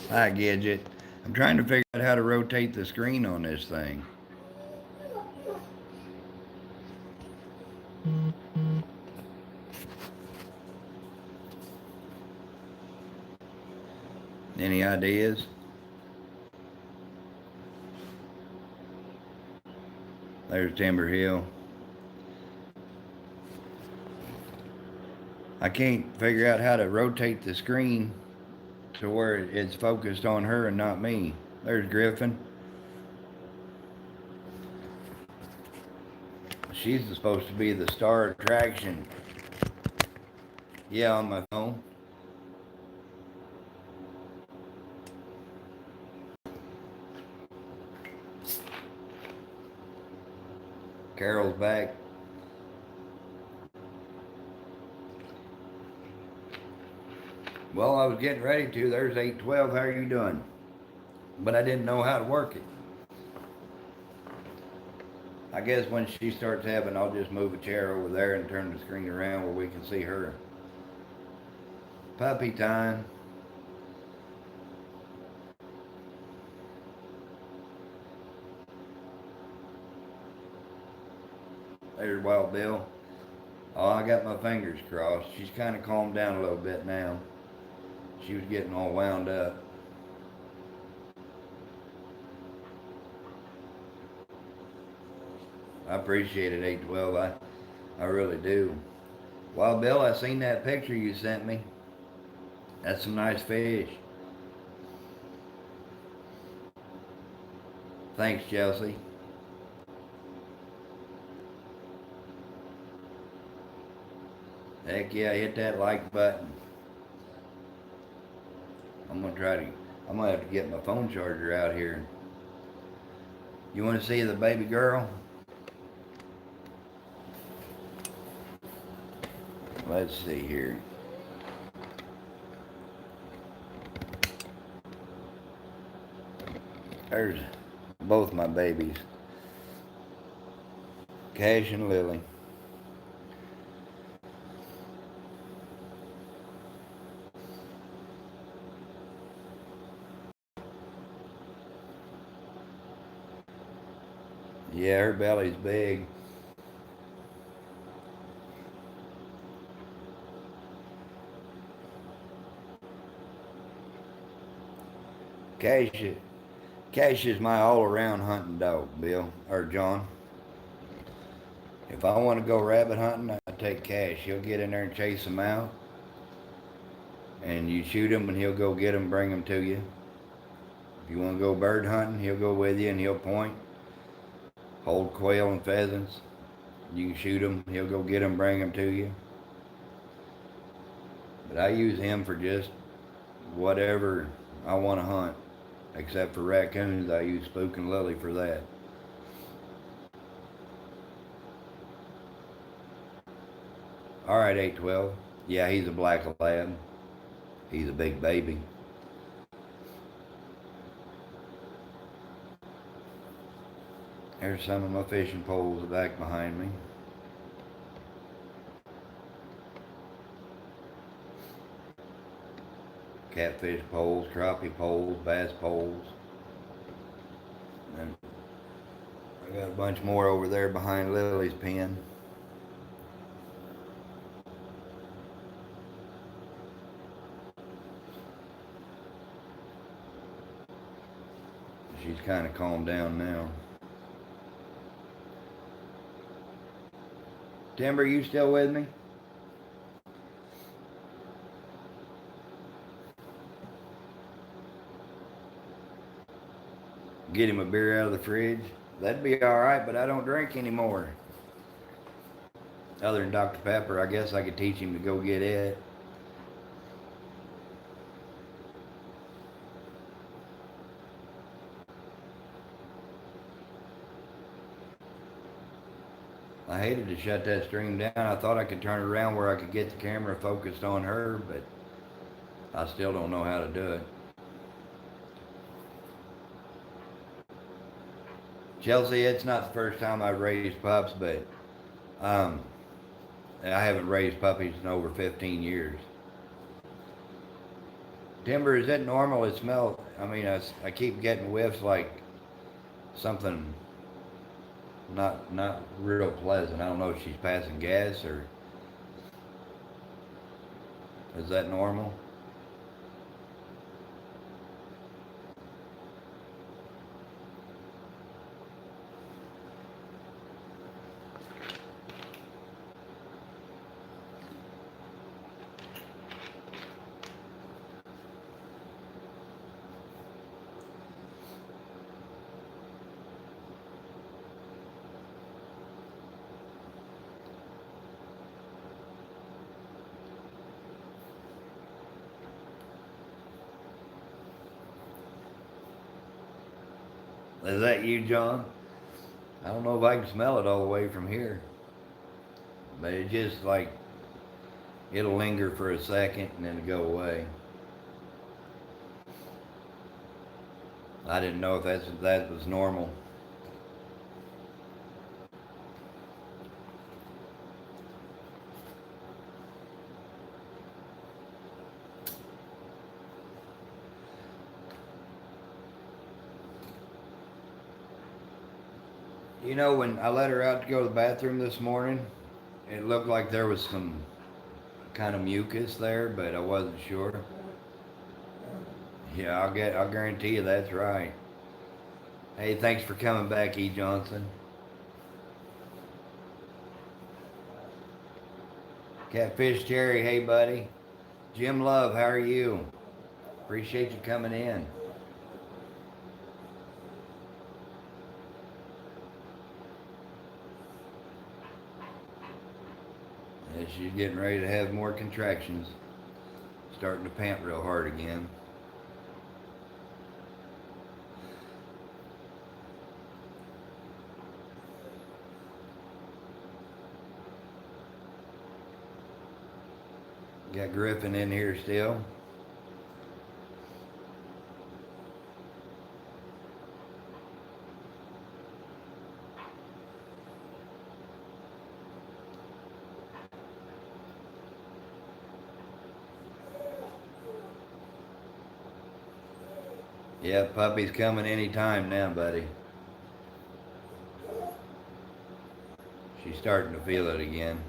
Hi, Gidget. I'm trying to figure out how to rotate the screen on this thing. Any ideas? There's Timber Hill. I can't figure out how to rotate the screen to where it's focused on her and not me. There's Griffin. She's supposed to be the star attraction. Yeah, on my phone. Carol's back. Well, I was getting ready to. There's 812. How are you doing? But I didn't know how to work it. I guess when she starts having, I'll just move a chair over there and turn the screen around where we can see her. Puppy time. There's Wild Bill. Oh, I got my fingers crossed. She's kind of calmed down a little bit now. She was getting all wound up. I appreciate it, 812. I really do. Wild Bill, I seen that picture you sent me. That's some nice fish. Thanks, Chelsea. Heck yeah, hit that like button. I'm gonna have to get my phone charger out here. You want to see the baby girl? Let's see here. There's both my babies, Cash and Lily. Yeah, her belly's big. Cash, Cash is my all-around hunting dog, Bill, or John. If I want to go rabbit hunting, I take Cash. He'll get in there and chase them out. And you shoot him and he'll go get them, bring them to you. If you want to go bird hunting, he'll go with you and he'll point, hold quail and pheasants. You can shoot him, he'll go get them, bring them to you. But I use him for just whatever I want to hunt. Except for raccoons, I use Spook and Lily for that. Alright, 812. Yeah, he's a black lab. He's a big baby. There's some of my fishing poles back behind me. Catfish poles, crappie poles, bass poles. And I got a bunch more over there behind Lily's pen. She's kind of calmed down now. Timber, you still with me? Get him a beer out of the fridge. That'd be alright, but I don't drink anymore. Other than Dr. Pepper, I guess I could teach him to go get it. I hated to shut that stream down. I thought I could turn it around where I could get the camera focused on her, but I still don't know how to do it. Chelsea, it's not the first time I've raised pups, but I haven't raised puppies in over 15 years. Timber, is that normal? It smells, I mean, I keep getting whiffs like something not real pleasant. I don't know if she's passing gas or is that normal? Is that you, John? I don't know if I can smell it all the way from here, but it just like it'll linger for a second and then go away. I didn't know if that was normal. You know, when I let her out to go to the bathroom this morning, it looked like there was some kind of mucus there, but I wasn't sure. Yeah, I'll guarantee you that's right. Hey, thanks for coming back, E. Johnson. Catfish Cherry, hey buddy. Jim Love, how are you? Appreciate you coming in. Yeah, she's getting ready to have more contractions. Starting to pant real hard again. Got Griffin in here still. Yeah, puppy's coming anytime now, buddy. She's starting to feel it again.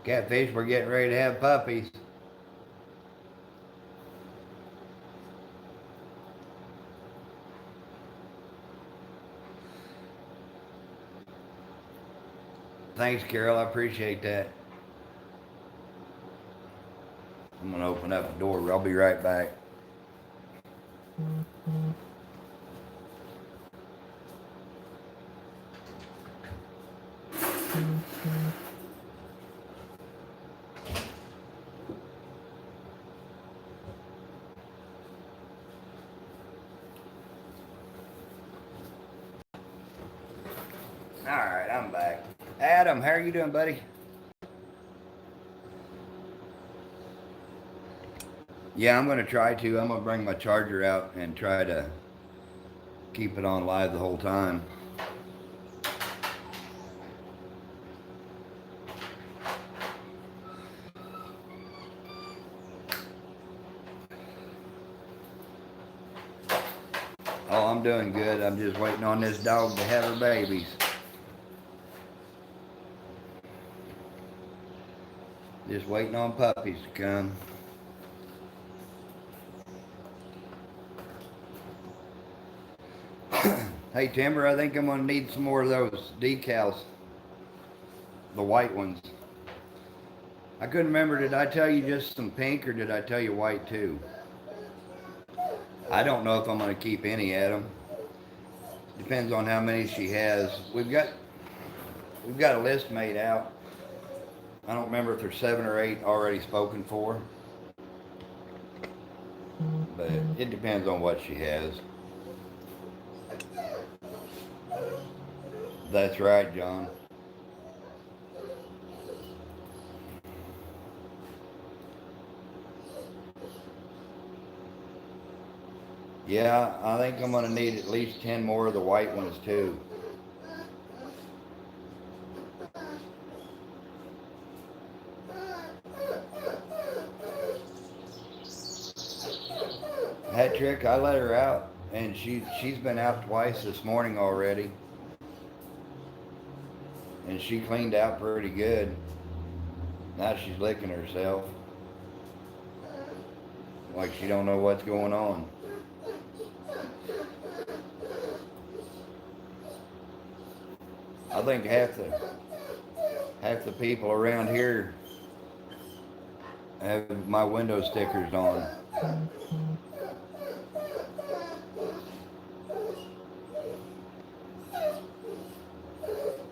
Catfish, we're getting ready to have puppies. Thanks, Carol. I appreciate that. I'm going to open up the door. I'll be right back. All right, I'm back. Adam, how are you doing, buddy? Yeah, I'm going to try to. I'm going to bring my charger out and try to keep it on live the whole time. Oh, I'm doing good. I'm just waiting on this dog to have her babies. Just waiting on puppies to come. Hey, Timber, I think I'm going to need some more of those decals. The white ones. I couldn't remember, did I tell you just some pink or did I tell you white too? I don't know if I'm going to keep any, Adam. Depends on how many she has. We've got a list made out. I don't remember if there's 7 or 8 already spoken for. But it depends on what she has. That's right, John. Yeah, I think I'm going to need at least 10 more of the white ones too. Patrick, I let her out, and she's been out twice this morning already, and she cleaned out pretty good. Now she's licking herself like she don't know what's going on. I think half the people around here have my window stickers on.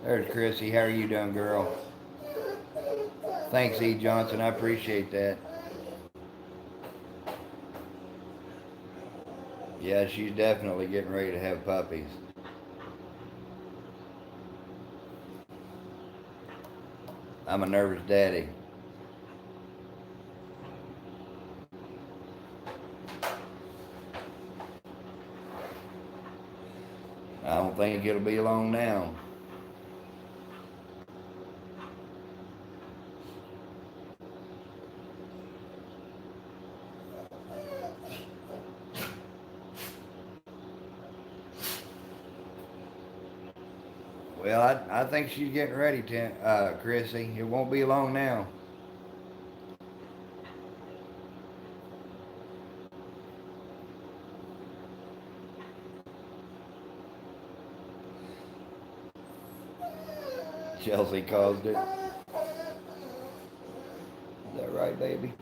There's Chrissy. How are you doing, girl? Thanks, E. Johnson. I appreciate that. Yeah, she's definitely getting ready to have puppies. I'm a nervous daddy. I don't think it'll be long now. Well, I think she's getting ready, Chrissy. It won't be long now. Chelsea caused it. Is that right, baby?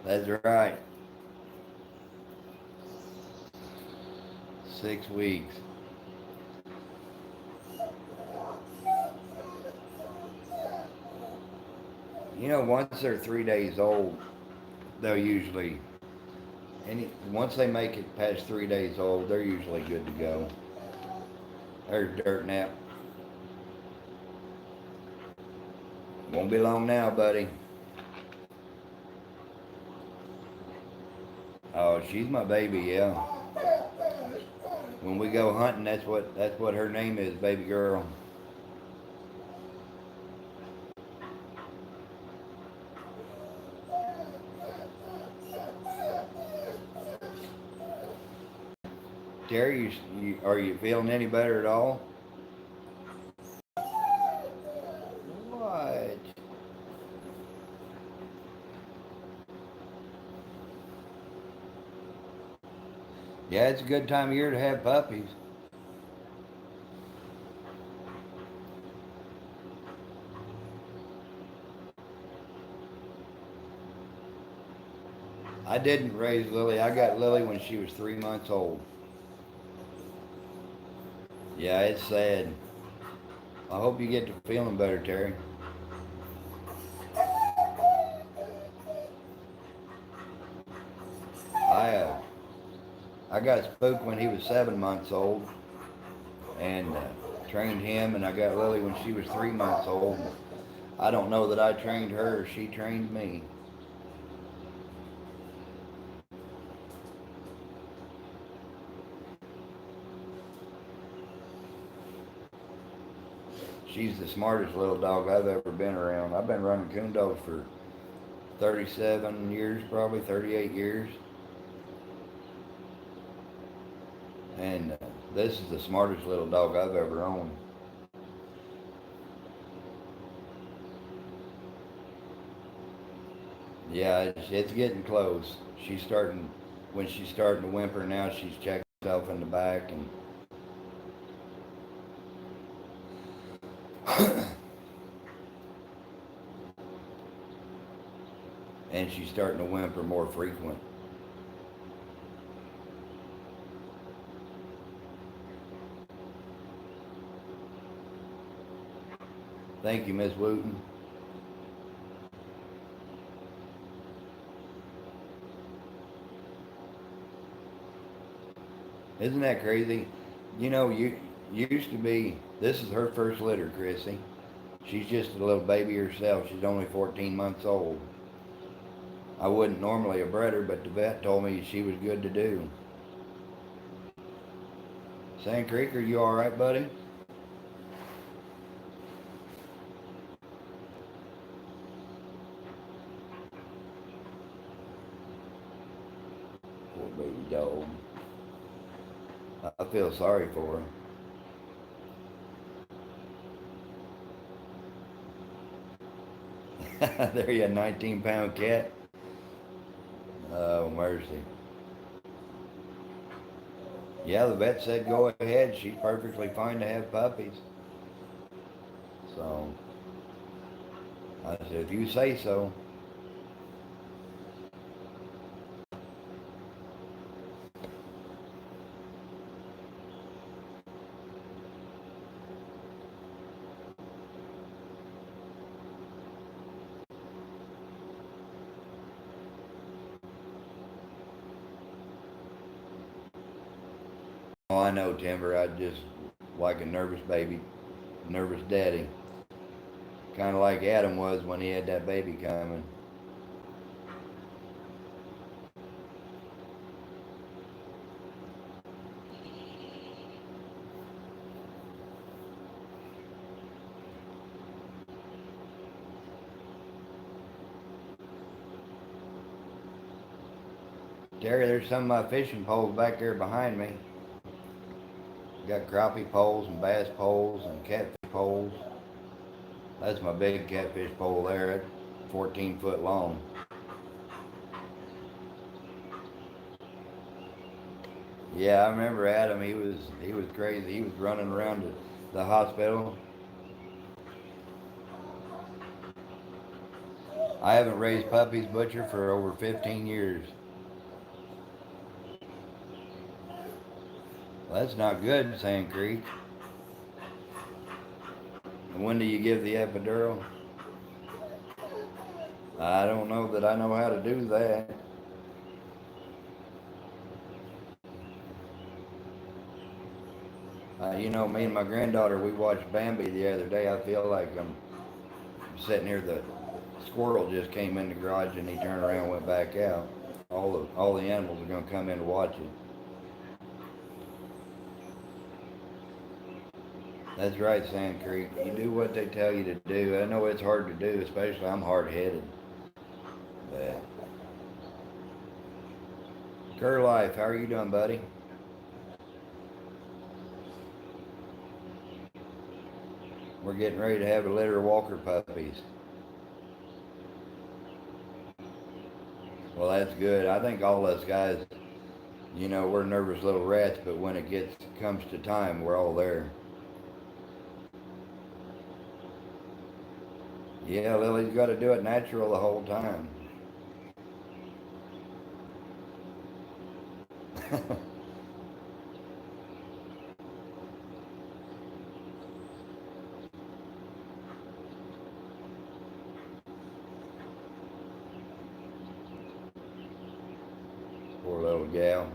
That's right. 6 weeks. You know, once they're 3 days old, they'll usually, once they make it past 3 days old, they're usually good to go. There's Dirt Nap. Won't be long now, buddy. Oh, she's my baby, yeah. When we go hunting, that's what her name is, baby girl. Terry, are you feeling any better at all? What? Yeah, it's a good time of year to have puppies. I didn't raise Lily. I got Lily when she was 3 months old. Yeah, it's sad. I hope you get to feeling better, Terry. I got Spook when he was 7 months old, and trained him, and I got Lily when she was 3 months old. I don't know that I trained her or she trained me. She's the smartest little dog I've ever been around. I've been running coon dogs for 37 years, probably 38 years. And this is the smartest little dog I've ever owned. Yeah, it's getting close. When she's starting to whimper now, she's checking herself in the back and and she's starting to whimper more frequent. Thank you, Miss Wooten. Isn't that crazy? You know, you used to be, this is her first litter, Chrissy. She's just a little baby herself. She's only 14 months old. I wouldn't normally have bred her, but the vet told me she was good to do. Sand Creek, are you alright, buddy? Poor baby dog. I feel sorry for her. There you a 19-pound cat. Oh, mercy. Yeah, the vet said go ahead. She's perfectly fine to have puppies. So, I said, if you say so. Oh, I know, Timber. I just like a nervous baby, nervous daddy. Kind of like Adam was when he had that baby coming. Terry, there's some of my fishing poles back there behind me. Got crappie poles and bass poles and catfish poles. That's my big catfish pole there. It's 14 foot long. Yeah, I remember Adam. He was crazy. He was running around the hospital. I haven't raised puppies, Butcher, for over 15 years. Well, that's not good, Sand Creek. And when do you give the epidural? I don't know that I know how to do that. You know, me and my granddaughter, we watched Bambi the other day. I feel like I'm sitting here. The squirrel just came in the garage and he turned around and went back out. All the animals are going to come in to watch it. That's right, Sand Creek. You do what they tell you to do. I know it's hard to do, especially I'm hard-headed. But Cur Life, how are you doing, buddy? We're getting ready to have a litter of Walker puppies. Well, that's good. I think all us guys, you know, we're nervous little rats, but when it comes to time, we're all there. Yeah, Lily's got to do it natural the whole time. Poor little gal.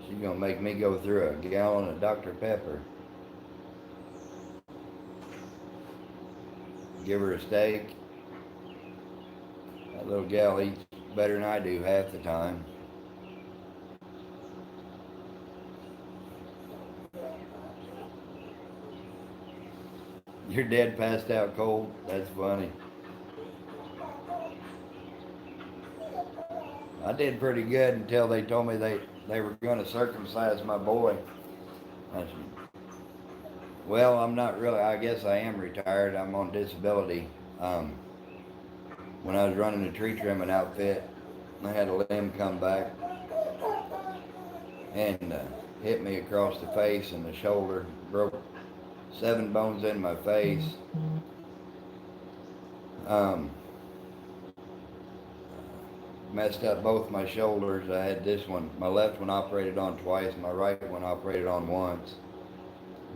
She's going to make me go through a gallon of Dr. Pepper. Give her a steak. That little gal eats better than I do half the time. You're dead passed out cold? That's funny. I did pretty good until they told me they were going to circumcise my boy. I said, well, I'm not really, I guess I am retired. I'm on disability. When I was running a tree trimming outfit, I had a limb come back and hit me across the face and the shoulder. Broke 7 bones in my face. Messed up both my shoulders. I had this one, my left one operated on twice, my right one operated on once.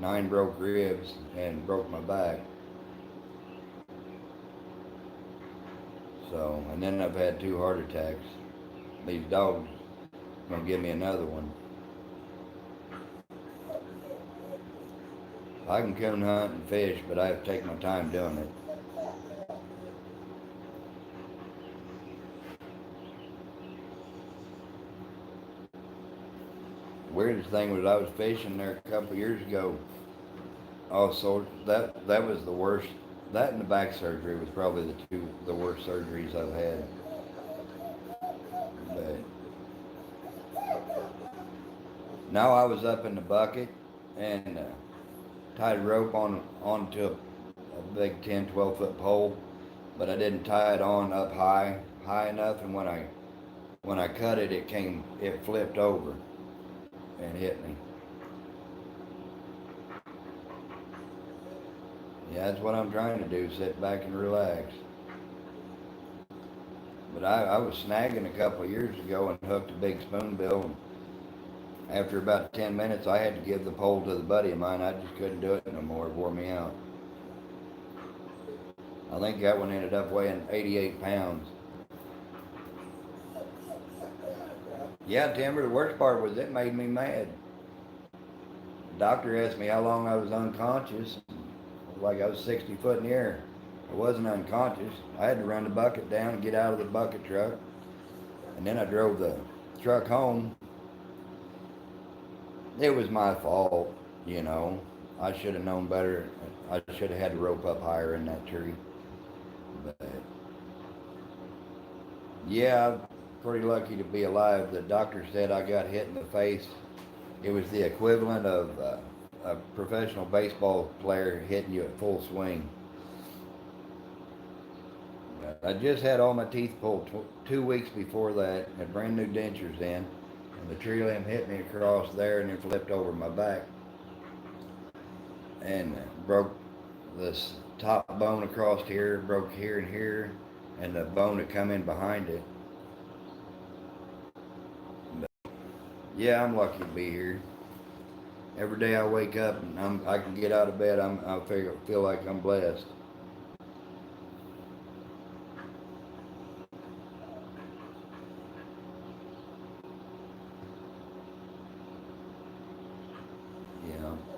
9 broke ribs and broke my back. So, and then I've had 2 heart attacks. These dogs are gonna give me another one. I can coon hunt and fish, but I have to take my time doing it. Weirdest thing was I was fishing there a couple of years ago. Oh, so that was the worst. That and the back surgery was probably the worst surgeries I've had. But now I was up in the bucket and tied rope onto a big 10, 12 foot pole, but I didn't tie it on up high enough, and when I cut it, it flipped over and hit me. Yeah, that's what I'm trying to do, sit back and relax. But I was snagging a couple of years ago and hooked a big spoonbill. And after about 10 minutes, I had to give the pole to the buddy of mine. I just couldn't do it no more. It wore me out. I think that one ended up weighing 88 pounds. Yeah, Timber, the worst part was it made me mad. The doctor asked me how long I was unconscious. Like I was 60 foot in the air. I wasn't unconscious. I had to run the bucket down and get out of the bucket truck. And then I drove the truck home. It was my fault, you know. I should have known better. I should have had the rope up higher in that tree. But yeah, I'm pretty lucky to be alive. The doctor said I got hit in the face. It was the equivalent of a professional baseball player hitting you at full swing. I just had all my teeth pulled 2 weeks before that, had brand new dentures in, and the tree limb hit me across there and then flipped over my back and broke this top bone across here, broke here and here, and the bone that come in behind it. But yeah, I'm lucky to be here. Every day I wake up and I can get out of bed, I feel like I'm blessed.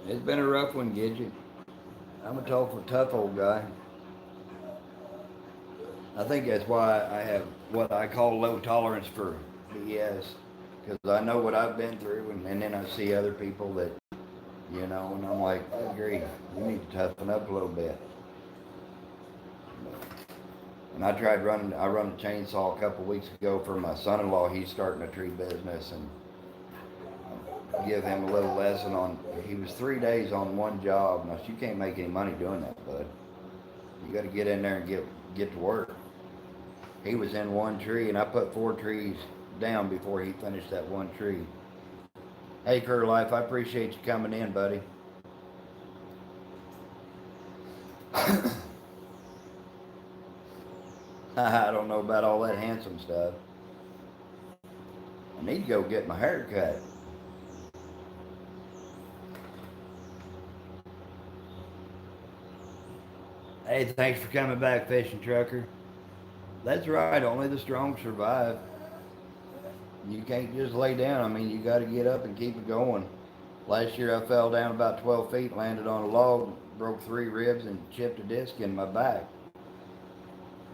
It's been a rough one, Gidget. I'm a tough old guy. I think that's why I have what I call low tolerance for BS. Because I know what I've been through, and then I see other people that, you know, and I'm like, I agree. You need to toughen up a little bit. And I run a chainsaw a couple of weeks ago for my son-in-law. He's starting a tree business, and give him a little lesson on, he was 3 days on one job. Now, you can't make any money doing that, bud. You got to get in there and get to work. He was in one tree, and I put 4 trees down before he finished that one tree. Hey, Cur Life, I appreciate you coming in, buddy. I don't know about all that handsome stuff. I need to go get my hair cut. Hey, thanks for coming back, Fishing Trucker. That's right, only the strong survive. You can't just lay down. I mean, you got to get up and keep it going. Last year I fell down about 12 feet, landed on a log, broke 3 ribs, and chipped a disc in my back.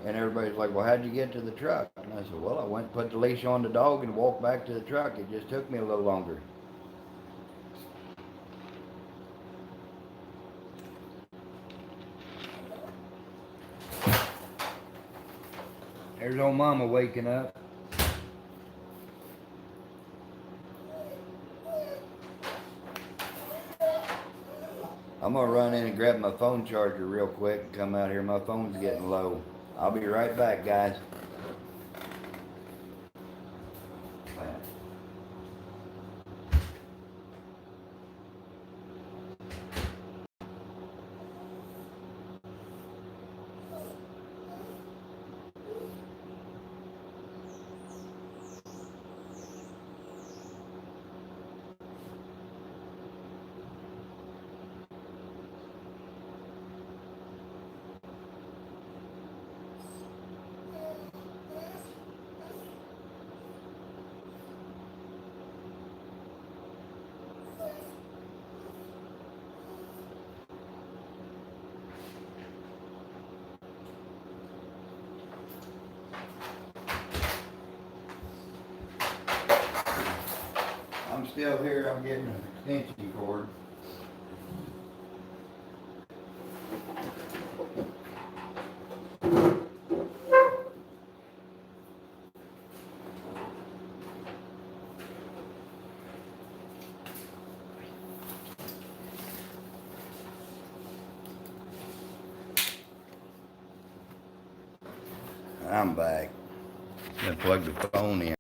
And everybody's like, well, how'd you get to the truck? And I said, well, I went and put the leash on the dog and walked back to the truck. It just took me a little longer. There's old mama waking up. I'm going to run in and grab my phone charger real quick and come out here. My phone's getting low. I'll be right back, guys. still here. I'm getting an extension cord. I'm back. I plugged the phone in.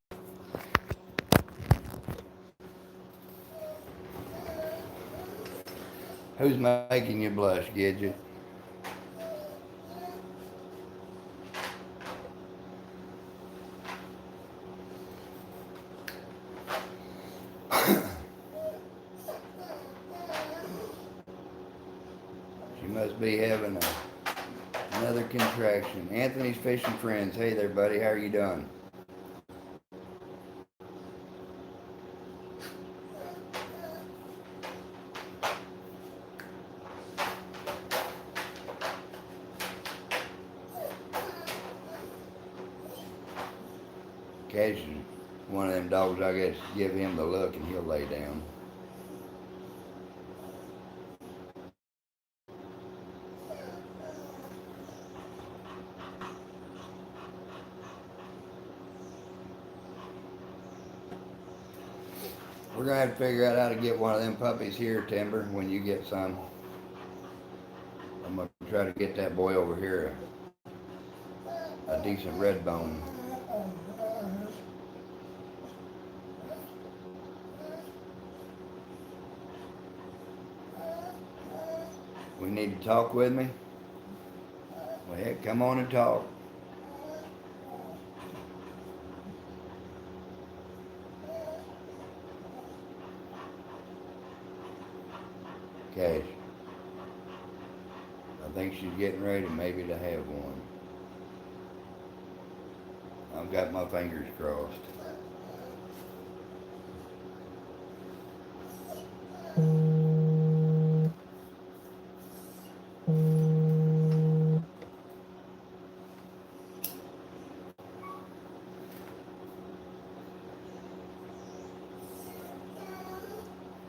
Who's making you blush, Gidget? She must be having another contraction. Anthony's Fishing Friends. Hey there, buddy. How are you doing? Cash is one of them dogs, I guess, give him the look and he'll lay down. We're going to have to figure out how to get one of them puppies here, Timber, when you get some. I'm going to try to get that boy over here a decent red bone. We need to talk with me? Well, heck, come on and talk. Cash. I think she's getting ready maybe to have one. I've got my fingers crossed.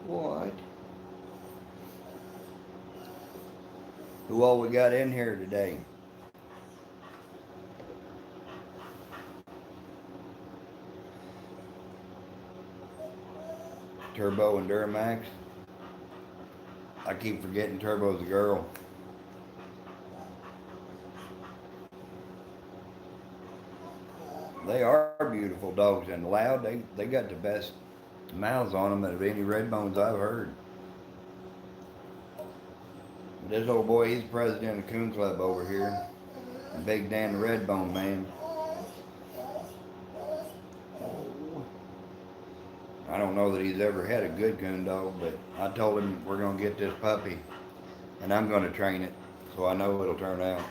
What? Who all we got in here today? Turbo and Duramax. I keep forgetting Turbo's a girl. They are beautiful dogs and loud. They got the best mouths on them of any red bones I've heard. This old boy, he's president of the Coon Club over here. Big Dan the Redbone man. I don't know that he's ever had a good coon dog, but I told him we're going to get this puppy and I'm going to train it, so I know it'll turn out.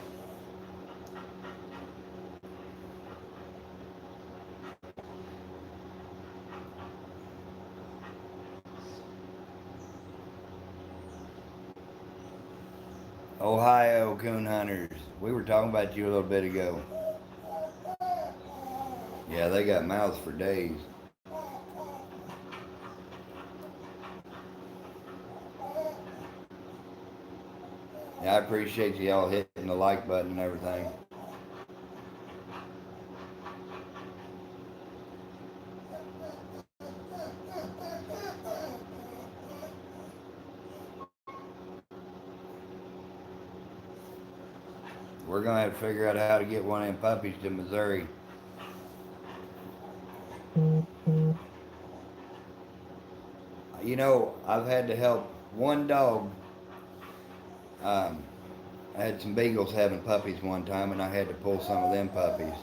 Ohio coon hunters. We were talking about you a little bit ago. Yeah, they got mouths for days. Yeah, I appreciate you all hitting the like button and everything. We're going to have to figure out how to get one of them puppies to Missouri. You know, I've had to help one dog. I had some beagles having puppies one time, and I had to pull some of them puppies.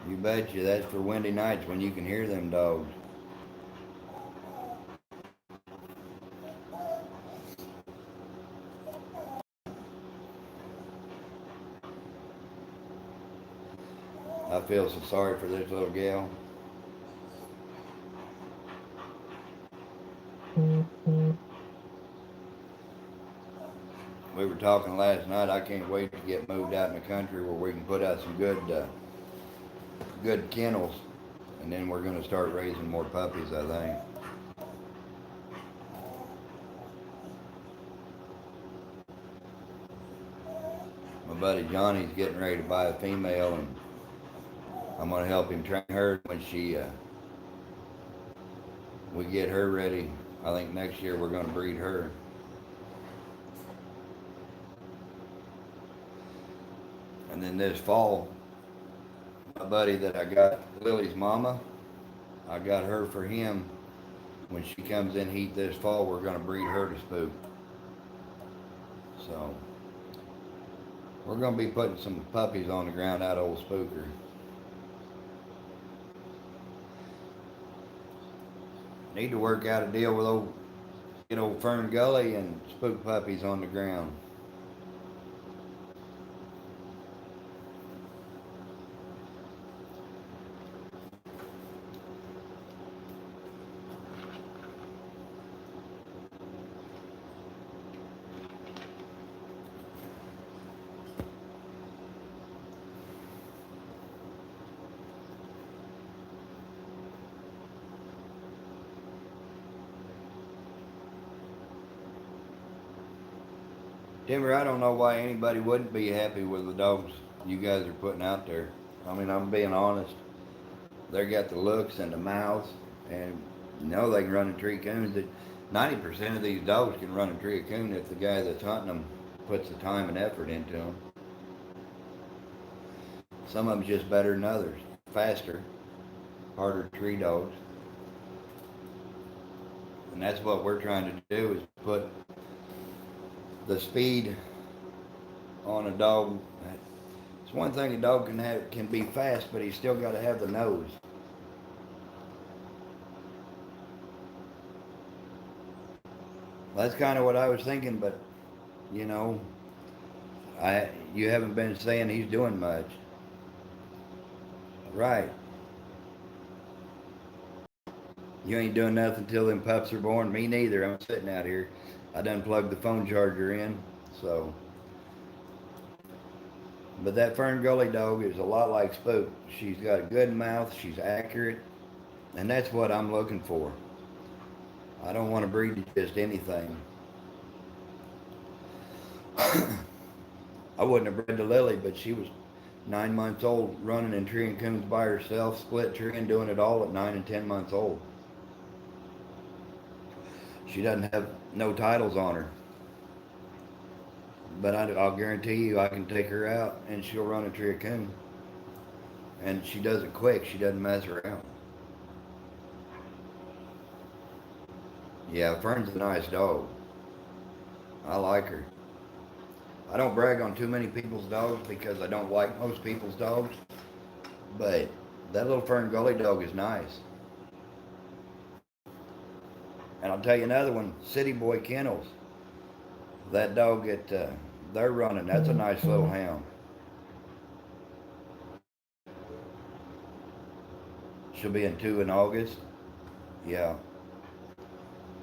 You betcha, that's for windy nights when you can hear them dogs. I feel so sorry for this little gal. We were talking last night. I can't wait to get moved out in the country where we can put out some good kennels, and then we're going to start raising more puppies, I think. My buddy Johnny's getting ready to buy a female, and I'm going to help him train her when we get her ready. I think next year we're going to breed her. And then this fall, my buddy that I got, Lily's mama, I got her for him. When she comes in heat this fall, we're going to breed her to Spook. So, we're going to be putting some puppies on the ground out of old Spooker. Need to work out a deal with old Fern Gully and Spook puppies on the ground. Timber, I don't know why anybody wouldn't be happy with the dogs you guys are putting out there. I mean, I'm being honest. They got the looks and the mouths, and they can run and tree coons. 90% of these dogs can run and tree a coon if the guy that's hunting them puts the time and effort into them. Some of them just better than others. Faster, harder to tree dogs. And that's what we're trying to do, is put the speed on a dog. It's one thing a dog can be fast, but he's still got to have the nose. That's kind of what I was thinking, but you haven't been saying he's doing much. Right. You ain't doing nothing till them pups are born. Me neither. I'm sitting out here. I done plugged the phone charger in, so. But that Fern Gully dog is a lot like Spook. She's got a good mouth. She's accurate, and that's what I'm looking for. I don't want to breed just anything. I wouldn't have bred to Lily, but she was 9 months old, running and treeing coons by herself, split tree and doing it all at 9 and 10 months old. She doesn't have no titles on her. But I'll guarantee you I can take her out and she'll run a tree a coon. And she does it quick. She doesn't mess around. Yeah, Fern's a nice dog. I like her. I don't brag on too many people's dogs because I don't like most people's dogs. But that little Fern Gully dog is nice. And I'll tell you another one, City Boy Kennels. That dog that they're running, that's a nice little hound. She'll be in 2 in August. Yeah.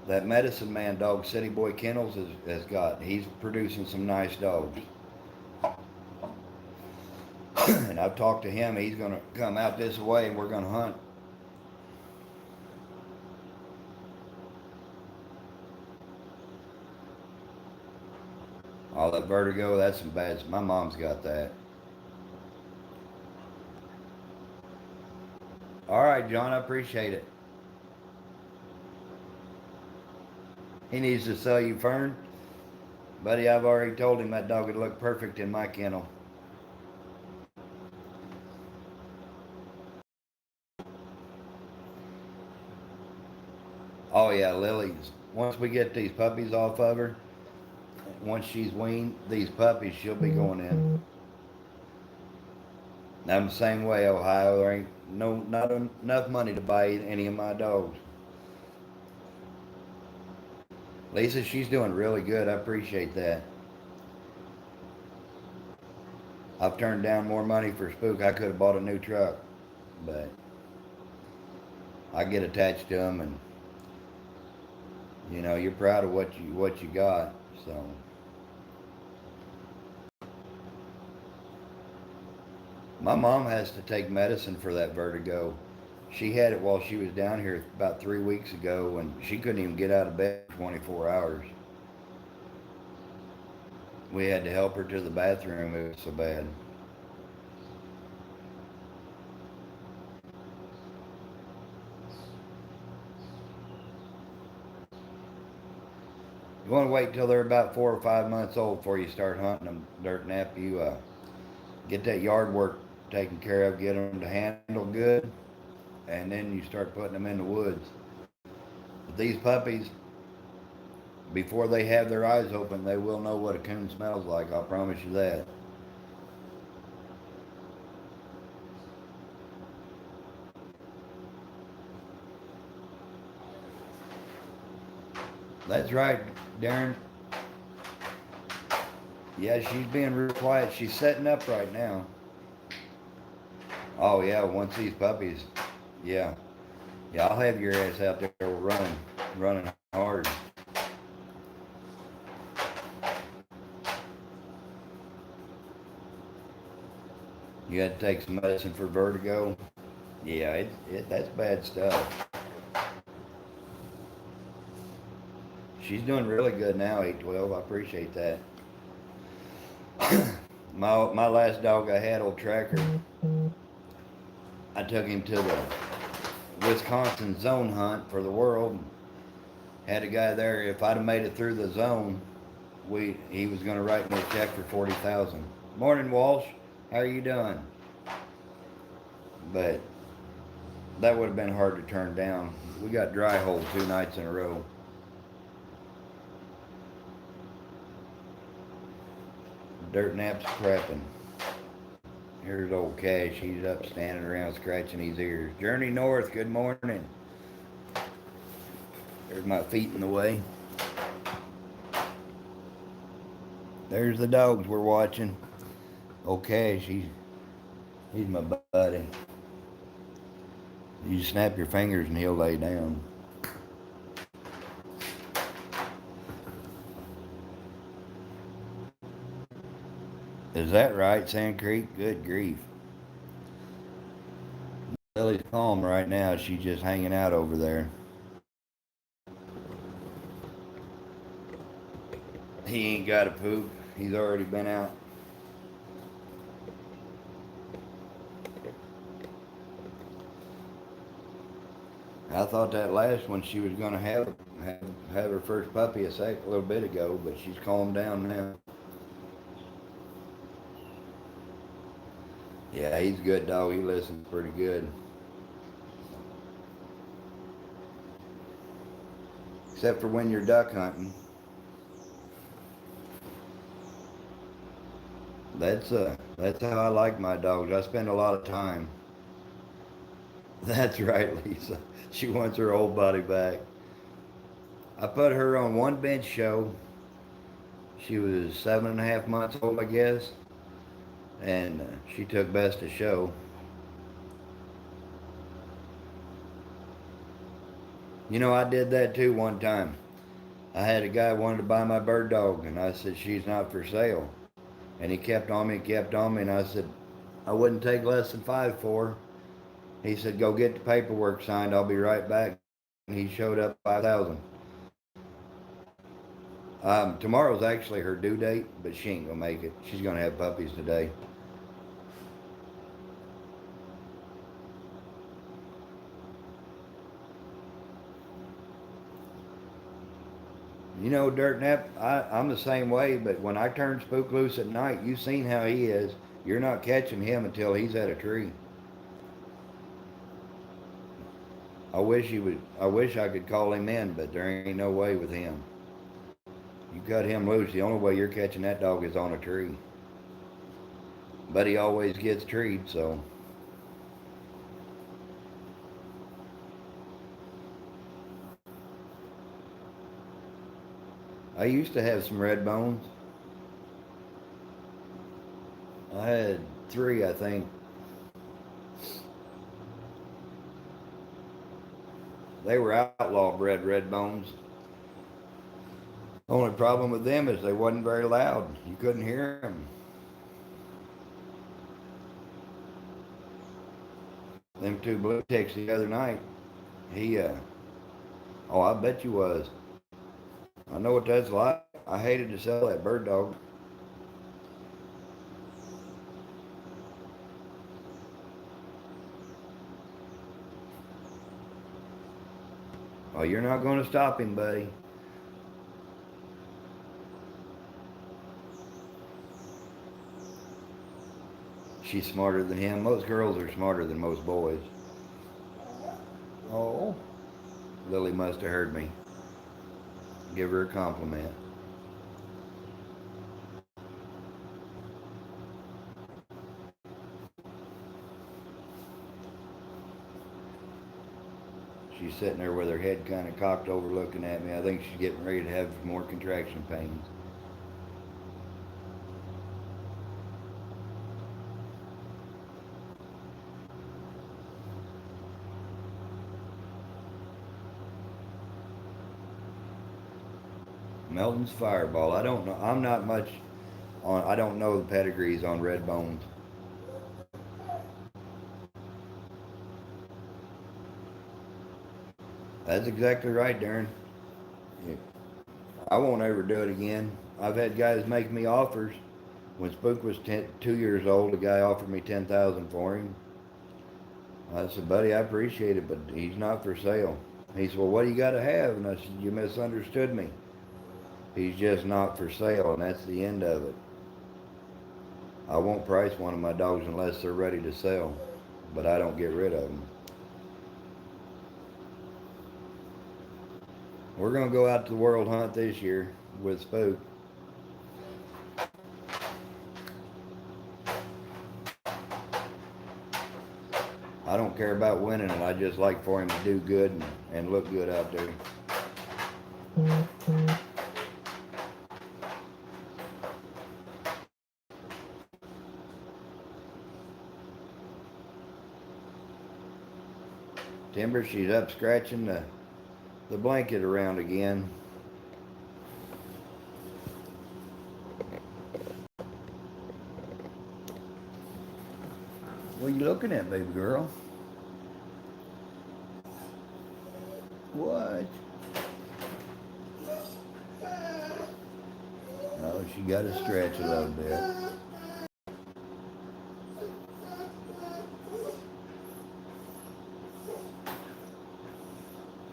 That Medicine Man dog, City Boy Kennels, he's producing some nice dogs. And I've talked to him, he's going to come out this way and we're going to hunt. All that vertigo, that's some bad. My mom's got that. All right, John, I appreciate it. He needs to sell you Fern. Buddy, I've already told him that dog would look perfect in my kennel. Oh yeah, Lily's. Once we get these puppies off of her, once she's weaned, these puppies, she'll be going in. I'm the same way, Ohio. There ain't not enough money to buy any of my dogs. Lisa, she's doing really good. I appreciate that. I've turned down more money for Spook. I could have bought a new truck, but I get attached to them, and you're proud of what you got. So My mom has to take medicine for that vertigo. She had it while she was down here about 3 weeks ago, and she couldn't even get out of bed for 24 hours. We had to help her to the bathroom. It was so bad. You want to wait till they're about 4 or 5 months old before you start hunting them, Dirt Nap. You get that yard work taken care of, get them to handle good, and then you start putting them in the woods. But these puppies, before they have their eyes open, they will know what a coon smells like. I'll promise you that. That's right, Darren. Yeah, she's being real quiet. She's setting up right now. Oh yeah, once these puppies, yeah, yeah, I'll have your ass out there running hard. You got to take some medicine for vertigo. Yeah, that's bad stuff. She's doing really good now, 812. I appreciate that. My last dog I had, old Tracker, I took him to the Wisconsin zone hunt for the world. Had a guy there. If I'd have made it through the zone, he was going to write me a check for 40,000. Morning, Walsh. How are you doing? But that would have been hard to turn down. We got dry hold 2 nights in a row. Dirt Nap's crapping. Here's old Cash. He's up standing around scratching his ears. Journey North, good morning. There's my feet in the way. There's the dogs we're watching. Old Cash, he's my buddy. You snap your fingers and he'll lay down. Is that right, Sand Creek? Good grief. Lily's calm right now. She's just hanging out over there. He ain't got a poop. He's already been out. I thought that last one she was going to have her first puppy a little bit ago, but she's calmed down now. Yeah, he's a good dog. He listens pretty good. Except for when you're duck hunting. That's how I like my dogs. I spend a lot of time. That's right, Lisa. She wants her old body back. I put her on one bench show. She was 7.5 months old, I guess, and she took best of show. You know, I did that too one time. I had a guy wanted to buy my bird dog, and I said, she's not for sale. And he kept on me and kept on me, and I said, I wouldn't take less than 5 for her. He said, go get the paperwork signed. I'll be right back. And he showed up 5,000. Tomorrow's actually her due date, but she ain't going to make it. She's going to have puppies today. You know, Dirt Nap, I'm the same way, but when I turn Spook loose at night, you've seen how he is. You're not catching him until he's at a tree. I wish I could call him in, but there ain't no way with him. You cut him loose, the only way you're catching that dog is on a tree. But he always gets treed, so. I used to have some red bones. I had 3, I think. They were outlaw bred red bones. Only problem with them is they wasn't very loud. You couldn't hear them. Them two blue ticks the other night. He, oh, I bet you was. I know what that's like. I hated to sell that bird dog. Oh, you're not going to stop him, buddy. She's smarter than him. Most girls are smarter than most boys. Oh, Lily must have heard me. Give her a compliment. She's sitting there with her head kind of cocked over looking at me. I think she's getting ready to have more contraction pains. Melton's Fireball. I don't know. I'm not much on. I don't know the pedigrees on red bones. That's exactly right, Darren. Yeah. I won't ever do it again. I've had guys make me offers. When Spook was 2 years old, a guy offered me 10,000 for him. I said, buddy, I appreciate it, but he's not for sale. He said, well, what do you got to have? And I said, you misunderstood me. He's just not for sale, and that's the end of it. I won't price one of my dogs unless they're ready to sell, but I don't get rid of them. We're going to go out to the world hunt this year with Spook. I don't care about winning it. I just like for him to do good and look good out there. Timber, she's up scratching the blanket around again. What are you looking at, baby girl? What? Oh, she got to stretch a little bit.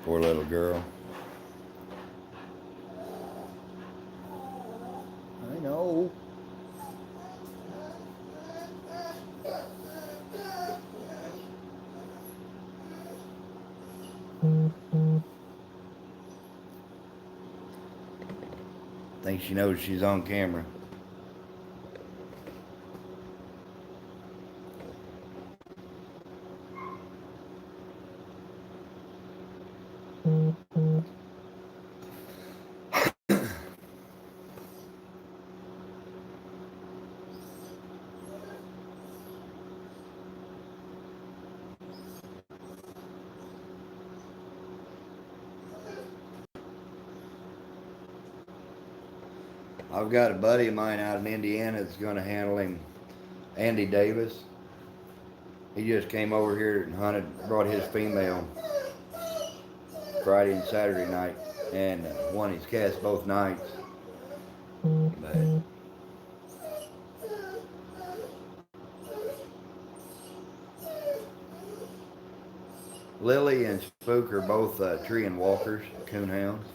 Poor little girl. I know. Think she knows she's on camera. I've got a buddy of mine out in Indiana that's going to handle him, Andy Davis. He just came over here and hunted, brought his female Friday and Saturday night, and won his cast both nights. But Lily and Spook are both tree and walkers, coon hounds.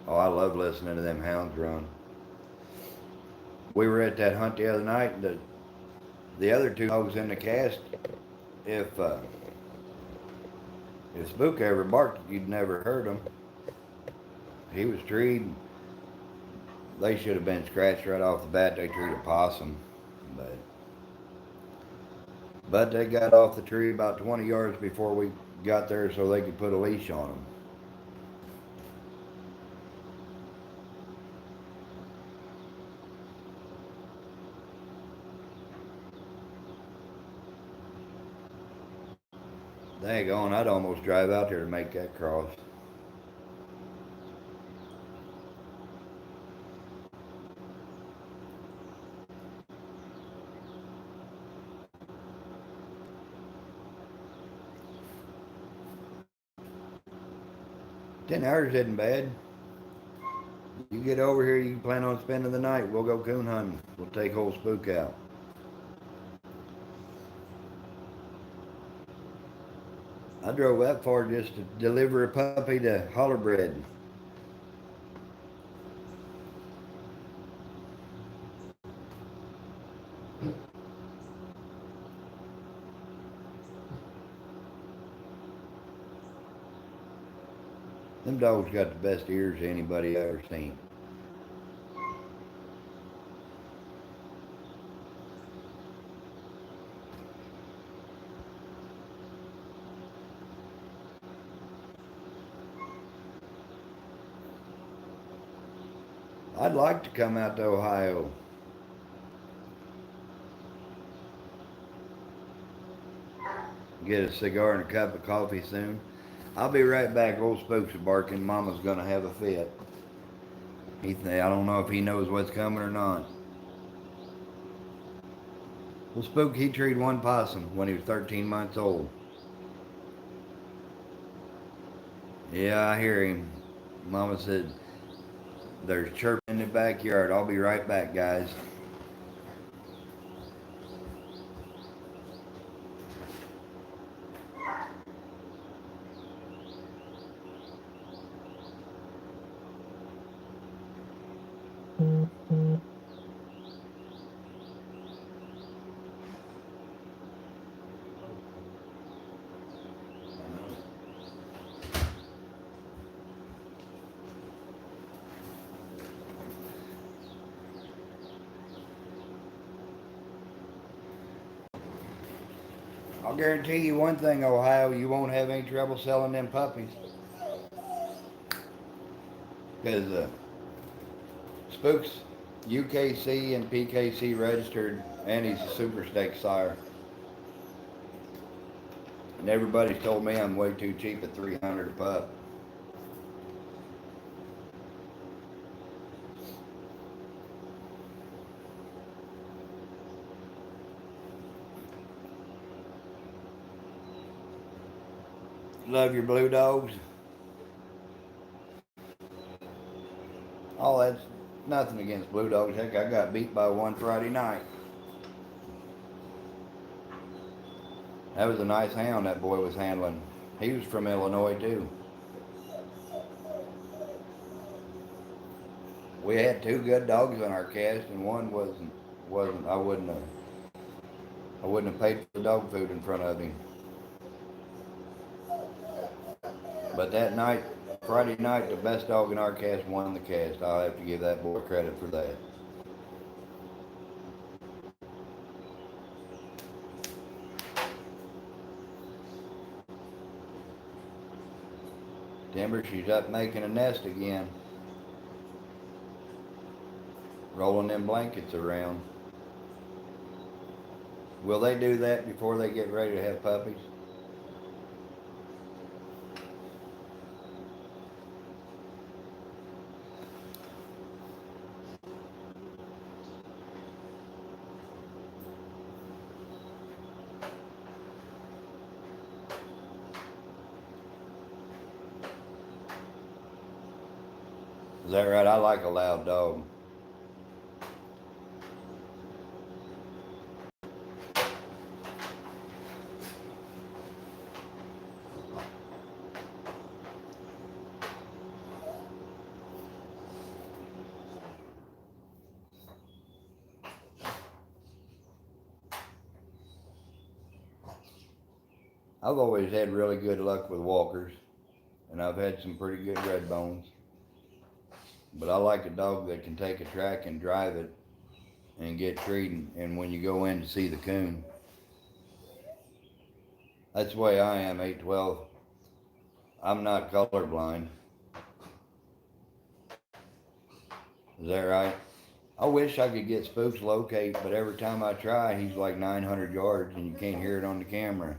Oh, I love listening to them hounds run. We were at that hunt the other night, and the other two dogs in the cast, if Spook ever barked, you'd never heard him. He was treed. They should have been scratched right off the bat. They treed a possum, but they got off the tree about 20 yards before we got there, so they could put a leash on them. Daggone, I'd almost drive out there to make that cross. 10 hours isn't bad. You get over here, you plan on spending the night, we'll go coon hunting. We'll take old Spook out. I drove that far just to deliver a puppy to Hollerbred. Them dogs got the best ears anybody ever seen. I'd like to come out to Ohio. Get a cigar and a cup of coffee soon. I'll be right back. Old Spook's barking. Mama's gonna have a fit. I don't know if he knows what's coming or not. Well, Spook, he treed one possum when he was 13 months old. Yeah, I hear him. Mama said there's chirping in the backyard. I'll be right back, guys. I'll guarantee you one thing, Ohio, you won't have any trouble selling them puppies. Because Spook's UKC and PKC registered, and he's a super steak sire. And everybody's told me I'm way too cheap at $300 a pup. Love your blue dogs. Oh, that's nothing against blue dogs. Heck, I got beat by one Friday night. That was a nice hound that boy was handling. He was from Illinois too. We had two good dogs on our cast, and one wasn't. I wouldn't have paid for dog food in front of him. But that night, Friday night, the best dog in our cast won the cast. I'll have to give that boy credit for that. Timber, she's up making a nest again. Rolling them blankets around. Will they do that before they get ready to have puppies? Is that right? I like a loud dog. I've always had really good luck with walkers, and I've had some pretty good red bones. But I like a dog that can take a track and drive it and get treated, and when you go in to see the coon. That's the way I am, 812. I'm not colorblind. Is that right? I wish I could get Spook's locate, but every time I try, he's like 900 yards and you can't hear it on the camera.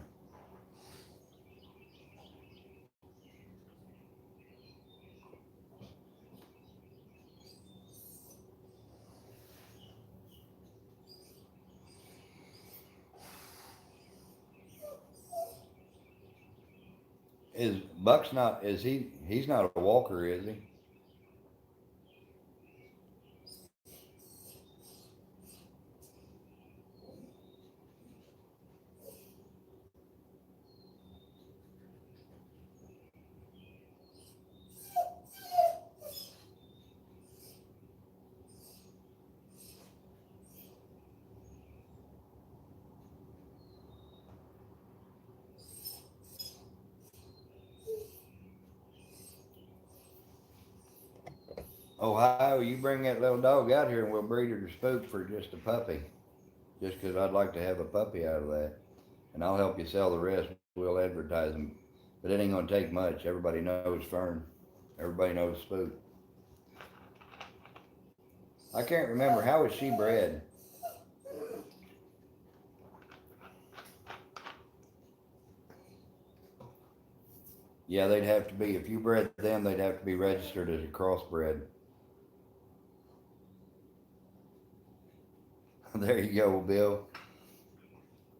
Is Buck's not, is he He's not a walker, is he? Ohio, you bring that little dog out here and we'll breed her to Spook for just a puppy. Just 'cause I'd like to have a puppy out of that. And I'll help you sell the rest. We'll advertise them. But it ain't gonna take much. Everybody knows Fern. Everybody knows Spook. I can't remember, how was she bred? Yeah, they'd have to be, if you bred them, they'd have to be registered as a crossbred. There you go, Bill.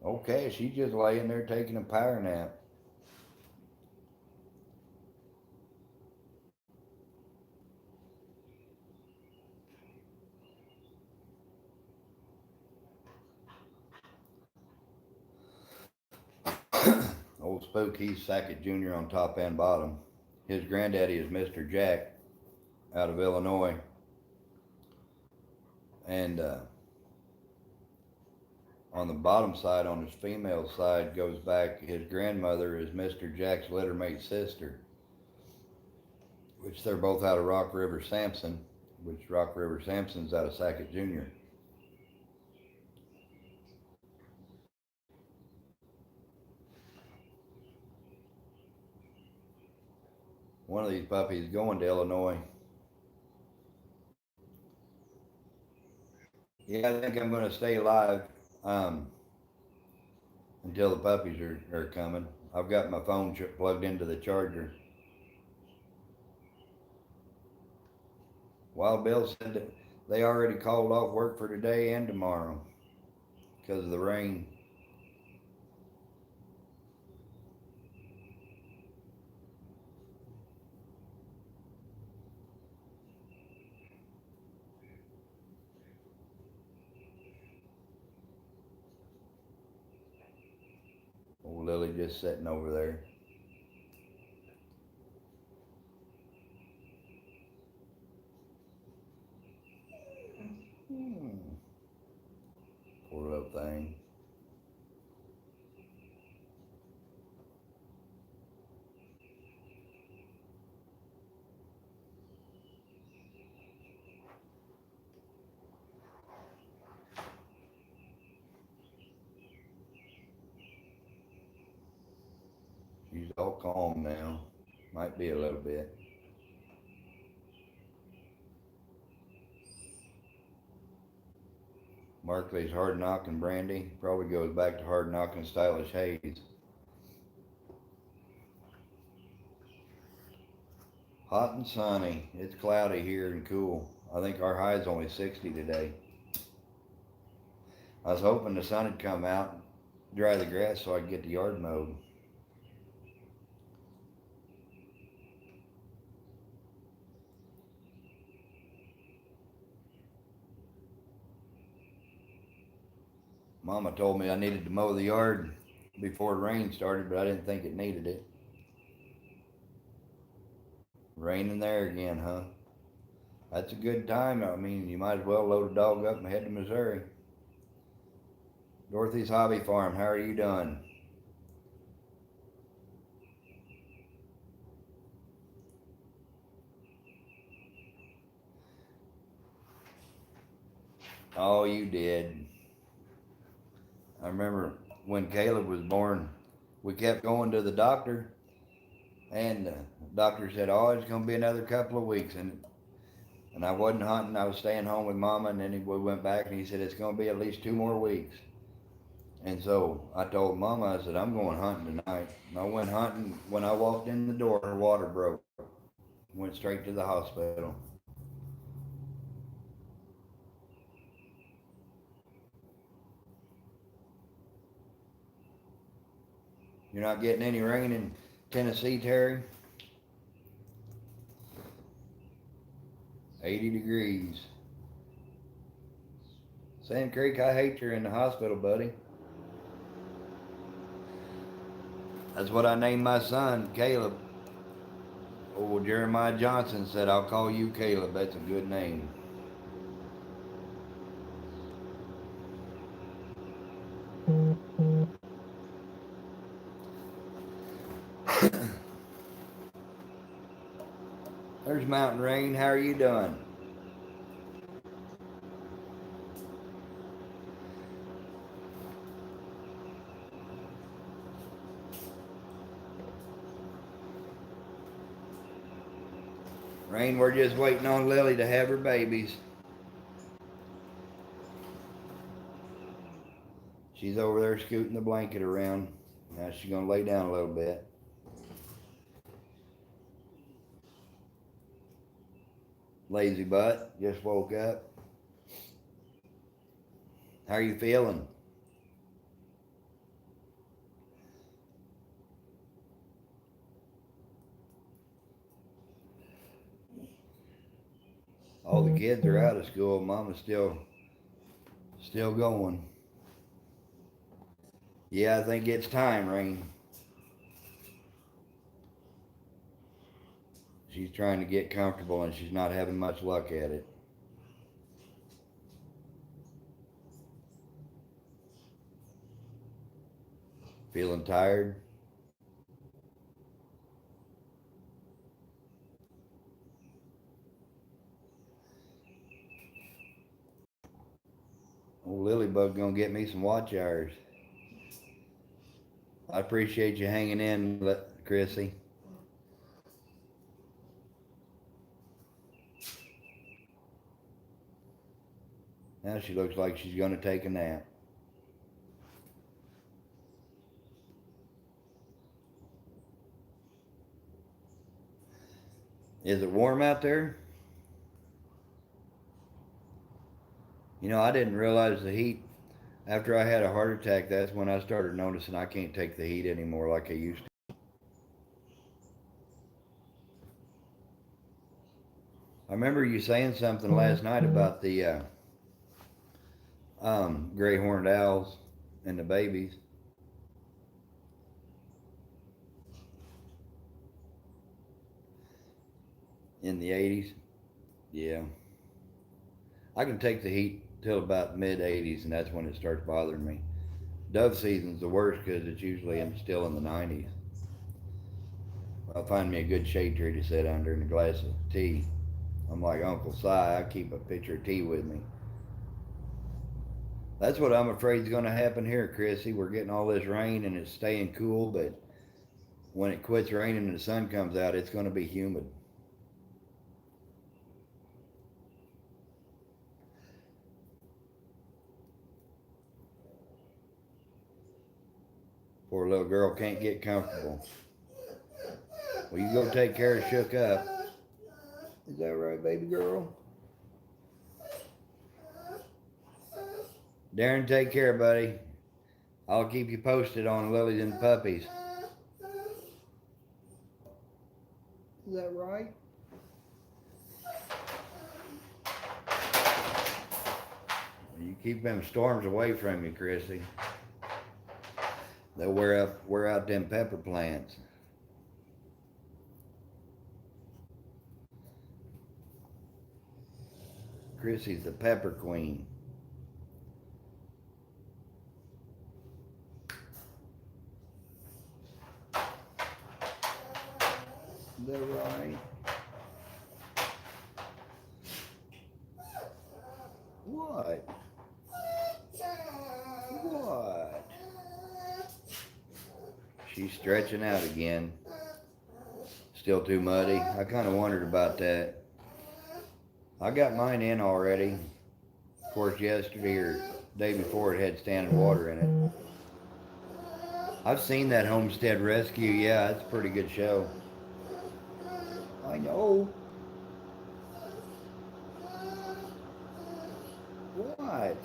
Okay, she's just laying there taking a power nap. Old Spook, he's Sackett Jr. on top and bottom. His granddaddy is Mr. Jack out of Illinois. And on the bottom side, on his female side, goes back, his grandmother is Mr. Jack's littermate sister, which they're both out of Rock River Sampson, which Rock River Sampson's out of Sackett Jr. One of these puppies going to Illinois. Yeah, I think I'm going to stay alive until the puppies are coming. I've got my phone plugged into the charger. Wild Bill said that they already called off work for today and tomorrow because of the rain. Old Lily just sitting over there. Poor little thing. She's all calm now. Might be a little bit. Markley's Hard Knockin' Brandy probably goes back to Hard Knockin' Stylish Haze. Hot and sunny. It's cloudy here and cool. I think our high's only 60 today. I was hoping the sun would come out, dry the grass so I could get the yard mowed. Mama told me I needed to mow the yard before rain started, but I didn't think it needed it. Raining there again, huh? That's a good time. I mean, you might as well load a dog up and head to Missouri. Dorothy's Hobby Farm, how are you doing? Oh, you did. I remember when Caleb was born, we kept going to the doctor, and the doctor said, "Oh, it's going to be another couple of weeks." And I wasn't hunting. I was staying home with Mama, and then we went back, and he said, "It's going to be at least 2 more weeks." And so I told Mama, I said, "I'm going hunting tonight." And I went hunting. When I walked in the door, her water broke. Went straight to the hospital. You're not getting any rain in Tennessee, Terry? 80 degrees. Sand Creek, I hate you're in the hospital, buddy. That's what I named my son, Caleb. Old Jeremiah Johnson said, I'll call you Caleb. That's a good name. There's Mountain Rain. How are you doing? Rain, we're just waiting on Lily to have her babies. She's over there scooting the blanket around. Now she's going to lay down a little bit. Lazy butt, just woke up. How are you feeling? All the kids are out of school. Mama's still going. Yeah, I think it's time, Rain. She's trying to get comfortable and she's not having much luck at it. Feeling tired? Old Lilybug gonna get me some watch hours. I appreciate you hanging in, Chrissy. Now she looks like she's gonna take a nap. Is it warm out there? You know, I didn't realize the heat. After I had a heart attack, that's when I started noticing I can't take the heat anymore like I used to. I remember you saying something last night about the gray horned owls and the babies. In the 80s. Yeah. I can take the heat till about mid 80s, and that's when it starts bothering me. Dove season's the worst because it's usually still in the 90s. I'll find me a good shade tree to sit under and a glass of tea. I'm like Uncle Si, I keep a pitcher of tea with me. That's what I'm afraid is going to happen here, Chrissy. We're getting all this rain and it's staying cool, but when it quits raining and the sun comes out, it's going to be humid. Poor little girl can't get comfortable. Well, you go take care of Shook Up. Is that right, baby girl? Darren, take care, buddy. I'll keep you posted on Lilies and Puppies. Is that right? You keep them storms away from you, Chrissy. They'll wear out them pepper plants. Chrissy's the pepper queen. Is that right? What? What? She's stretching out again. Still too muddy. I kind of wondered about that. I got mine in already. Of course, yesterday or day before it had standing water in it. I've seen that Homestead Rescue. Yeah, it's a pretty good show. I know. What?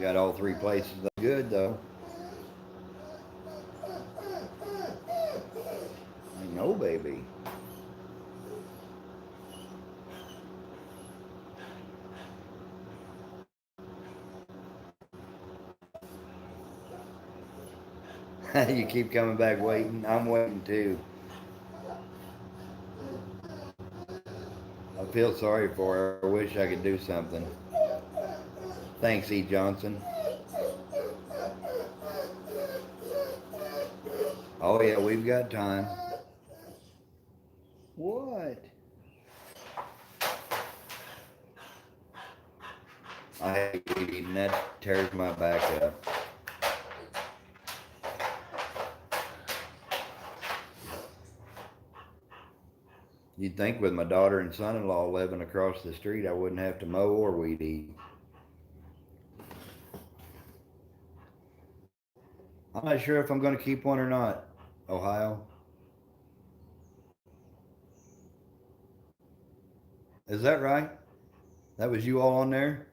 got all three places good though. I know, baby. You keep coming back waiting. I'm waiting too. I feel sorry for her. I wish I could do something. Thanks, E. Johnson. Oh yeah, we've got time. What? I hate eating. That tears my back up. You'd think with my daughter and son-in-law living across the street, I wouldn't have to mow or weed eat. I'm not sure if I'm going to keep one or not, Ohio. Is that right? That was you all on there?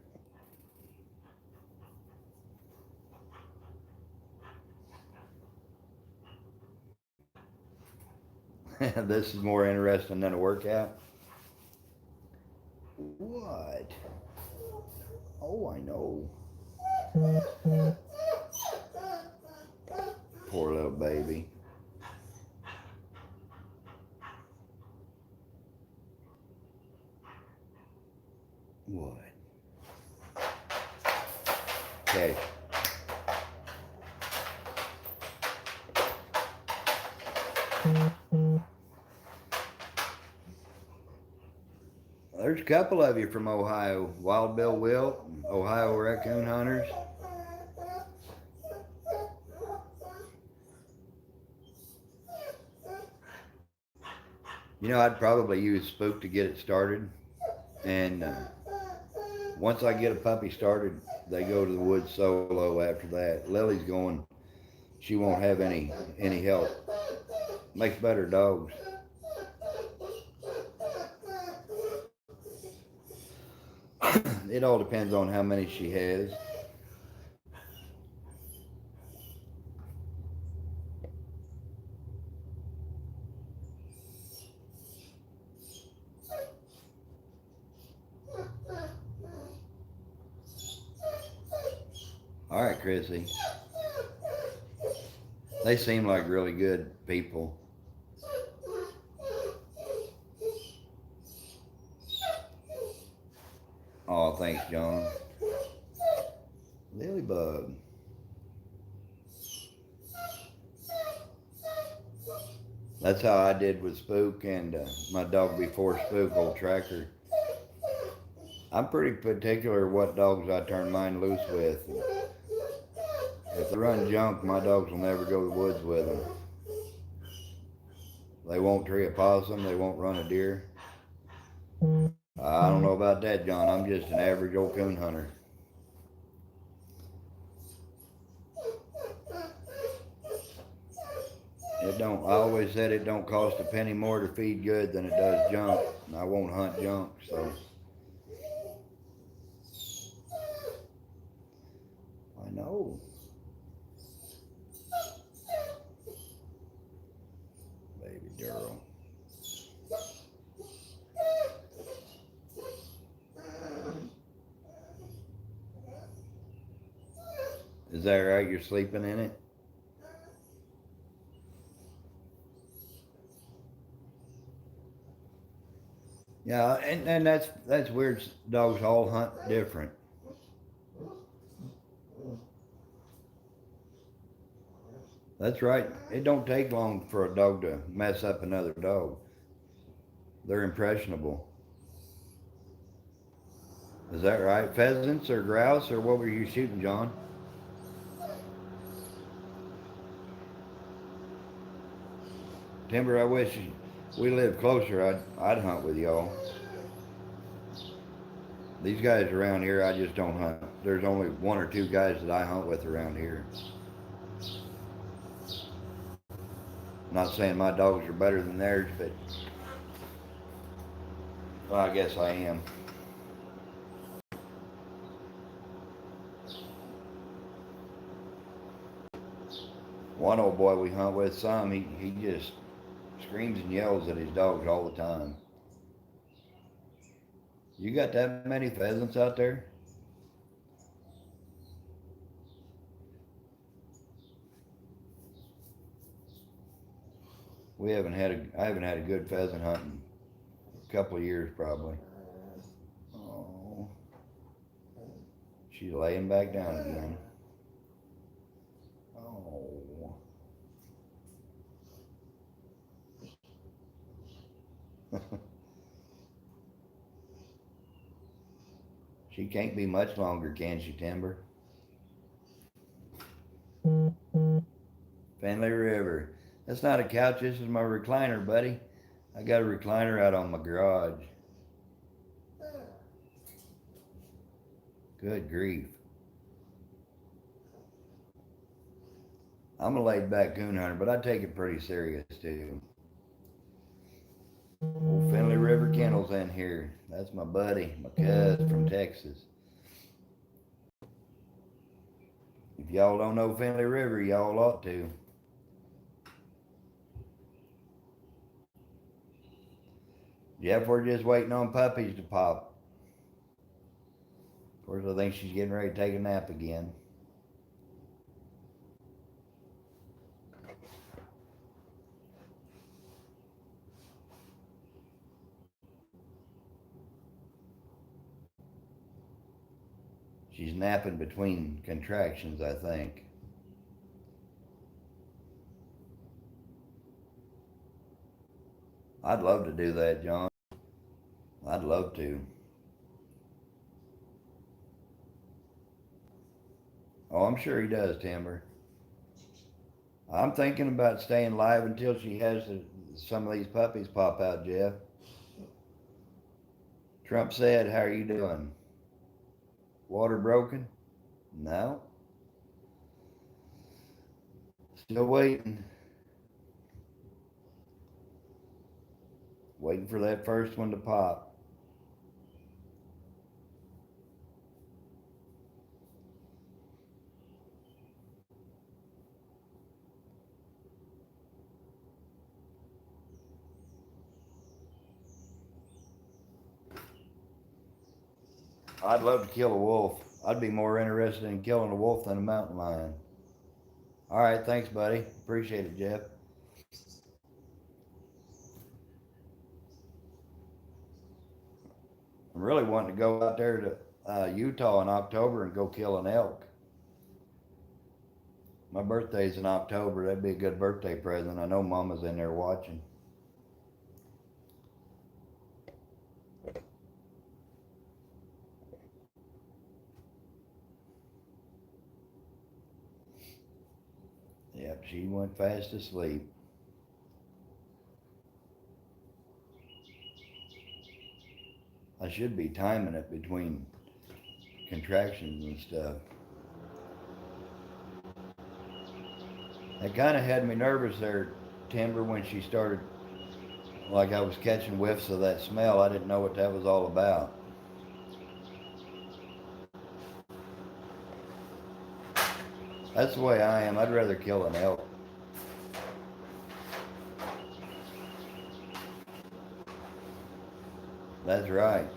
This is more interesting than a workout. What? Oh, I know. Poor little baby. What? Okay. There's a couple of you from Ohio. Wild Bill Wilt, Ohio Raccoon Hunters. You know, I'd probably use Spook to get it started. And once I get a puppy started, they go to the woods solo after that. Lily's going, she won't have any help. Makes better dogs. It all depends on how many she has. All right, Chrissy. They seem like really good people. Oh, thanks, John. Lilybug. That's how I did with Spook and my dog before Spook, old Tracker. I'm pretty particular what dogs I turn mine loose with. If they run junk, my dogs will never go to the woods with them. They won't tree a possum. They won't run a deer. I don't know about that, John. I'm just an average old coon hunter. It don't. I always said it don't cost a penny more to feed good than it does junk. And I won't hunt junk, so. I know. Baby girl. Is that right? You're sleeping in it? Yeah, and that's weird. Dogs all hunt different. That's right. It don't take long for a dog to mess up another dog. They're impressionable. Is that right? Pheasants or grouse or what were you shooting, John? Timber, I wish we lived closer. I'd hunt with y'all. These guys around here, I just don't hunt. There's only one or two guys that I hunt with around here. I'm not saying my dogs are better than theirs, but well, I guess I am. One old boy we hunt with, he just screams and yells at his dogs all the time. You got that many pheasants out there? I haven't had a good pheasant hunt in a couple of years probably. Oh, she's laying back down again. Oh. She can't be much longer, can she, Timber? Finley River. That's not a couch, this is my recliner, buddy. I got a recliner out on my garage. Good grief. I'm a laid back coon hunter, but I take it pretty serious too. Old Finley River Kennels in here. That's my buddy, my cuz from Texas. If y'all don't know Finley River, y'all ought to. Jeff, we're just waiting on Puppies to pop. Of course, I think she's getting ready to take a nap again. She's napping between contractions, I think. I'd love to do that, John. I'd love to. Oh, I'm sure he does, Timber. I'm thinking about staying live until she has some of these puppies pop out, Jeff. Trump said, how are you doing? Water broken? No. Still waiting. Waiting for that first one to pop. I'd love to kill a wolf. I'd be more interested in killing a wolf than a mountain lion. All right, thanks, buddy. Appreciate it, Jeff. I'm really wanting to go out there to Utah in October and go kill an elk. My birthday's in October. That'd be a good birthday present. I know Mama's in there watching. Yep, she went fast asleep. I should be timing it between contractions and stuff. That kind of had me nervous there, Timber, when she started, like I was catching whiffs of that smell. I didn't know what that was all about. That's the way I am. I'd rather kill an elk. That's right.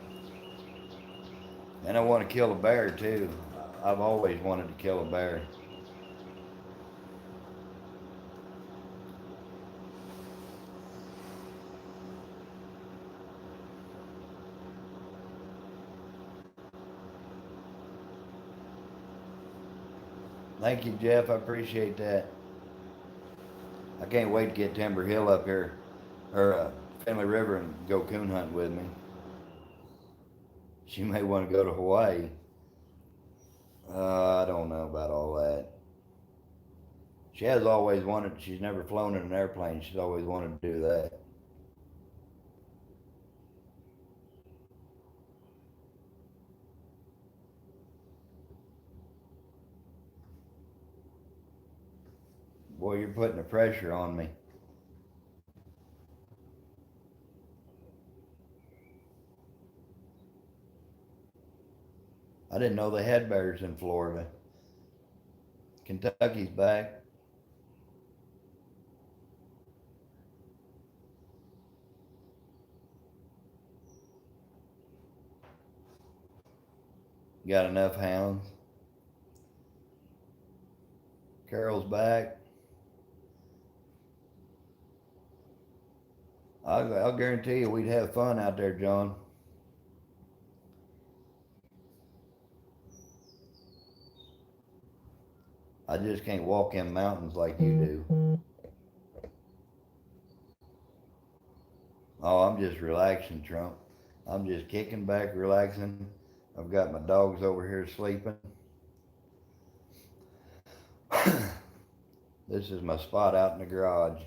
And I want to kill a bear too. I've always wanted to kill a bear. Thank you, Jeff. I appreciate that. I can't wait to get Timber Hill up here, or Finley River, and go coon hunting with me. She may want to go to Hawaii. I don't know about all that. She has always wanted, she's never flown in an airplane. She's always wanted to do that. Boy, you're putting the pressure on me. I didn't know they had bears in Florida. Kentucky's back. Got enough hounds. Carol's back. I'll guarantee you we'd have fun out there, John. I just can't walk in mountains like you do. Oh, I'm just relaxing, Trump. I'm just kicking back, relaxing. I've got my dogs over here sleeping. This is my spot out in the garage.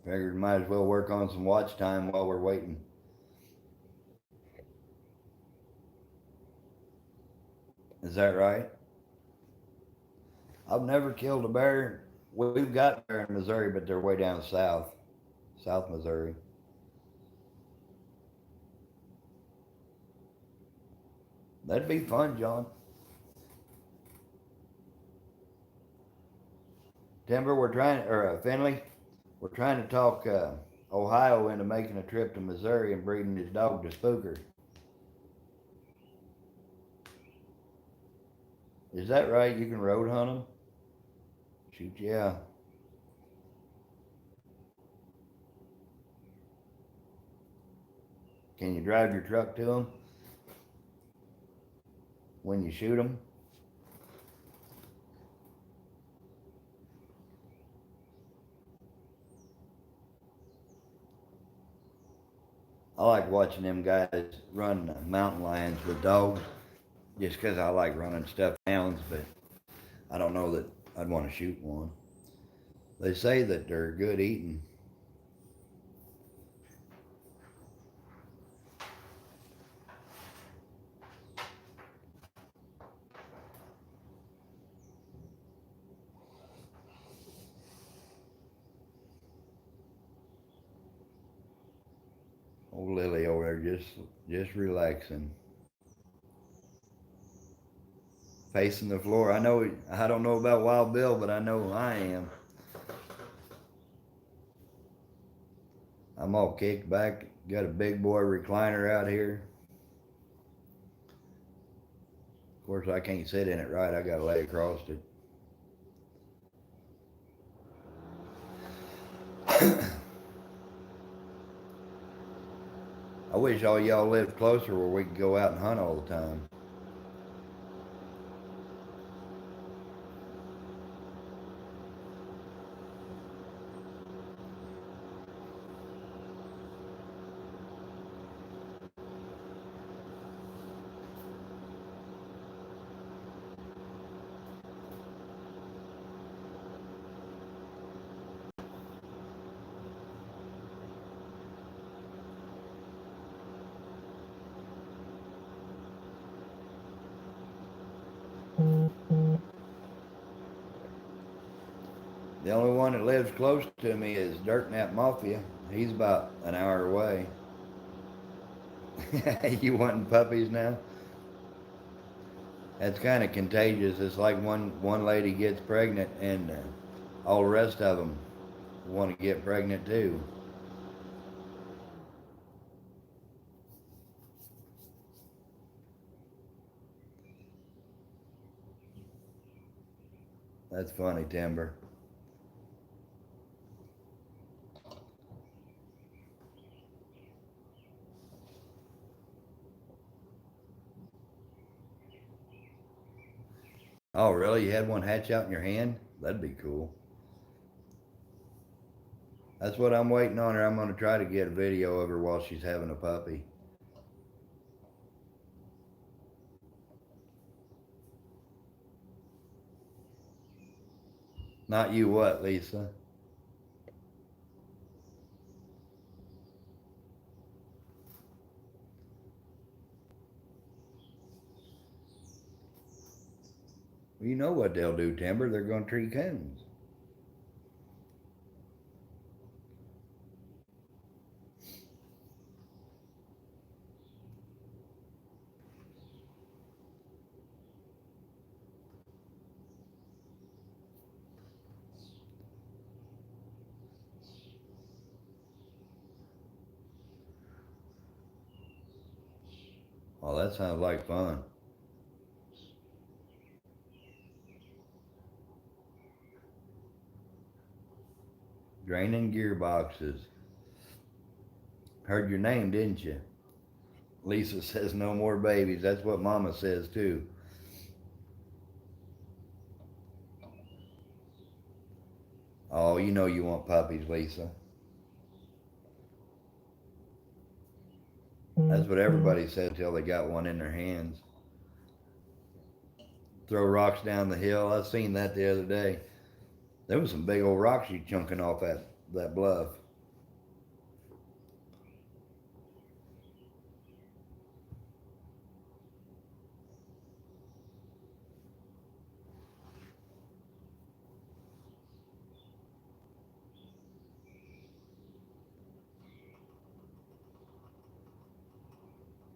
Figured we might as well work on some watch time while we're waiting. Is that right? I've never killed a bear. We've got bear in Missouri, but they're way down south, South Missouri. That'd be fun, John. Timber, Finley, we're trying to talk Ohio into making a trip to Missouri and breeding his dog to Spooker. Is that right? You can road hunt them? Shoot, yeah. Can you drive your truck to them when you shoot them? I like watching them guys run mountain lions with dogs just because I like running stuffed hounds, but I don't know that I'd want to shoot one. They say that they're good eating. Old Lily over there just relaxing. Pacing the floor. I don't know about Wild Bill, but I know I am. I'm all kicked back. Got a big boy recliner out here. Of course, I can't sit in it right. I got to lay across it. I wish all y'all lived closer where we could go out and hunt all the time. The only one that lives close to me is Dirt Nap Mafia. He's about an hour away. You wanting puppies now? That's kind of contagious. It's like one lady gets pregnant and all the rest of them want to get pregnant too. That's funny, Timber. Oh, really? You had one hatch out in your hand? That'd be cool. That's what I'm waiting on her. I'm going to try to get a video of her while she's having a puppy. Not you what, Lisa? Well, you know what they'll do, Timber. They're going to tree coons. Oh, that sounds like fun. Draining gearboxes. Heard your name, didn't you? Lisa says no more babies. That's what Mama says too. Oh, you know you want puppies, Lisa. That's what everybody said till they got one in their hands. Throw rocks down the hill. I seen that the other day. There was some big old rocks you chunking off that bluff.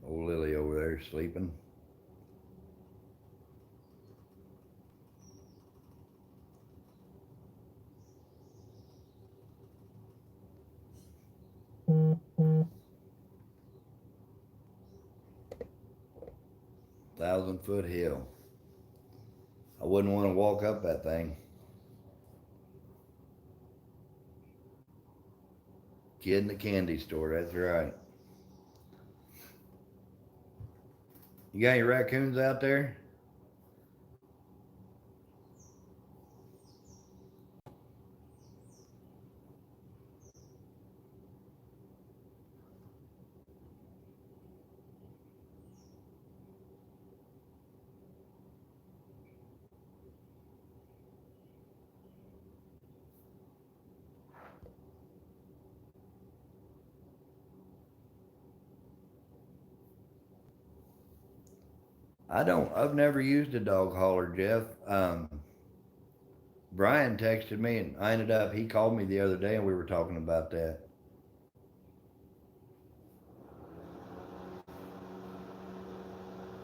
Old Lily over there sleeping. Thousand-foot hill. I wouldn't want to walk up that thing. Kid in the candy store, that's right. You got any raccoons out there? I've never used a dog hauler, Jeff. Brian texted me and he called me the other day and we were talking about that.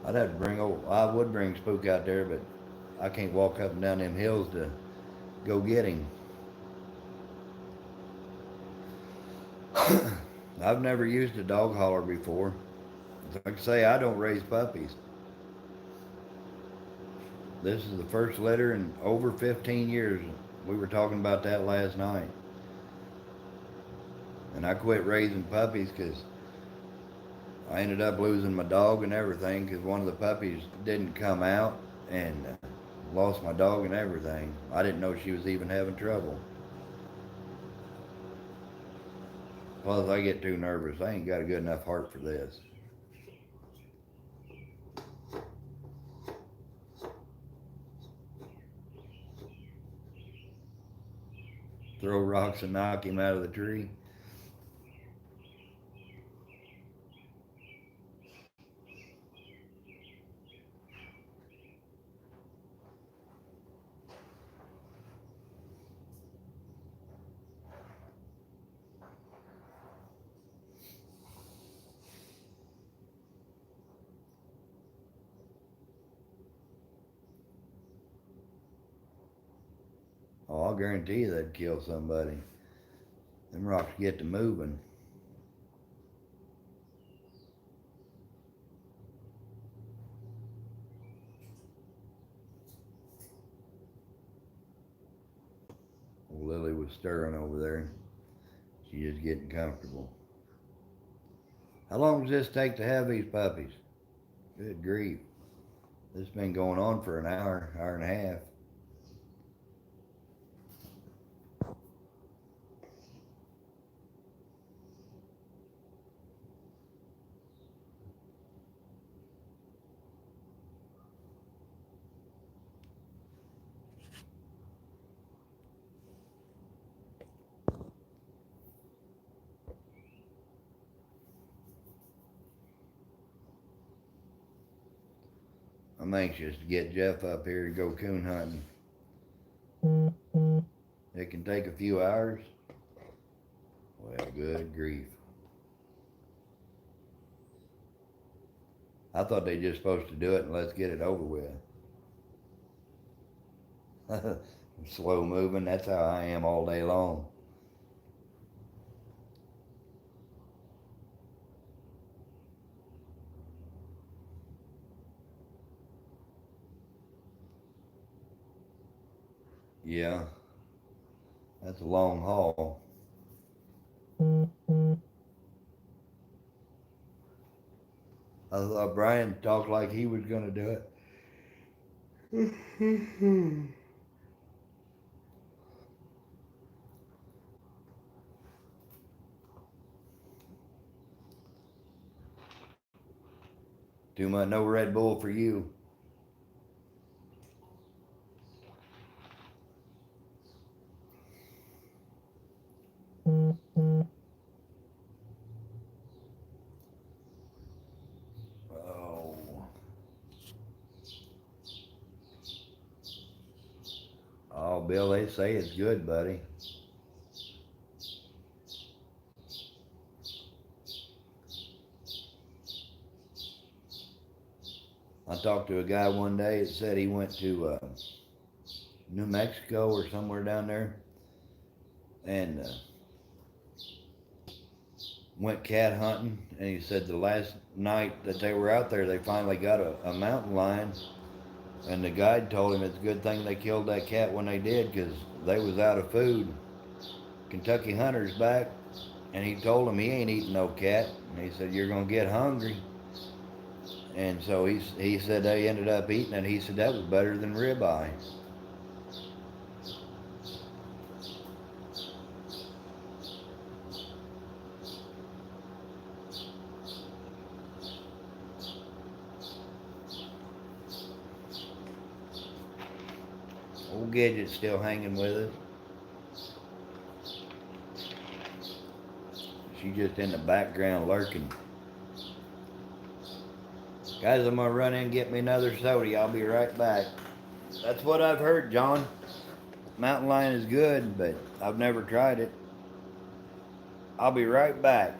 I would bring Spook out there, but I can't walk up and down them hills to go get him. I've never used a dog hauler before. Like I say, I don't raise puppies. This is the first litter in over 15 years. We were talking about that last night. And I quit raising puppies because I ended up losing my dog and everything because one of the puppies didn't come out and lost my dog and everything. I didn't know she was even having trouble. Plus, I get too nervous. I ain't got a good enough heart for this. Throw rocks and knock him out of the tree. Oh, I'll guarantee you that'd kill somebody. Them rocks get to moving. Old Lily was stirring over there. She's just getting comfortable. How long does this take to have these puppies? Good grief. This has been going on for an hour, hour and a half. I'm anxious to get Jeff up here to go coon hunting. It can take a few hours. Well, good grief. I thought they just supposed to do it and let's get it over with. Slow moving, that's how I am all day long. Yeah, that's a long haul. I thought Brian talked like he was gonna do it. Too much, no Red Bull for you. Oh, oh, Bill, they say it's good, buddy. I talked to a guy one day that said he went to New Mexico or somewhere down there, and went cat hunting. And he said the last night that they were out there, they finally got a mountain lion. And the guide told him it's a good thing they killed that cat when they did, because they was out of food. Kentucky Hunter's back, and he told him he ain't eating no cat. And he said, you're going to get hungry. And so he said they ended up eating it. He said that was better than ribeye. Old Gidget's still hanging with us. She's just in the background lurking. Guys, I'm going to run in and get me another soda. I'll be right back. That's what I've heard, John. Mountain lion is good, but I've never tried it. I'll be right back.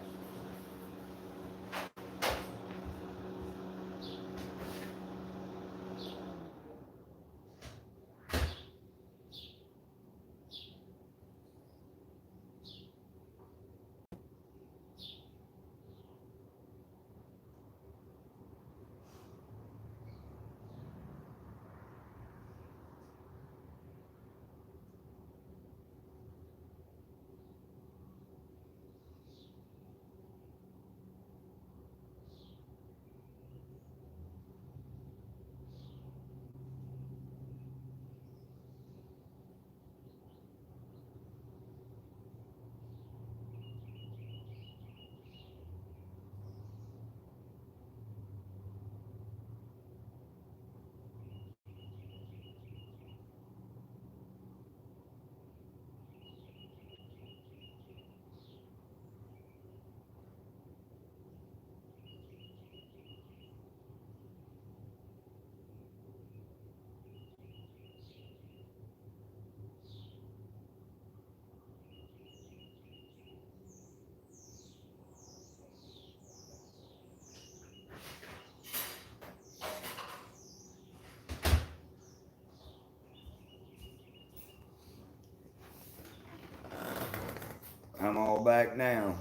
I'm all back now.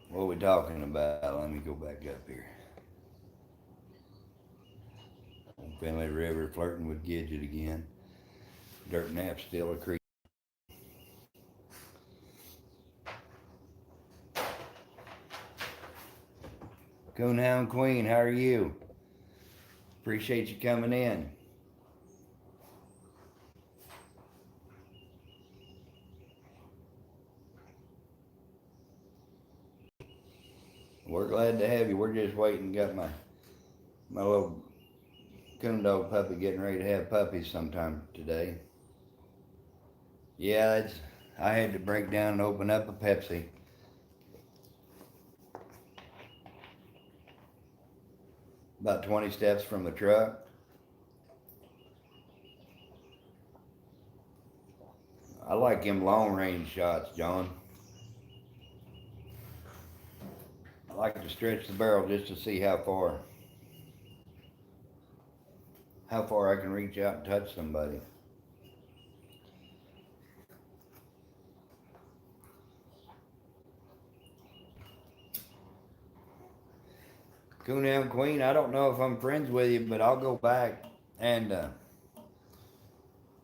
What are we talking about? Let me go back up here. Finley River flirting with Gidget again. Dirt Nap's still a creek. Coonhound Queen, how are you? Appreciate you coming in. We're glad to have you. We're just waiting. Got my little coon dog puppy getting ready to have puppies sometime today. Yeah, I had to break down and open up a Pepsi. About 20 steps from the truck. I like them long range shots, John. I like to stretch the barrel just to see how far I can reach out and touch somebody. Coon Queen, I don't know if I'm friends with you, but I'll go back and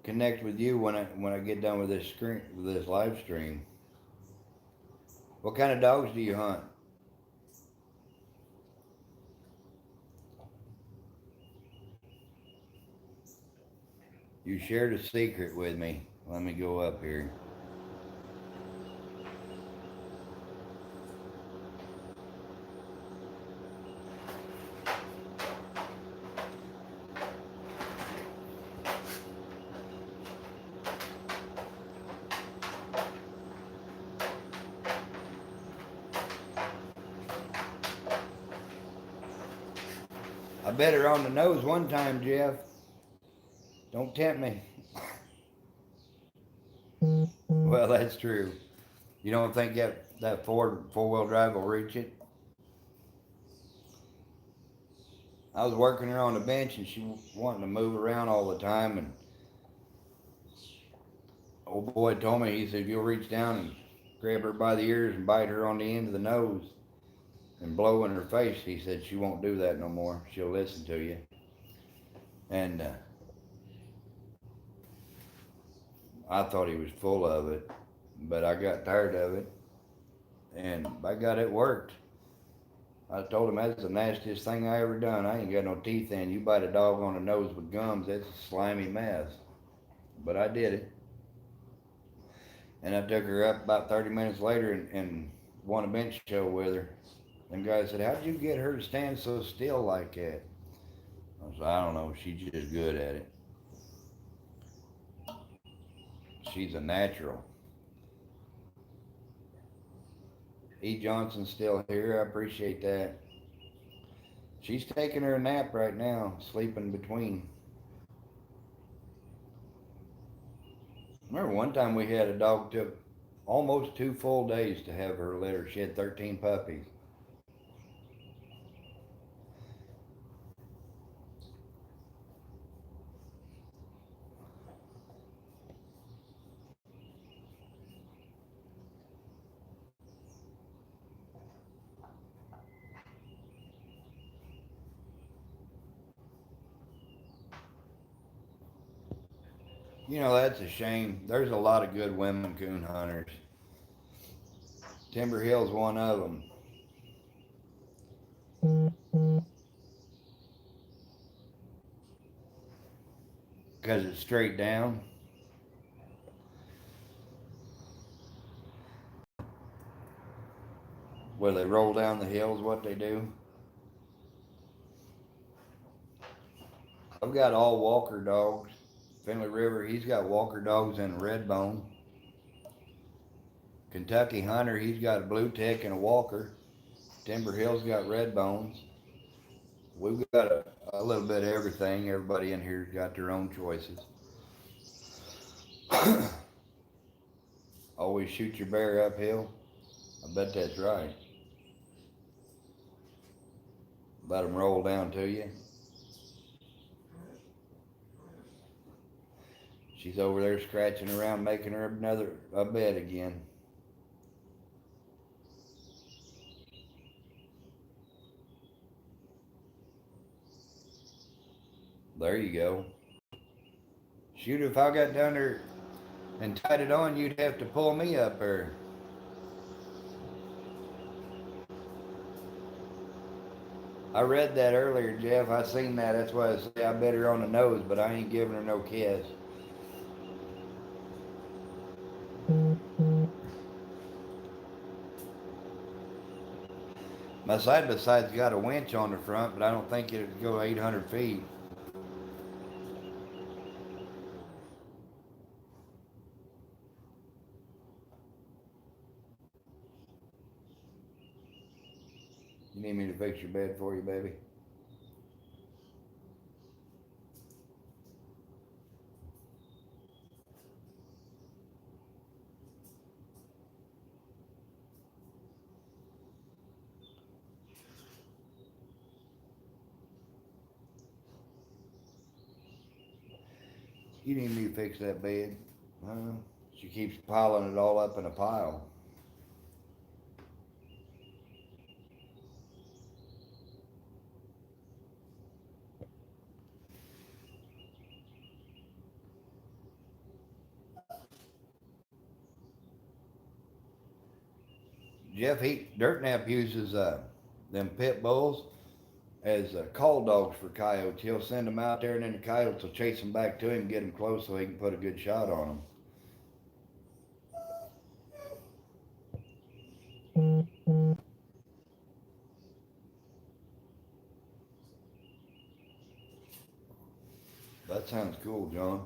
connect with you when I get done with this live stream. What kind of dogs do you hunt? You shared a secret with me. Let me go up here. I bit her on the nose one time, Jeff. Don't tempt me. Well, that's true. You don't think that four-wheel drive will reach it? I was working her on the bench and she wanting to move around all the time, and old boy told me, he said, if you'll reach down and grab her by the ears and bite her on the end of the nose and blow in her face, he said she won't do that no more. She'll listen to you. And I thought he was full of it, but I got tired of it, and by God, it worked. I told him that's the nastiest thing I ever done. I ain't got no teeth in. You bite a dog on the nose with gums, that's a slimy mess. But I did it. And I took her up about 30 minutes later and won a bench show with her. And guy said, how'd you get her to stand so still like that? I said, I don't know. She's just good at it. She's a natural. E. Johnson's still here. I appreciate that. She's taking her a nap right now, sleeping between. Remember one time we had a dog took almost 2 full days to have her litter. She had 13 puppies. You know, that's a shame. There's a lot of good women coon hunters. Timber Hill's one of them. Because it's straight down. Where they roll down the hills, what they do. I've got all walker dogs. Finley River, he's got walker dogs and a red bone. Kentucky Hunter, he's got a blue tick and a walker. Timber Hill's got red bones. We've got a little bit of everything. Everybody in here's got their own choices. Always shoot your bear uphill. I bet that's right. Let them roll down to you. She's over there scratching around, making her a bed again. There you go. Shoot, if I got down there and tied it on, you'd have to pull me up there. I read that earlier, Jeff. I seen that. That's why I say I bet her on the nose, but I ain't giving her no kiss. My side-by-side's got a winch on the front, but I don't think it'd go 800 feet. You need me to fix your bed for you, baby? You need me to fix that bed? She keeps piling it all up in a pile. Jeff, Dirt Nap uses them pit bulls as call dogs for coyotes. He'll send them out there, and then the coyotes will chase them back to him, get them close so he can put a good shot on them. That sounds cool, John.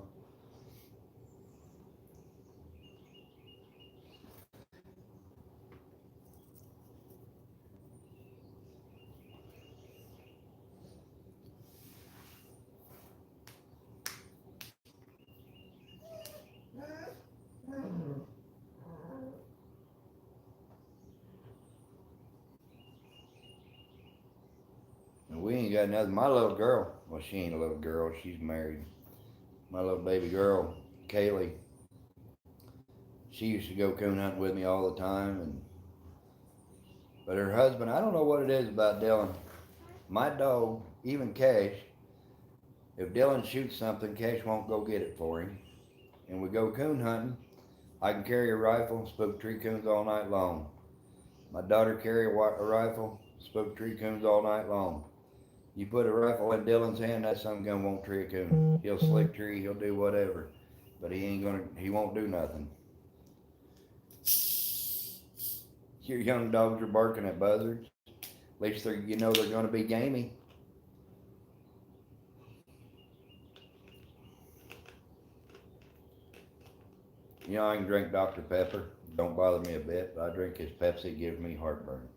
And we ain't got nothing. My little girl, well, she ain't a little girl. She's married. My little baby girl, Kaylee, she used to go coon hunting with me all the time. But her husband, I don't know what it is about Dylan. My dog, even Cash, if Dylan shoots something, Cash won't go get it for him. And we go coon hunting, I can carry a rifle, spook tree coons all night long. My daughter carry a rifle, spook tree coons all night long. You put a rifle in Dylan's hand, that son gun won't tree a coon. He'll slick tree, he'll do whatever, but he won't do nothing. Your young dogs are barking at buzzards. At least they're going to be gamey. I can drink Dr. Pepper. Don't bother me a bit, but I drink his Pepsi. It gives me heartburn.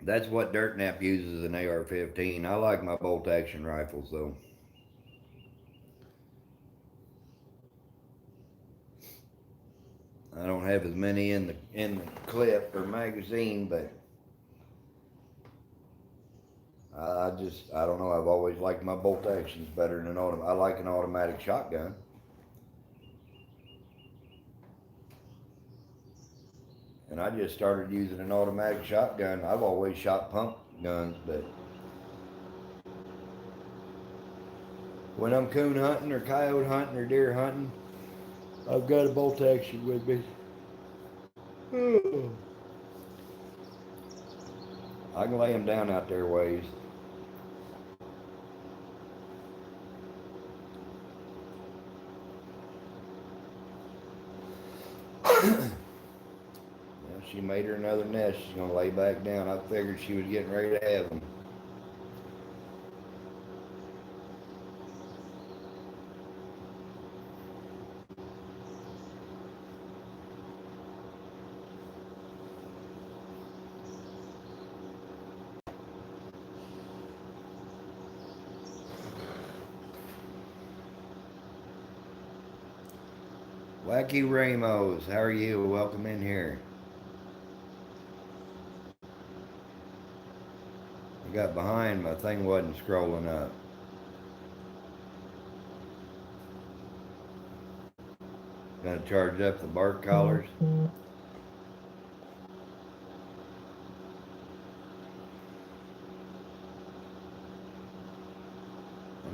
That's what Dirt Nap uses an AR-15. I like my bolt action rifles though. I don't have as many in the clip or magazine, but I don't know. I've always liked my bolt actions better than an automatic. I like an automatic shotgun. And I just started using an automatic shotgun. I've always shot pump guns, but when I'm coon hunting or coyote hunting or deer hunting, I've got a bolt action with me. I can lay them down out there ways. She made her another nest. She's going to lay back down. I figured she was getting ready to have them. Wacky Ramos, how are you? Welcome in here. I got behind, my thing wasn't scrolling up. Gonna charge up the bark collars. I'm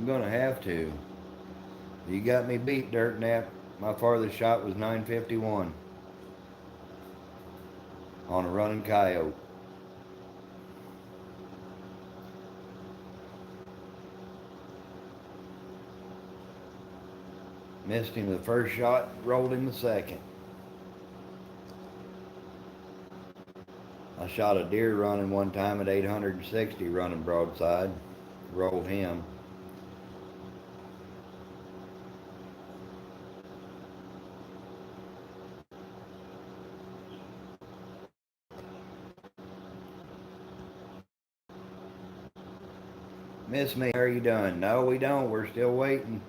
gonna have to. You got me beat, Dirt Nap. My farthest shot was 951 on a running coyote. Missed him the first shot, rolled him the second. I shot a deer running one time at 860 running broadside, rolled him. Miss me, are you done? No, we don't. We're still waiting.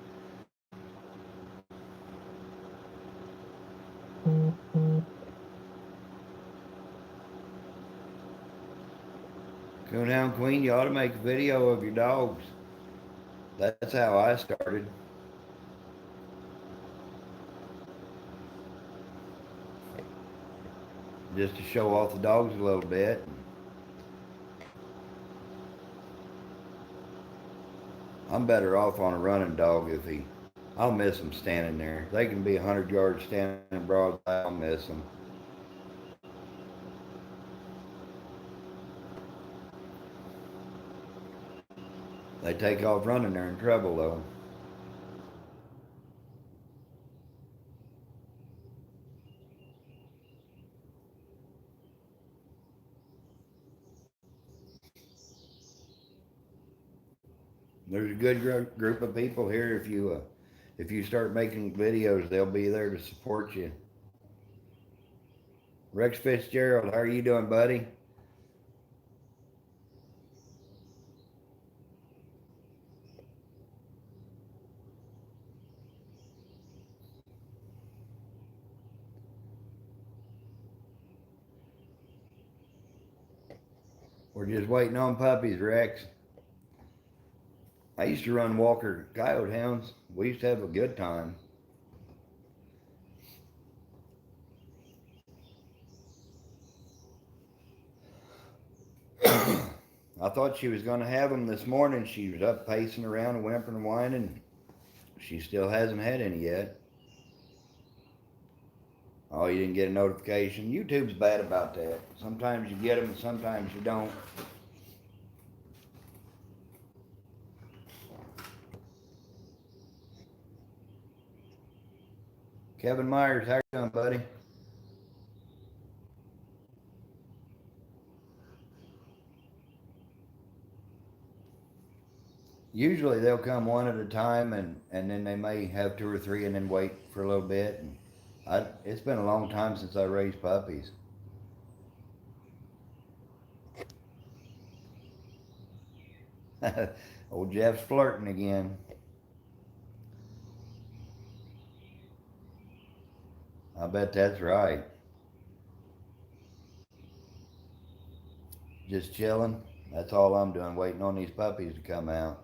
Coonhound Queen, you ought to make a video of your dogs. That's how I started. just to show off the dogs a little bit. I'm better off on a running dog if he. I'll miss them standing there. They can be 100 yards standing broadside. I'll miss them. They take off running, they're in trouble though. There's a good group of people here. If you start making videos, they'll be there to support you. Rex Fitzgerald, how are you doing, buddy? We're just waiting on puppies, Rex. I used to run Walker Coyote Hounds. We used to have a good time. I thought she was going to have them this morning. She was up pacing around and whimpering and whining. She still hasn't had any yet. Oh, you didn't get a notification? YouTube's bad about that. Sometimes you get them and sometimes you don't. Kevin Myers, how you doing, buddy? Usually they'll come one at a time, and then they may have two or three and then wait for a little bit. And it's been a long time since I raised puppies. Old Jeff's flirting again. I bet that's right. Just chilling. That's all I'm doing, waiting on these puppies to come out.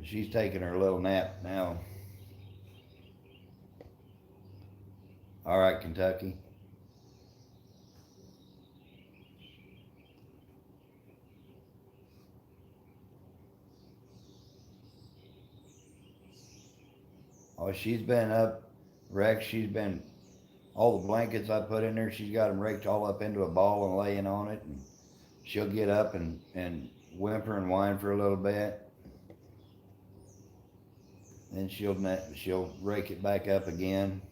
She's taking her little nap now. All right, Kentucky. Oh, she's been up, Rex. She's been, all the blankets I put in there, she's got them raked all up into a ball and laying on it. And she'll get up and whimper and whine for a little bit. Then she'll rake it back up again.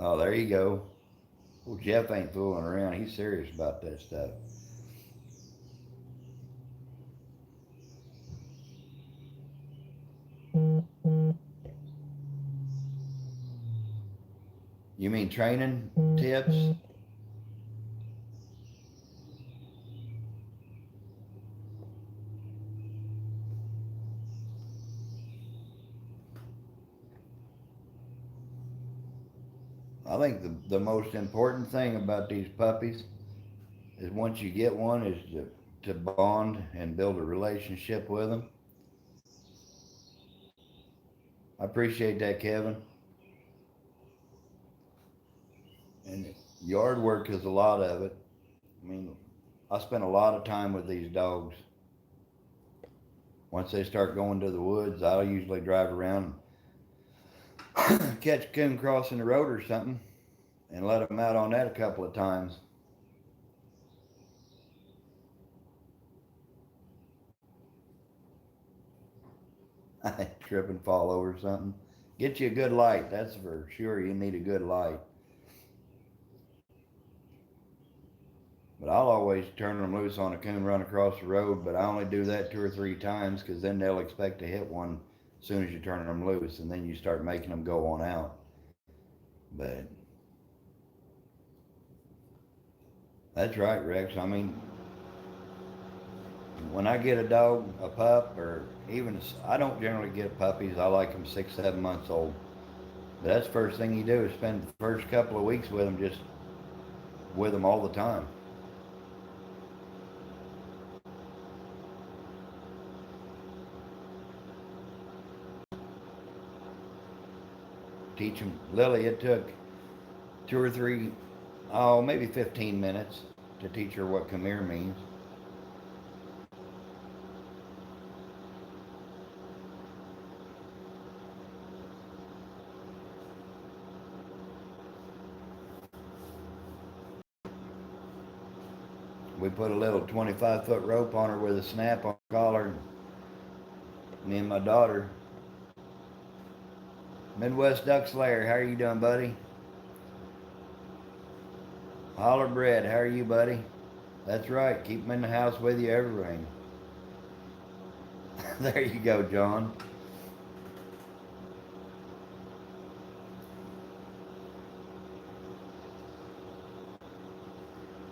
Oh, there you go. Well, Jeff ain't fooling around. He's serious about that stuff. You mean training tips? I think the most important thing about these puppies is once you get one is to bond and build a relationship with them. I appreciate that, Kevin. And yard work is a lot of it. I mean, I spend a lot of time with these dogs. Once they start going to the woods, I'll usually drive around and catch a coon crossing the road or something and let them out on that a couple of times. Trip and fall over something. Get you a good light, that's for sure. You need a good light. But I'll always turn them loose on a coon run across the road, but I only do that two or three times because then they'll expect to hit one as soon as you turn them loose, and then you start making them go on out. But that's right, Rex. I mean, when I get a dog, a pup, or even I don't generally get puppies. I like them 6, 7 months old. But that's the first thing you do is spend the first couple of weeks with them, just with them all the time. Teach them. Lily, it took 2 or 3, oh, maybe 15 minutes to teach her what come here means. We put a little 25-foot rope on her with a snap on the collar. Me and my daughter. Midwest Duck Slayer, how are you doing, buddy? Holler Bread, how are you, buddy? That's right, keep them in the house with you, everything. There you go, John.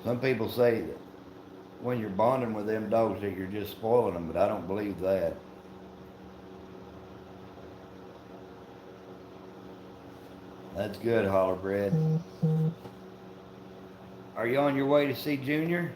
Some people say that when you're bonding with them dogs that you're just spoiling them, but I don't believe that. That's good, Holler Bread. Are you on your way to see Junior?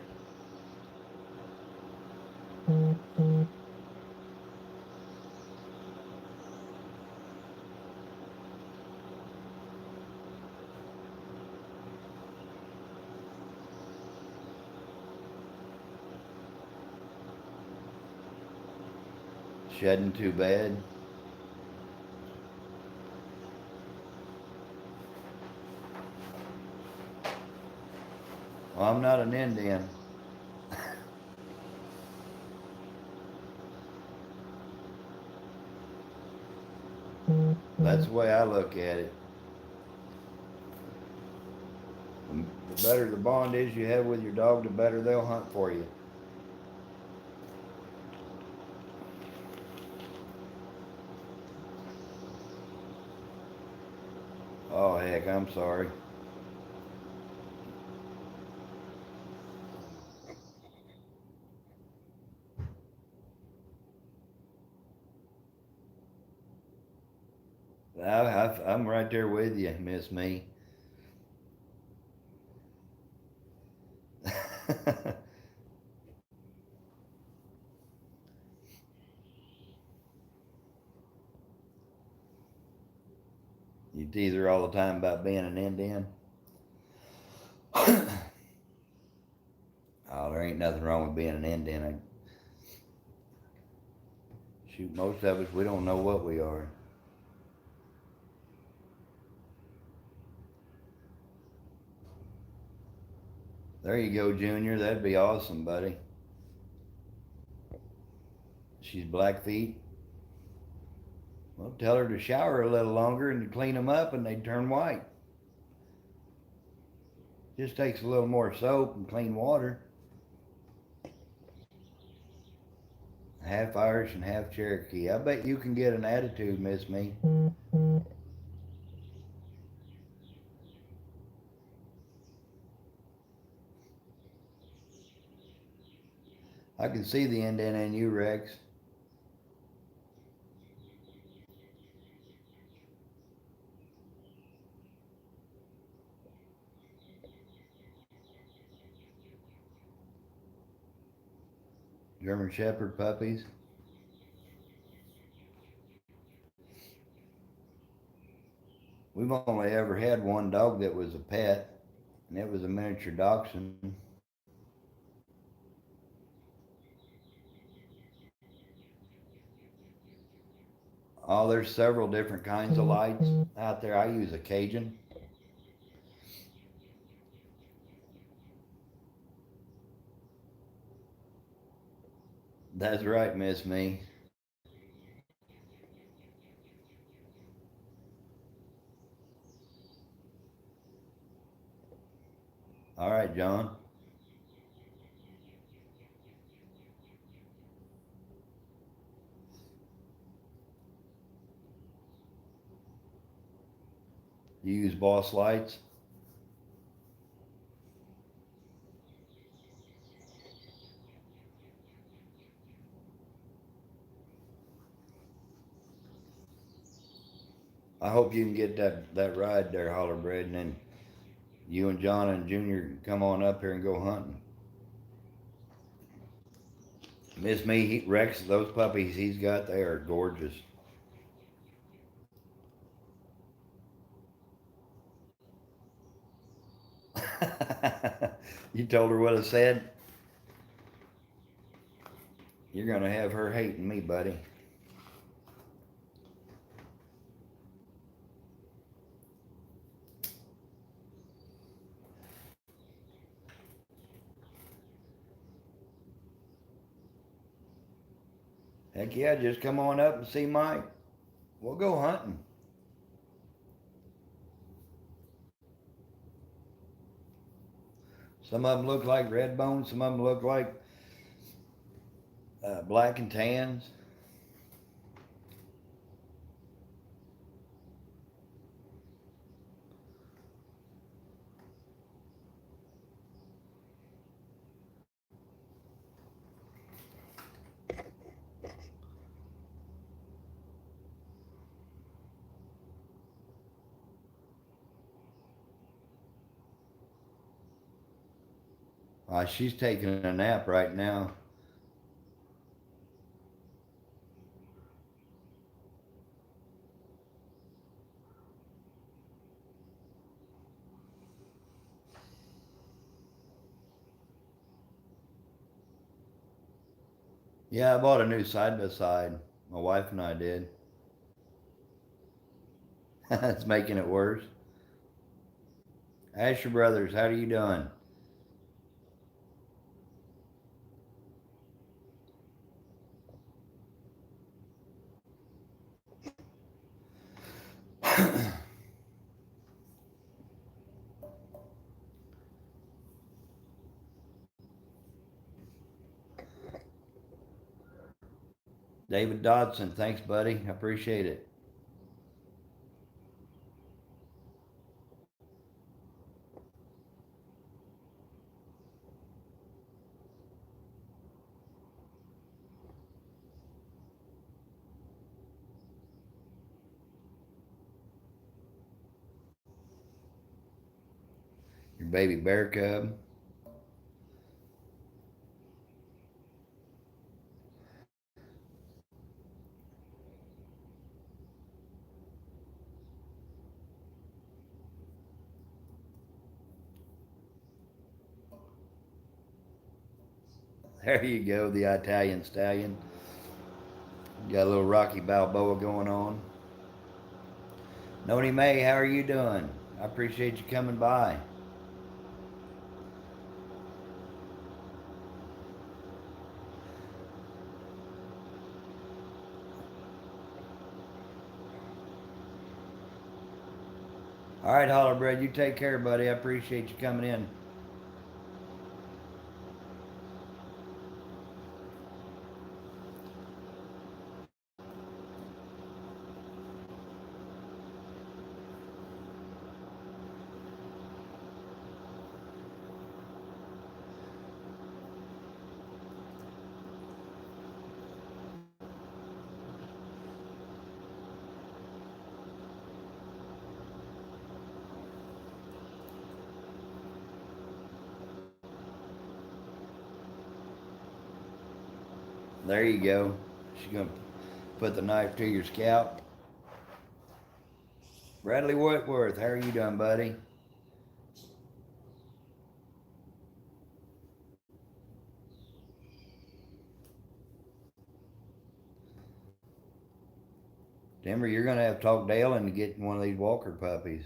Shedding too bad. Well, I'm not an Indian. That's the way I look at it. The better the bond is you have with your dog, the better they'll hunt for you. Oh, heck, I'm sorry. I'm right there with you, Miss Me. You tease her all the time about being an Indian. Oh, there ain't nothing wrong with being an Indian. Shoot, most of us, we don't know what we are. There you go, Junior. That'd be awesome, buddy. She's Blackfeet. Well, tell her to shower a little longer and to clean them up and they'd turn white. Just takes a little more soap and clean water. Half Irish and half Cherokee. I bet you can get an attitude, Miss Me. I can see the Indian in you, Rex. German Shepherd puppies. We've only ever had one dog that was a pet, and it was a miniature dachshund. Oh, there's several different kinds of lights out there. I use a Cajun. That's right, Miss Me. All right, John. You use Boss lights? I hope you can get that ride there, Hollerbred, and then you and John and Junior can come on up here and go hunting. Miss me, Rex, those puppies he's got, they are gorgeous. You told her what I said? You're going to have her hating me, buddy. Heck yeah, just come on up and see Mike. We'll go hunting. Some of them look like red bones. Some of them look like black and tans. She's taking a nap right now. Yeah, I bought a new side by side. My wife and I did. It's making it worse. Asher Brothers, how are you doing? David Dodson, thanks, buddy. I appreciate it. Your baby bear cub. There you go, the Italian stallion. Got a little Rocky Balboa going on. Noni May, how are you doing? I appreciate you coming by. All right, Hollerbred, you take care, buddy. I appreciate you coming in. There you go. She's going to put the knife to your scalp. Bradley Whitworth, how are you doing, buddy? Denver, you're going to have to talk Dale into getting one of these Walker puppies.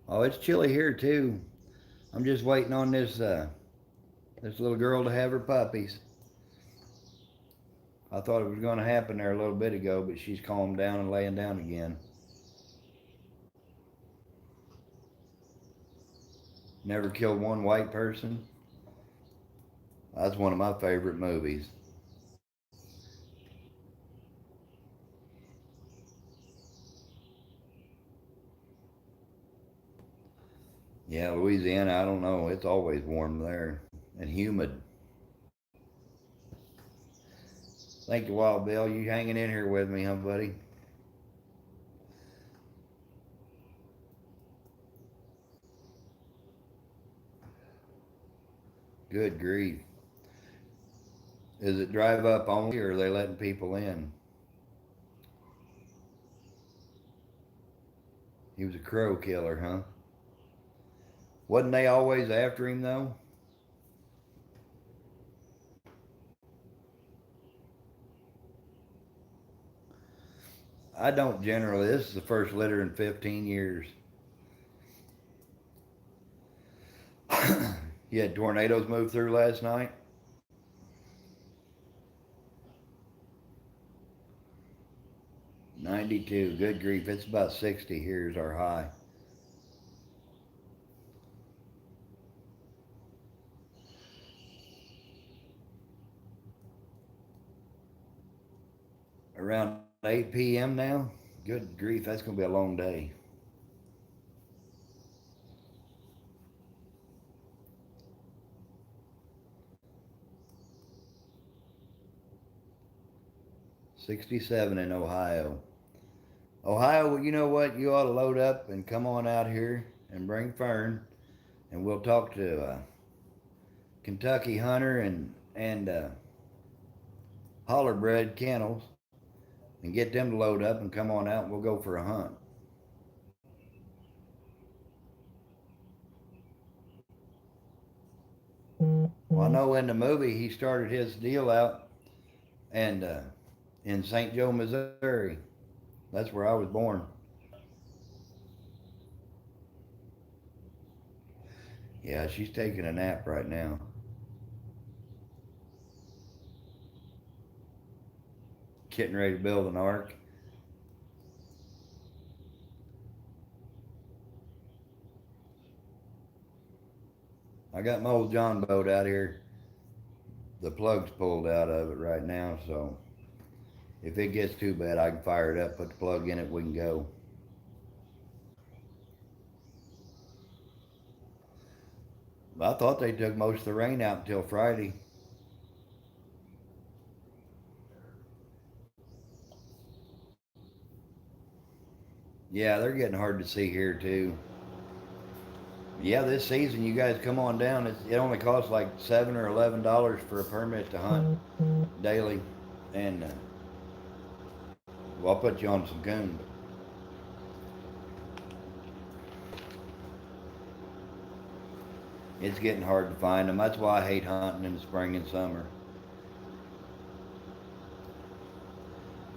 Oh, it's chilly here too. I'm just waiting on this little girl to have her puppies. I thought it was going to happen there a little bit ago, but she's calmed down and laying down again. Never killed one white person. That's one of my favorite movies. Yeah, Louisiana, I don't know. It's always warm there and humid. Thank you, Wild Bill. You hanging in here with me, huh, buddy? Good grief. Is it drive up only or are they letting people in? He was a crow killer, huh? Wasn't they always after him, though? I don't generally. This is the first litter in 15 years. You had tornadoes move through last night? 92. Good grief. It's about 60 here is our high. Around 8 p.m. now? Good grief. That's going to be a long day. 67 in Ohio. Ohio, well, you know what? You ought to load up and come on out here and bring Fern, and we'll talk to Kentucky Hunter and Hollerbred Kennels and get them to load up and come on out and we'll go for a hunt. Well, I know in the movie he started his deal out and in St. Joe, Missouri. That's where I was born. Yeah, she's taking a nap right now. Getting ready to build an ark. I got my old John boat out here. The plug's pulled out of it right now, so if it gets too bad, I can fire it up, put the plug in it, we can go. I thought they took most of the rain out until Friday. Yeah, they're getting hard to see here too. Yeah, this season you guys come on down. It only costs like $7 or $11 for a permit to hunt daily, and well, I'll put you on some coon. It's getting hard to find them. That's why I hate hunting in the spring and summer.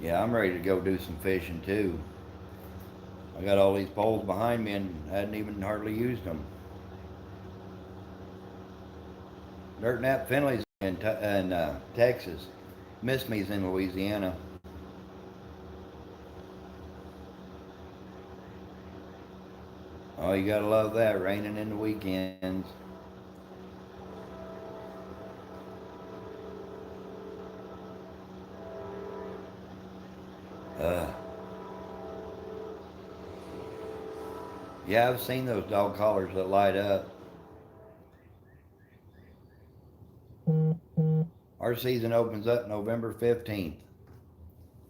Yeah, I'm ready to go do some fishing too. I got all these poles behind me and hadn't even hardly used them. Dirt Nap Finley's in Texas. Miss Me's in Louisiana. Oh, you gotta love that, raining in the weekends. Uh, yeah, I've seen those dog collars that light up. Our season opens up November 15th.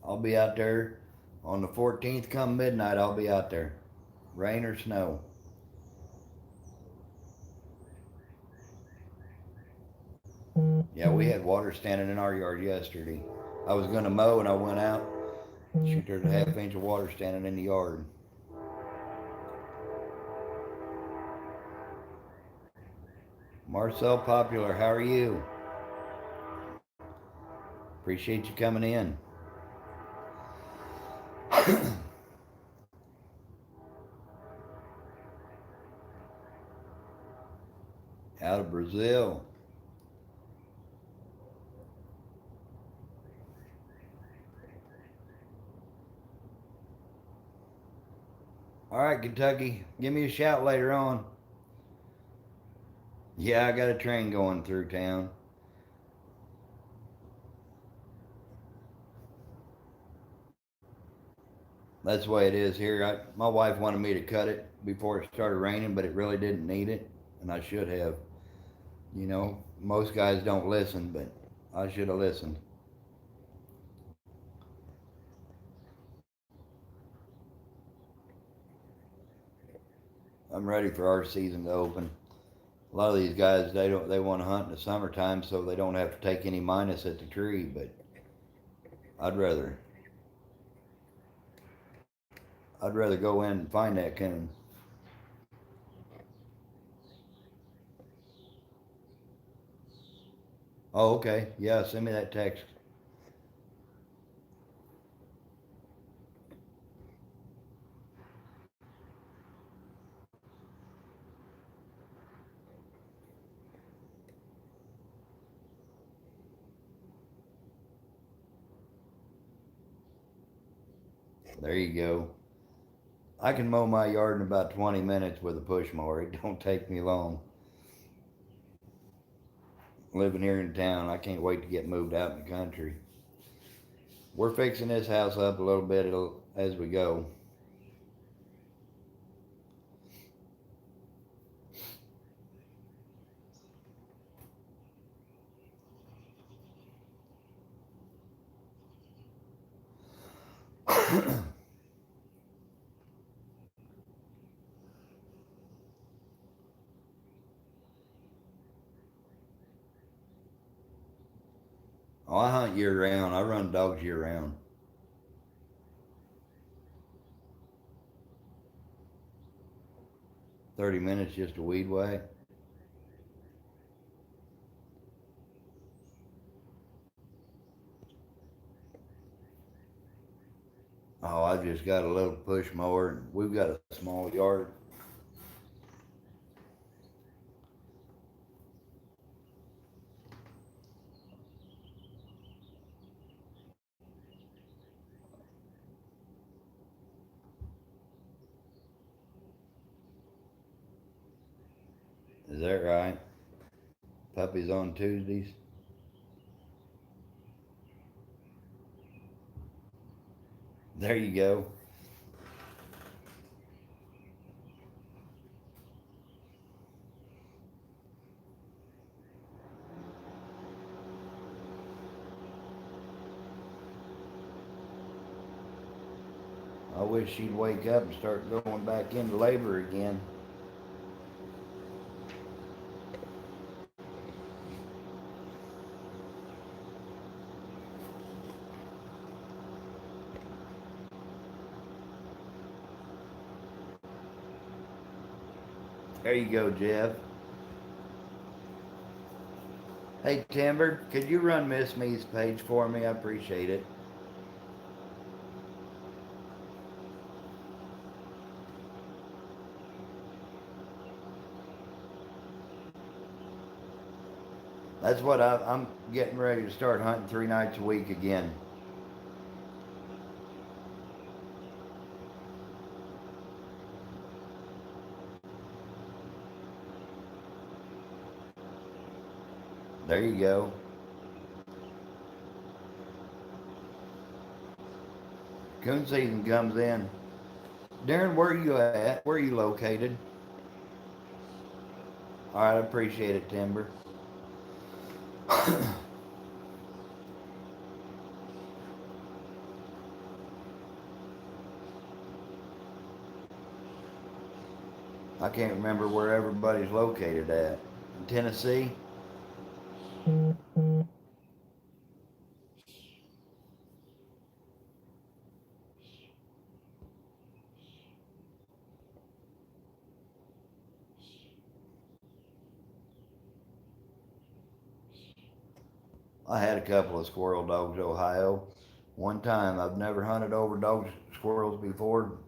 I'll be out there on the 14th come midnight. I'll be out there, rain or snow. Yeah, we had water standing in our yard yesterday. I was gonna mow and I went out. Shoot, there's a half inch of water standing in the yard. Marcel Popular, how are you? Appreciate you coming in. Out of Brazil. All right, Kentucky, give me a shout later on. Yeah, I got a train going through town. That's the way it is here. My wife wanted me to cut it before it started raining, but it really didn't need it, and I should have. You know, most guys don't listen, but I should have listened. I'm ready for our season to open. A lot of these guys they want to hunt in the summertime so they don't have to take any minus at the tree, but I'd rather I'd rather go in and find that coon. Oh, okay. Yeah, send me that text. There you go. I can mow my yard in about 20 minutes with a push mower. It don't take me long. Living here in town, I can't wait to get moved out in the country. We're fixing this house up a little bit as we go. Oh, I hunt year round. I run dogs year round. 30 minutes just a weed whack. Oh, I just got a little push mower and we've got a small yard. Is that right? Puppies on Tuesdays. There you go. I wish she'd wake up and start going back into labor again. There you go, Jeff. Hey, Timber, could you run Miss Me's page for me? I appreciate it. That's what I'm getting ready to start hunting 3 nights a week again. There you go. Coon season comes in. Darren, where are you at? Where are you located? All right, I appreciate it, Timber. I can't remember where everybody's located at. In Tennessee? I had a couple of squirrel dogs, Ohio. One time, I've never hunted over dogs, squirrels before.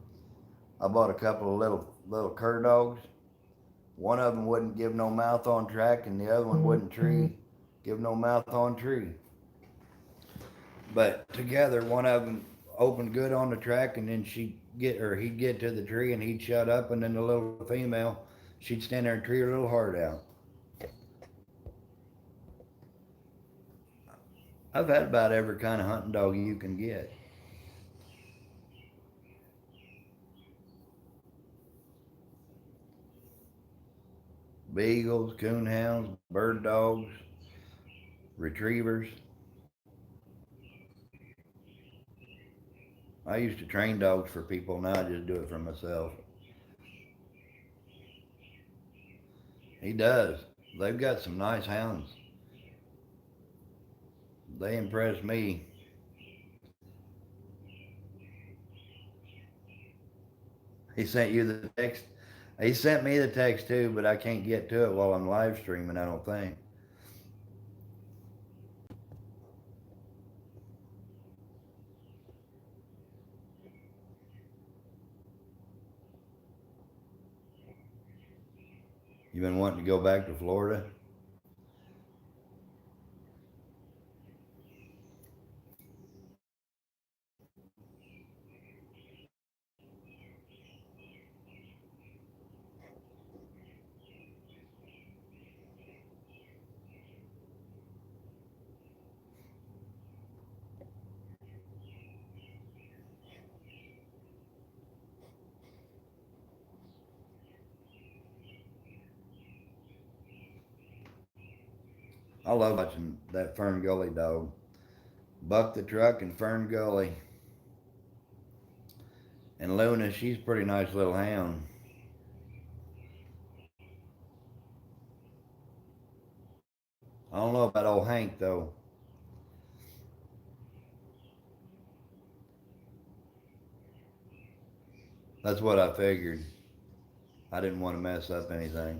I bought a couple of little cur dogs. One of them wouldn't give no mouth on track, and the other one wouldn't give no mouth on tree. But together, one of them opened good on the track, and then he'd get to the tree, and he'd shut up, and then the little female, she'd stand there and tree her little heart out. I've had about every kind of hunting dog you can get. beagles, coonhounds, bird dogs, retrievers. I used to train dogs for people. Now I just do it for myself. He does. They've got some nice hounds. They impress me. He sent you the text. He sent me the text too, but I can't get to it while I'm live streaming, I don't think. You been wanting to go back to Florida? I love watching that Fern Gully dog. Buck the Truck and Fern Gully. And Luna, she's a pretty nice little hound. I don't know about old Hank though. That's what I figured. I didn't want to mess up anything.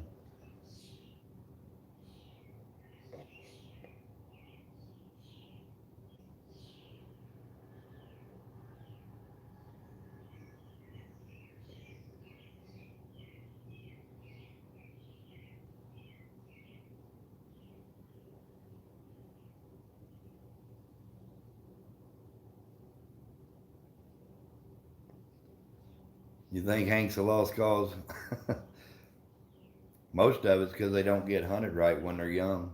You think Hank's a lost cause? Most of it's because they don't get hunted right when they're young.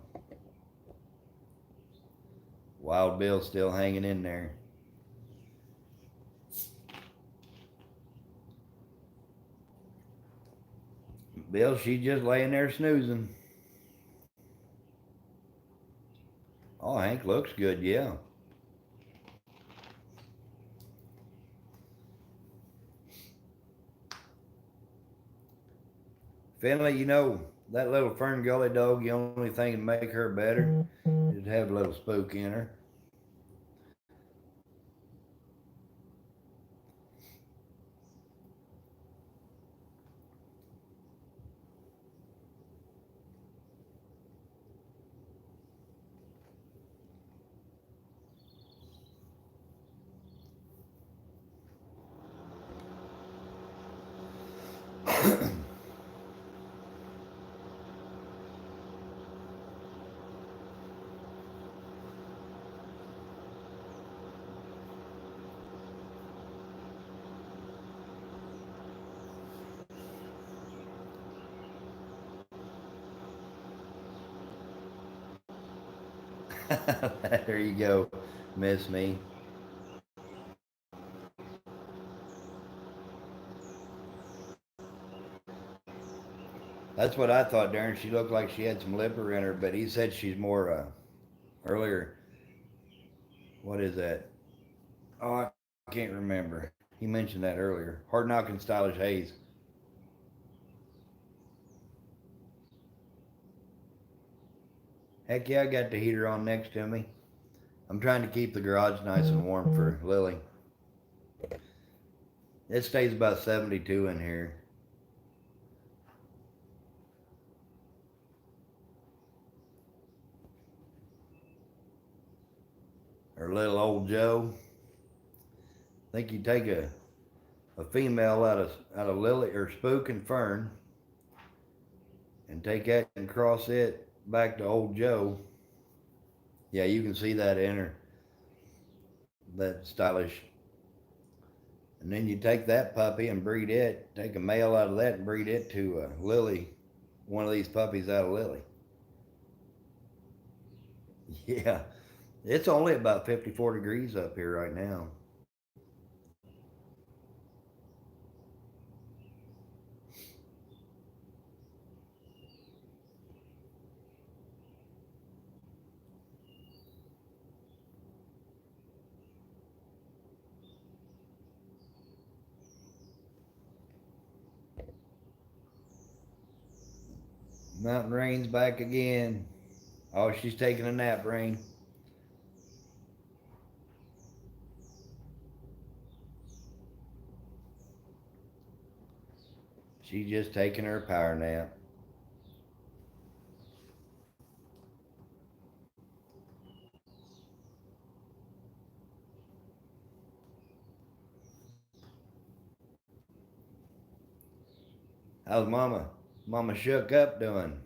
Wild Bill's still hanging in there. Bill, she's just laying there snoozing. Oh, Hank looks good, yeah. Finley, that little Fern Gully dog, the only thing to make her better is to have a little spook in her. There you go, Miss Me. That's what I thought, Darren. She looked like she had some liver in her, but he said she's more, earlier. What is that? Oh, I can't remember. He mentioned that earlier. Hard knocking stylish haze. Heck yeah, I got the heater on next to me. I'm trying to keep the garage nice and warm for Lily. It stays about 72 in here. Or little old Joe. I think you take a female out of Lily or Spook and Fern and take that and cross it back to old Joe. Yeah, you can see that in her. That stylish. And then you take that puppy and breed it, take a male out of that and breed it to Lily, one of these puppies out of Lily. Yeah, it's only about 54 degrees up here right now. Mountain Rain's back again. Oh, she's taking a nap, Rain. She's just taking her power nap. How's Mama? Mama Shook Up doing?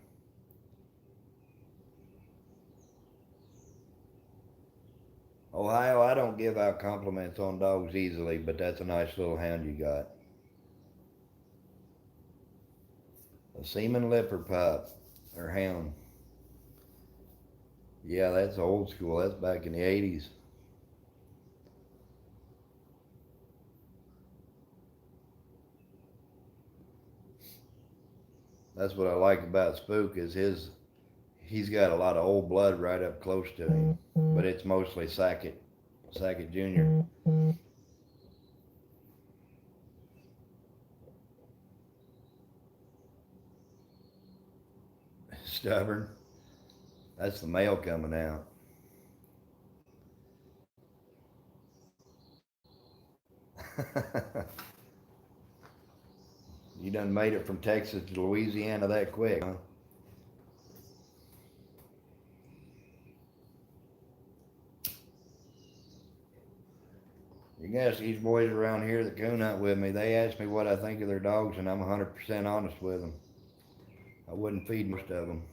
Ohio, I don't give out compliments on dogs easily, but that's a nice little hound you got. A Seaman Leopard pup, or hound. Yeah, that's old school. That's back in the 80s. That's what I like about Spook is he's got a lot of old blood right up close to him, but it's mostly Sackett Jr. Stubborn. That's the male coming out. You done made it from Texas to Louisiana that quick, huh? You can ask these boys around here that coon hunt with me. They ask me what I think of their dogs, and I'm 100% honest with them. I wouldn't feed most of them.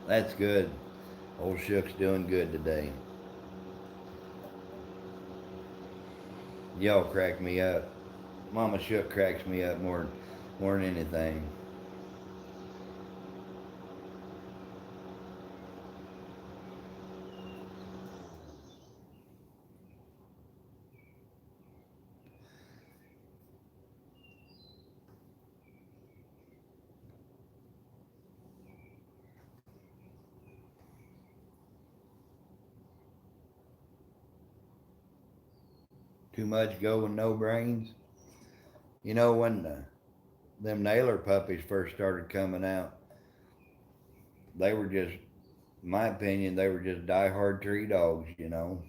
That's good. Old Shook's doing good today. Y'all crack me up. Mama Shook cracks me up more than anything. Too much go with no brains. You know when them Naylor puppies first started coming out, they were just, in my opinion, they were just die-hard tree dogs, you know.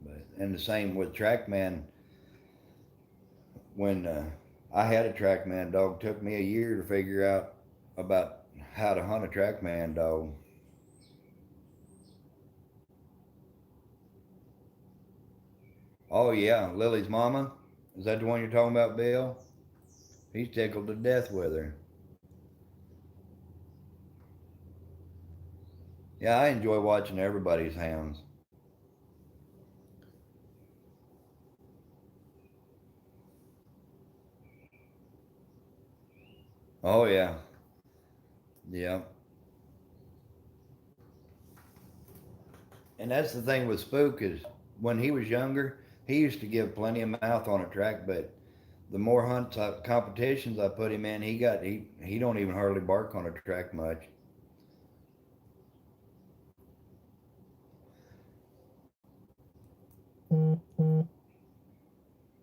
But and the same with Trackman. When I had a Trackman dog, it took me a year to figure out about how to hunt a Trackman dog. Oh yeah, Lily's mama. Is that the one you're talking about, Bill? He's tickled to death with her. Yeah, I enjoy watching everybody's hounds. Oh yeah, yeah. And that's the thing with Spook is when he was younger, he used to give plenty of mouth on a track, but the more competitions I put him in, he don't even hardly bark on a track much.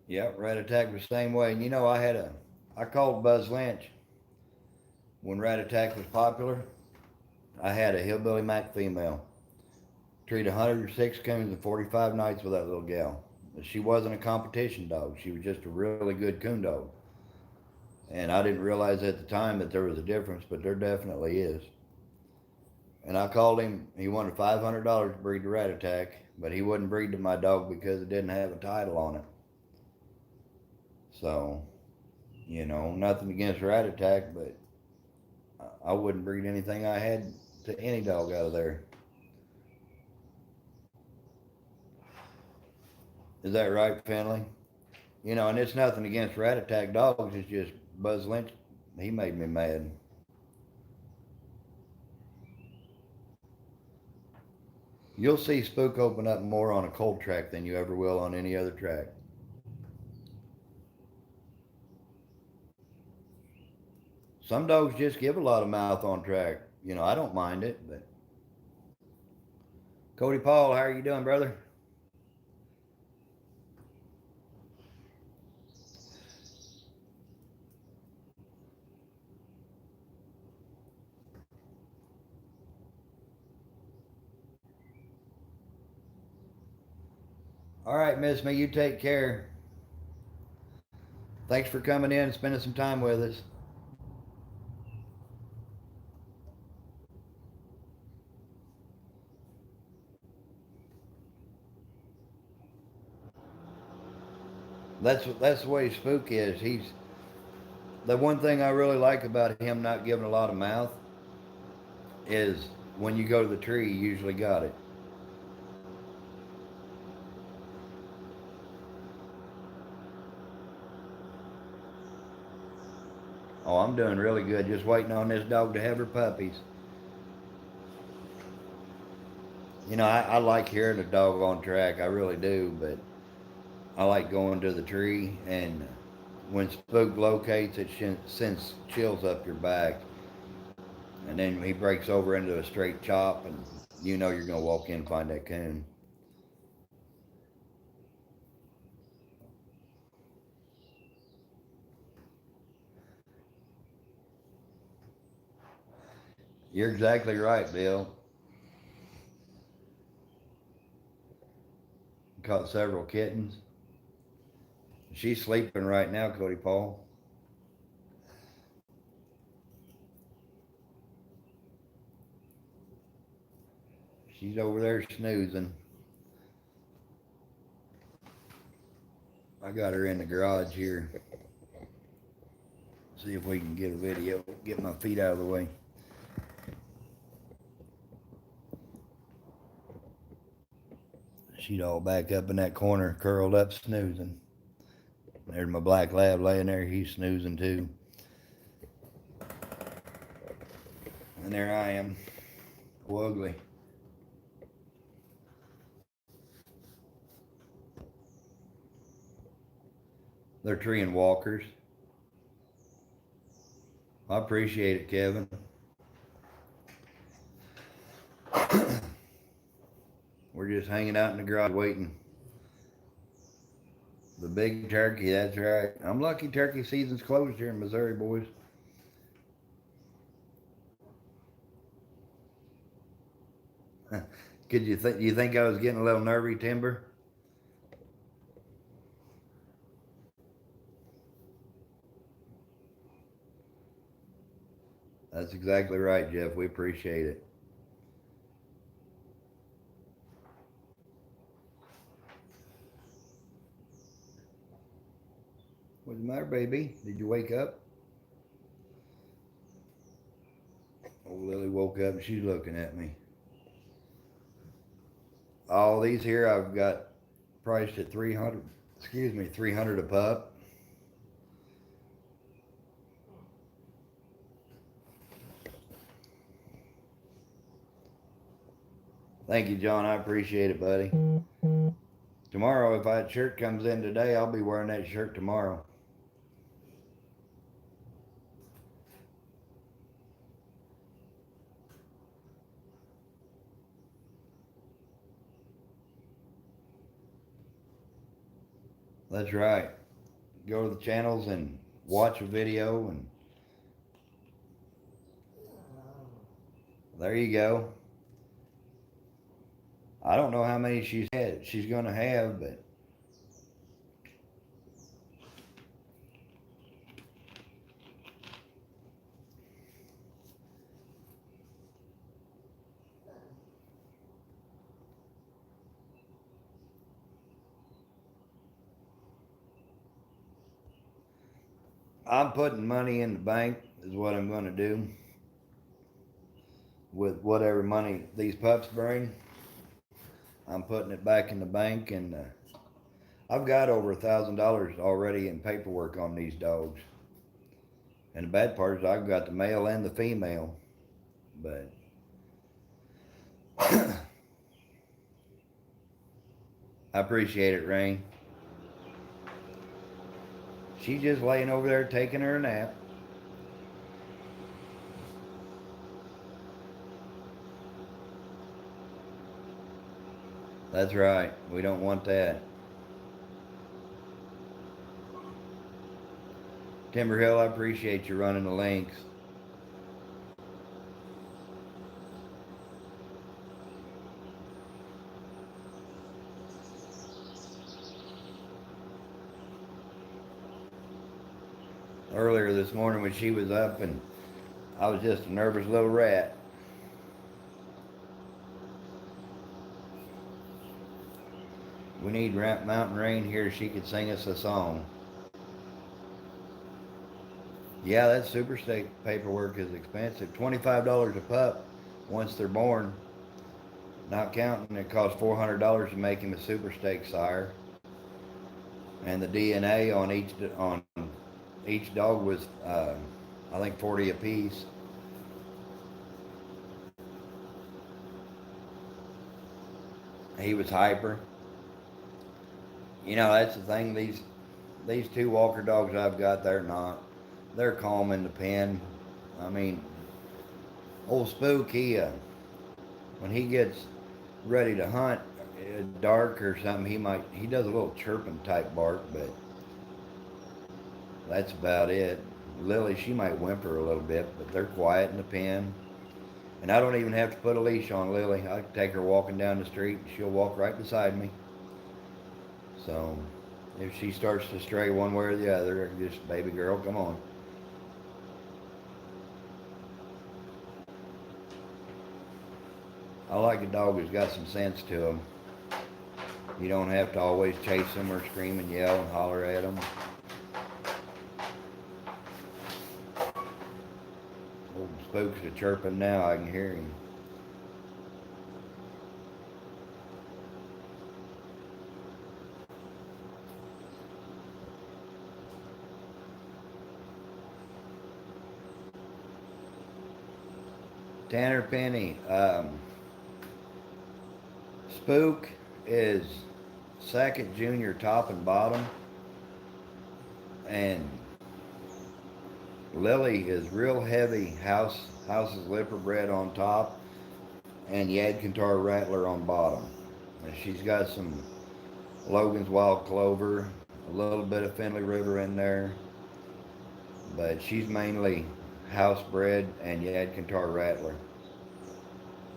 Yep, Rat Attack was the same way. And you know, I called Buzz Lynch when Rat Attack was popular. I had a Hillbilly Mac female. Treat 106 coons in 45 nights with that little gal. She wasn't a competition dog. She was just a really good coon dog. And I didn't realize at the time that there was a difference, but there definitely is. And I called him. He wanted $500 to breed the Rat Attack, but he wouldn't breed to my dog because it didn't have a title on it. So, you know, nothing against Rat Attack, but I wouldn't breed anything I had to any dog out of there. Is that right, Finley? You know, and it's nothing against Rat Attack dogs. It's just Buzz Lynch. He made me mad. You'll see Spook open up more on a cold track than you ever will on any other track. Some dogs just give a lot of mouth on track. You know, I don't mind it, but Cody Paul, how are you doing, brother? All right, Miss Me, you take care. Thanks for coming in and spending some time with us. That's the way Spook is. He's the one thing I really like about him not giving a lot of mouth is when you go to the tree, you usually got it. Oh, I'm doing really good. Just waiting on this dog to have her puppies. You know, I like hearing a dog on track. I really do, but I like going to the tree, and when Spook locates, it sends chills up your back. And then he breaks over into a straight chop, and you know you're going to walk in and find that coon. You're exactly right, Bill. Caught several kittens. She's sleeping right now, Cody Paul. She's over there snoozing. I got her in the garage here. See if we can get a video. Get my feet out of the way. She's all back up in that corner, curled up, snoozing. There's my black lab laying there. He's snoozing too. And there I am. Ugly. They're tree and walkers. I appreciate it, Kevin. We're just hanging out in the garage waiting. The big turkey, that's right. I'm lucky turkey season's closed here in Missouri, boys. Could you think I was getting a little nervy, Timber? That's exactly right, Jeff. We appreciate it. What's the matter, baby? Did you wake up? Oh, Lily woke up and she's looking at me. All these here I've got priced at 300. Excuse me, 300 a pup. Thank you, John. I appreciate it, buddy. Tomorrow, if that shirt comes in today, I'll be wearing that shirt tomorrow. That's right. Go to the channels and watch a video, and there you go. I don't know how many she's going to have, but I'm putting money in the bank is what I'm going to do with whatever money these pups bring. I'm putting it back in the bank, and I've got over $1,000 already in paperwork on these dogs. And the bad part is I've got the male and the female, but I appreciate it, Rain. She's just laying over there taking her a nap. That's right. We don't want that. Timber Hill, I appreciate you running the links. Earlier this morning when she was up, and I was just a nervous little rat. We need Mountain Rain here. She could sing us a song. Yeah, that super steak paperwork is expensive. $25 a pup once they're born. Not counting, it costs $400 to make him a super steak sire. And the DNA on each dog was, I think, 40 apiece. He was hyper. You know, that's the thing. These two Walker dogs I've got, they're not. They're calm in the pen. I mean, old Spook, when he gets ready to hunt, dark or something, he does a little chirping type bark, but that's about it. Lily, she might whimper a little bit, but they're quiet in the pen. And I don't even have to put a leash on Lily. I can take her walking down the street, and she'll walk right beside me. So if she starts to stray one way or the other, just, baby girl, come on. I like a dog who's got some sense to him. You don't have to always chase them or scream and yell and holler at them. Old Spook's a chirping now. I can hear him. Tanner Penny. Spook is second junior top and bottom. And Lily is real heavy House's Lipper bred on top and Yadkintar Rattler on bottom. And she's got some Logan's Wild Clover, a little bit of Findlay River in there. But she's mainly house bred and Yadkintar Rattler.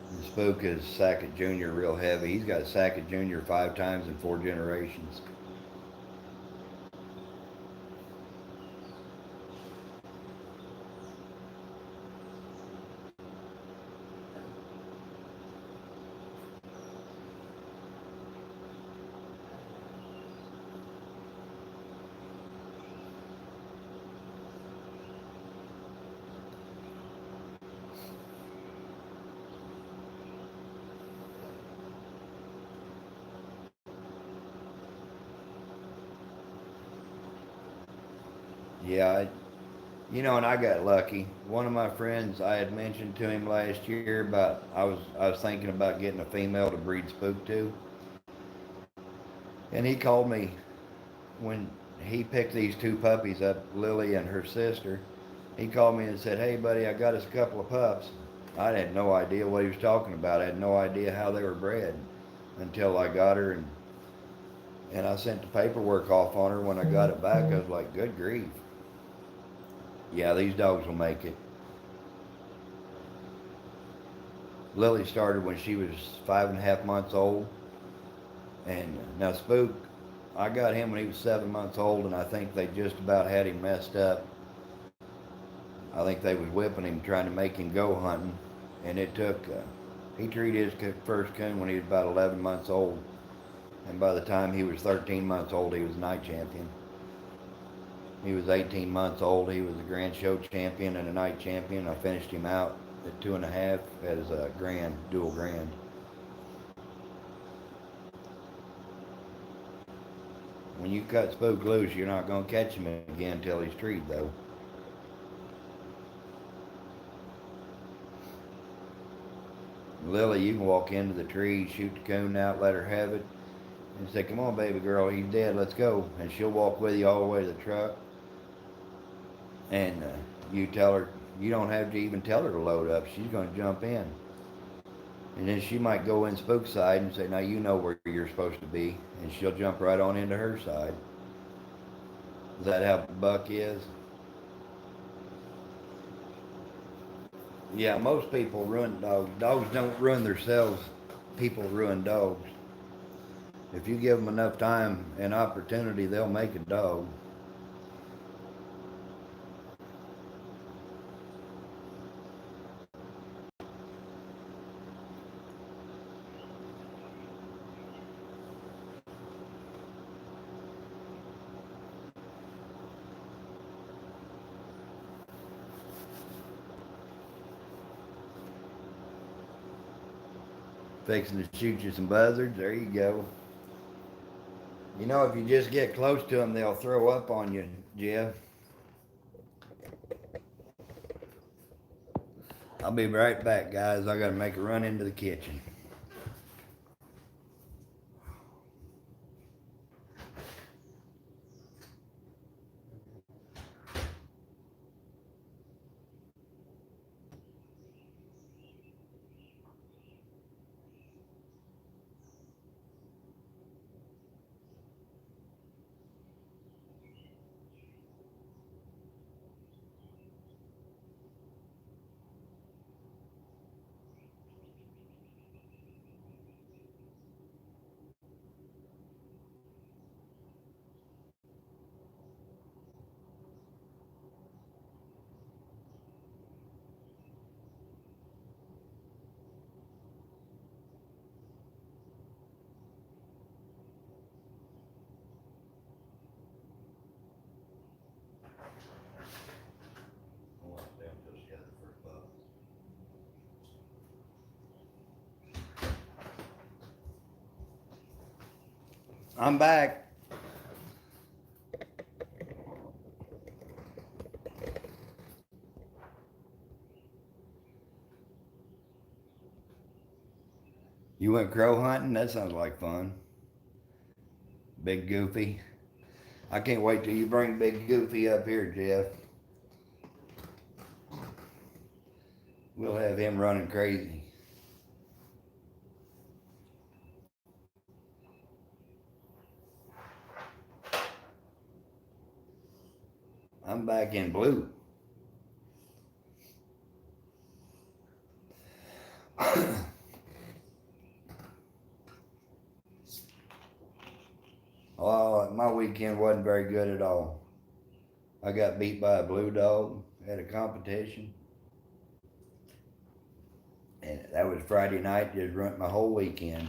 And Spook is Sackett Jr. real heavy. He's got Sackett Jr. 5 times in 4 generations. Yeah, and I got lucky. One of my friends, I had mentioned to him last year about I was thinking about getting a female to breed Spook to, and he called me when he picked these 2 puppies up, Lily and her sister. He called me and said, "Hey, buddy, I got us a couple of pups." I had no idea what he was talking about. I had no idea how they were bred until I got her, and I sent the paperwork off on her. When I got it back, I was like, "Good grief." Yeah, these dogs will make it. Lily started when she was 5.5 months old. And now Spook, I got him when he was 7 months old, and I think they just about had him messed up. I think they was whipping him, trying to make him go hunting. And it took, he treated his first coon when he was about 11 months old. And by the time he was 13 months old, he was night champion. He was 18 months old. He was a grand show champion and a night champion. I finished him out at 2.5 as a grand, dual grand. When you cut Spook loose, you're not going to catch him again until he's treed, though. Lily, you can walk into the tree, shoot the coon out, let her have it, and say, "Come on, baby girl, he's dead, let's go." And she'll walk with you all the way to the truck. And you tell her, you don't have to even tell her to load up. She's going to jump in. And then she might go in Spook's side and say, now you know where you're supposed to be. And she'll jump right on into her side. Is that how Buck is? Yeah, most people ruin dogs. Dogs don't ruin themselves. People ruin dogs. If you give them enough time and opportunity, they'll make a dog. Fixing to shoot you some buzzards. There you go. You know, if you just get close to them, they'll throw up on you, Jeff. I'll be right back, guys. I gotta make a run into the kitchen. I'm back. You went crow hunting? That sounds like fun. Big Goofy. I can't wait till you bring Big Goofy up here, Jeff. We'll have him running crazy. I'm back in blue. Oh, my weekend wasn't very good at all. I got beat by a blue dog at a competition. And that was Friday night, just ruined my whole weekend.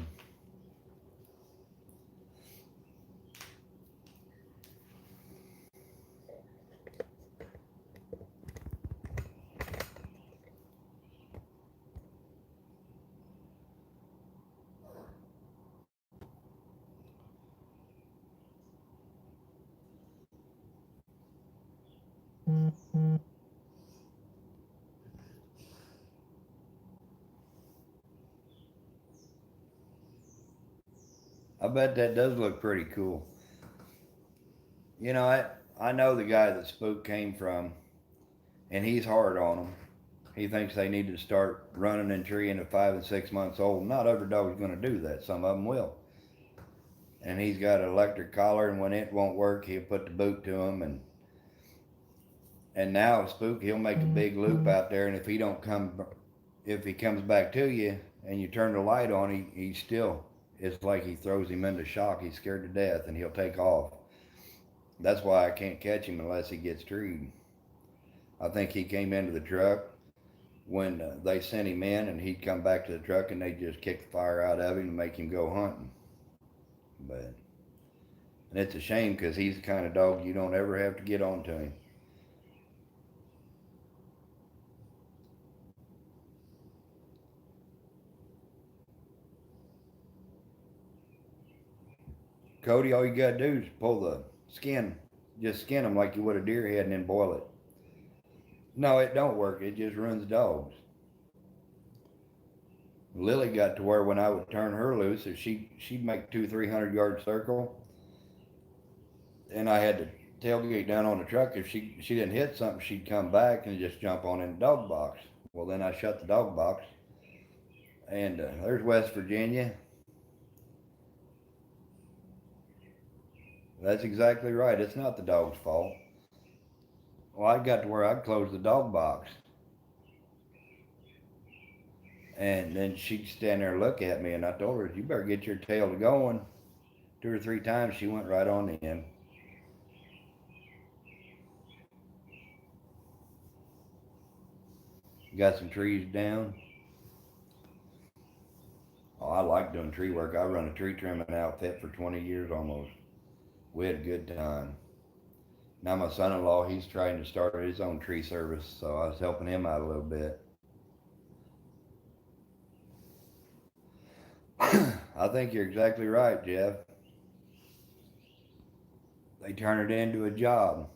I bet that does look pretty cool. You know, I know the guy that Spook came from, and he's hard on them. He thinks they need to start running and treeing at 5 and 6 months old. Not every dog's going to do that. Some of them will. And he's got an electric collar, and when it won't work, he'll put the boot to him. And now Spook, he'll make a big loop out there, and if he comes back to you and you turn the light on, he still, it's like he throws him into shock. He's scared to death, and he'll take off. That's why I can't catch him unless he gets treed. I think he came into the truck when they sent him in, and he'd come back to the truck, and they'd just kick the fire out of him and make him go hunting. But and it's a shame because he's the kind of dog you don't ever have to get on to him. Cody, all you gotta do is pull the skin, just skin them like you would a deer head and then boil it. No, it don't work. It just ruins dogs. Lily got to where when I would turn her loose, if she'd make 200-300 yard circle, and I had to tailgate down on the truck. If she didn't hit something, she'd come back and just jump on in the dog box. Well, then I shut the dog box, And there's West Virginia. That's exactly right. It's not the dog's fault. Well, I got to where I'd close the dog box. And then she'd stand there and look at me, and I told her, you better get your tail to going. 2 or 3 times she went right on in. Got some trees down. Oh, I like doing tree work. I run a tree trimming outfit for 20 years almost. We had a good time. Now my son-in-law, he's trying to start his own tree service, so I was helping him out a little bit. I think you're exactly right, Jeff. They turn it into a job.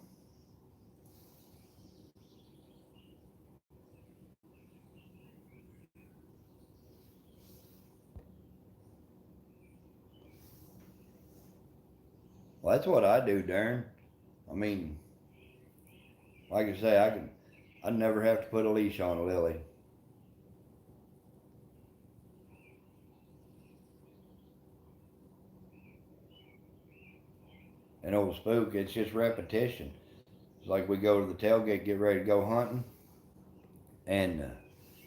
Well, that's what I do, Darren. I mean, like I say, I'd never have to put a leash on a Lily. An old spook, it's just repetition. It's like we go to the tailgate, get ready to go hunting, and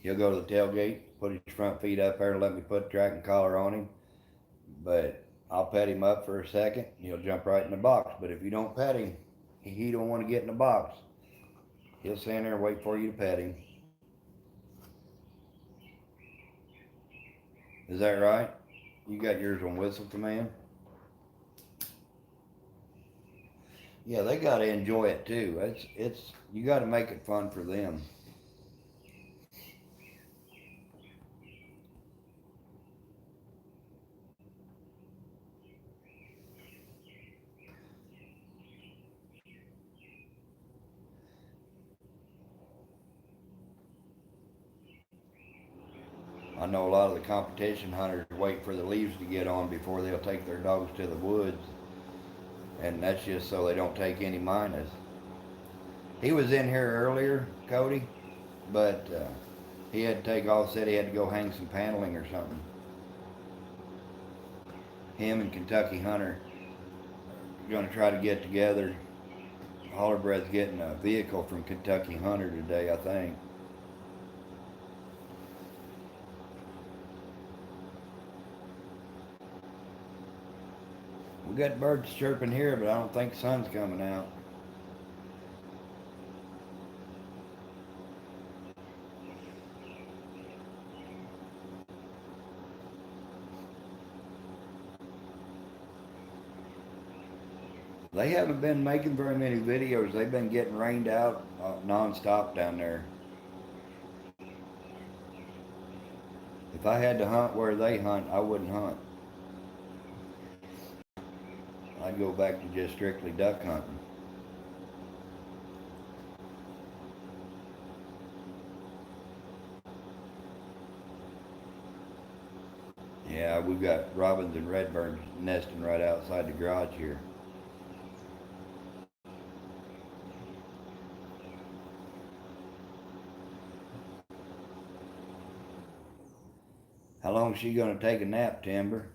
he'll go to the tailgate, put his front feet up there, and let me put the tracking collar on him. But I'll pet him up for a second, he'll jump right in the box. But if you don't pet him, he don't want to get in the box. He'll stand there and wait for you to pet him. Is that right? You got yours on whistle command? Yeah, they got to enjoy it too. It's you got to make it fun for them. I know a lot of the competition hunters wait for the leaves to get on before they'll take their dogs to the woods, and that's just so they don't take any minus. He was in here earlier, Cody, but he had to take off. Said he had to go hang some paneling or something. Him and Kentucky Hunter are going to try to get together. Hollerbred's getting a vehicle from Kentucky Hunter today, I think. We got birds chirping here, but I don't think the sun's coming out. They haven't been making very many videos. They've been getting rained out non-stop down there. If I had to hunt where they hunt, I wouldn't hunt. I'd go back to just strictly duck hunting. Yeah, we've got robins and redbirds nesting right outside the garage here. How long is she going to take a nap, Timber?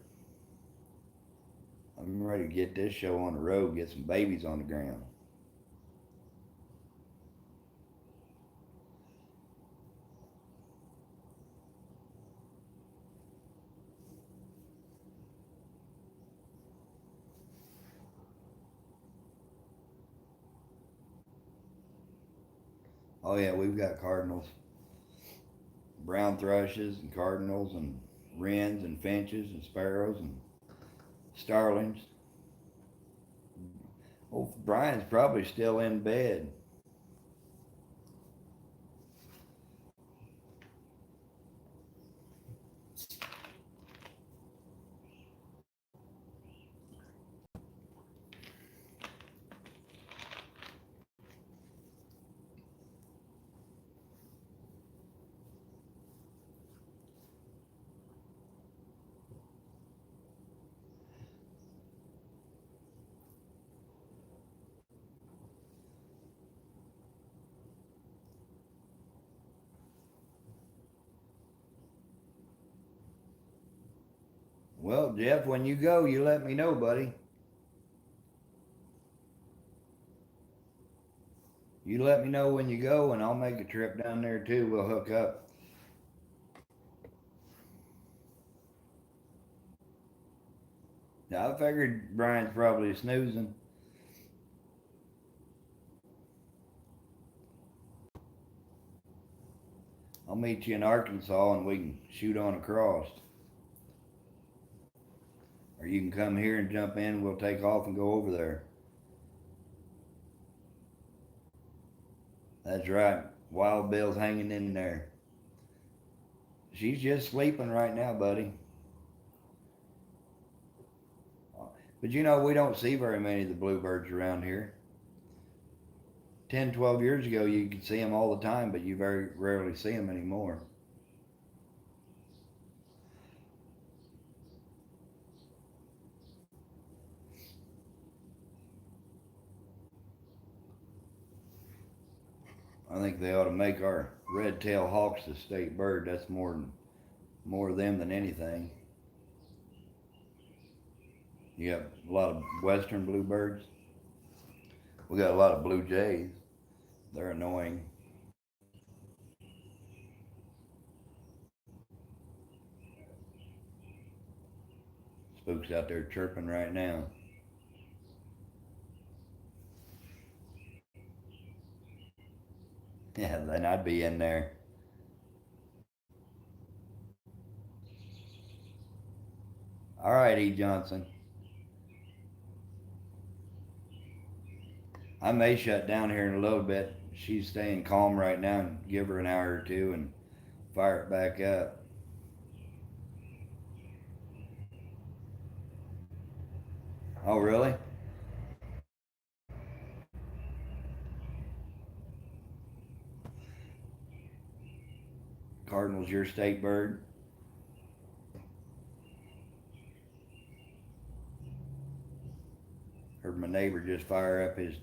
I'm ready to get this show on the road, get some babies on the ground. Oh yeah, we've got cardinals, brown thrushes and cardinals and wrens and finches and sparrows and starlings. Oh, Brian's probably still in bed. Well, Jeff, when you go, you let me know, buddy. You let me know when you go, and I'll make a trip down there too. We'll hook up. Now, I figured Brian's probably snoozing. I'll meet you in Arkansas and we can shoot on across. Or you can come here and jump in. We'll take off and go over there. That's right. Wild Bill's hanging in there. She's just sleeping right now, buddy. But you know, we don't see very many of the bluebirds around here. 10, 12 years ago, you could see them all the time, but you very rarely see them anymore. I think they ought to make our red-tailed hawks the state bird. That's more of them than anything. You got a lot of western bluebirds. We got a lot of blue jays. They're annoying. Spook's out there chirping right now. Yeah, then I'd be in there. All right, E. Johnson. I may shut down here in a little bit. She's staying calm right now, and give her an hour or two and fire it back up. Oh, really? Cardinal's your state bird? Heard my neighbor just fire up his.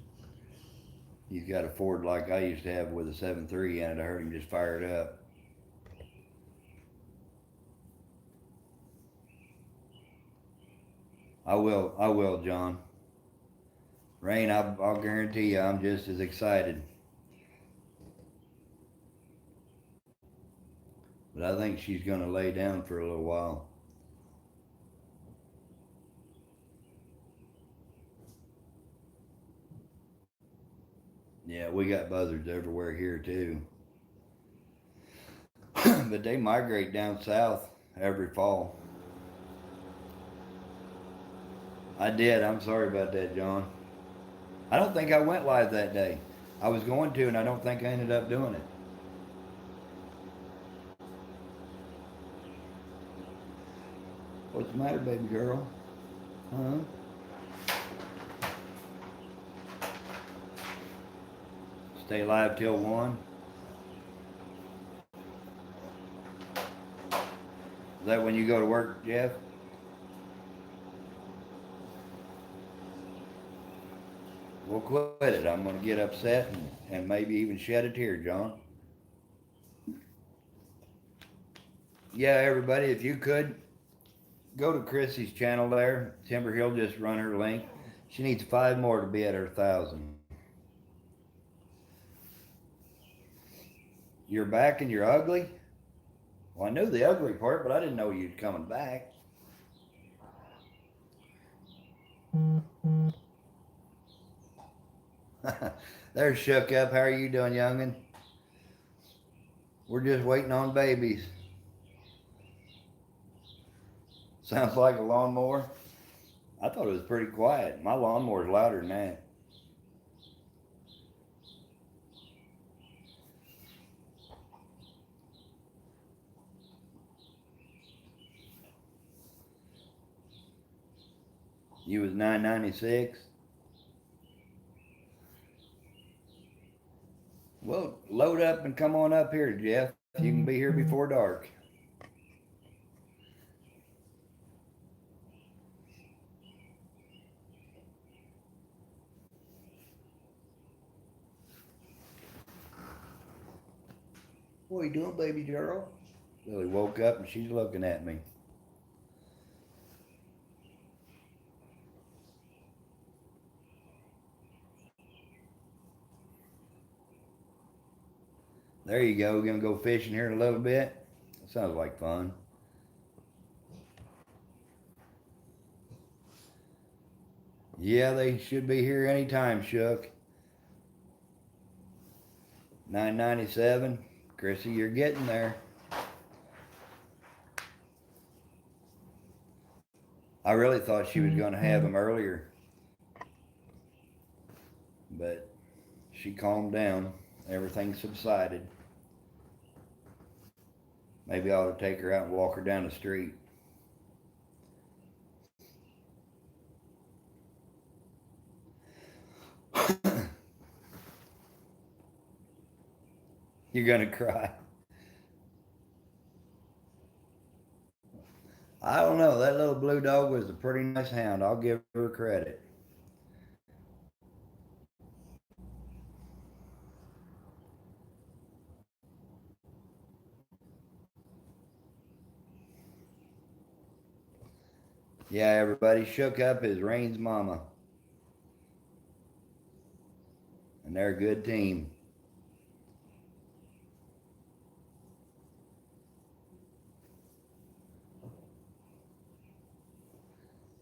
He's got a Ford like I used to have with a 7.3 in it. I heard him just fire it up. I will, John. Rain, I'll guarantee you I'm just as excited. But I think she's going to lay down for a little while. Yeah, we got buzzards everywhere here too. But they migrate down south every fall. I did. I'm sorry about that, John. I don't think I went live that day. I was going to, and I don't think I ended up doing it. What's the matter, baby girl? Huh? Stay live till 1. Is that when you go to work, Jeff? We'll quit it. I'm going to get upset and maybe even shed a tear, John. Yeah, everybody, if you could, go to Chrissy's channel there. Timber Hill just run her link. She needs 5 more to be at her 1,000. You're back and you're ugly? Well, I knew the ugly part, but I didn't know you'd coming back. They're shook up. How are you doing, youngin? We're just waiting on babies. Sounds like a lawnmower. I thought it was pretty quiet. My lawnmower's louder than that. You was $9.96. Well, load up and come on up here, Jeff. You can be here before dark. What are you doing, baby girl? Lily woke up and she's looking at me. There you go. We're gonna go fishing here in a little bit. That sounds like fun. Yeah, they should be here anytime, Shook. 997. Chrissy, you're getting there. I really thought she was going to have them earlier, but she calmed down. Everything subsided. Maybe I ought to take her out and walk her down the street. You're going to cry. I don't know. That little blue dog was a pretty nice hound. I'll give her credit. Yeah, everybody shook up is Rain's mama. And they're a good team.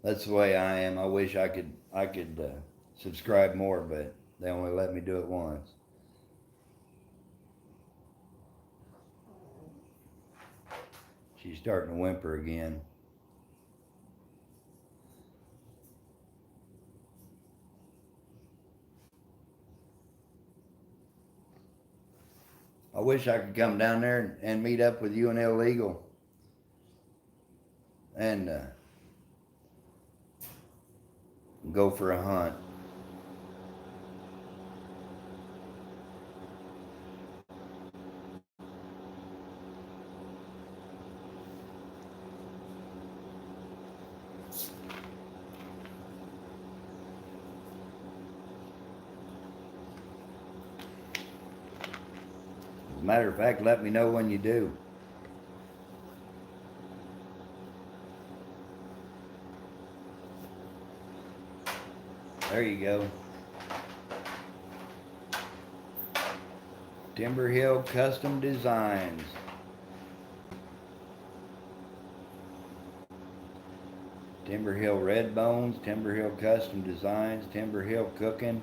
That's the way I am. I wish I could subscribe more, but they only let me do it once. She's starting to whimper again. I wish I could come down there and meet up with you and Illegal. And go for a hunt. As a matter of fact, let me know when you do. There you go. Timber Hill Custom Designs. Timber Hill Red Bones, Timber Hill Custom Designs, Timber Hill Cooking.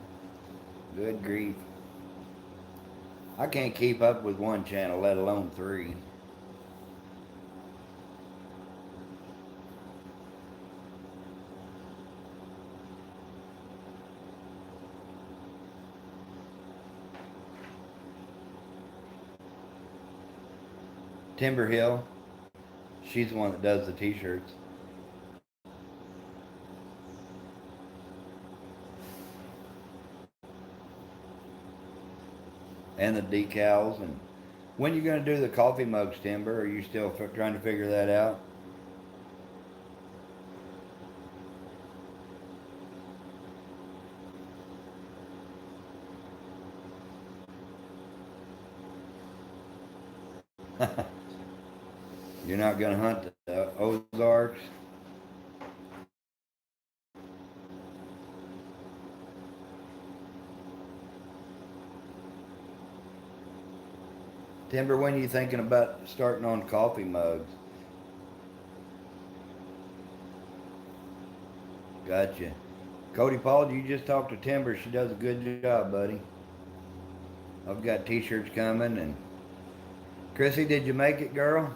Good grief. I can't keep up with one channel, let alone three. Timber Hill, she's the one that does the t-shirts. And the decals. And when are you going to do the coffee mugs, Timber? Are you still trying to figure that out? You're not going to hunt the Ozarks? Timber, when are you thinking about starting on coffee mugs? Gotcha. Cody Paul, you just talked to Timber. She does a good job, buddy. I've got t-shirts coming. And Chrissy, did you make it, girl?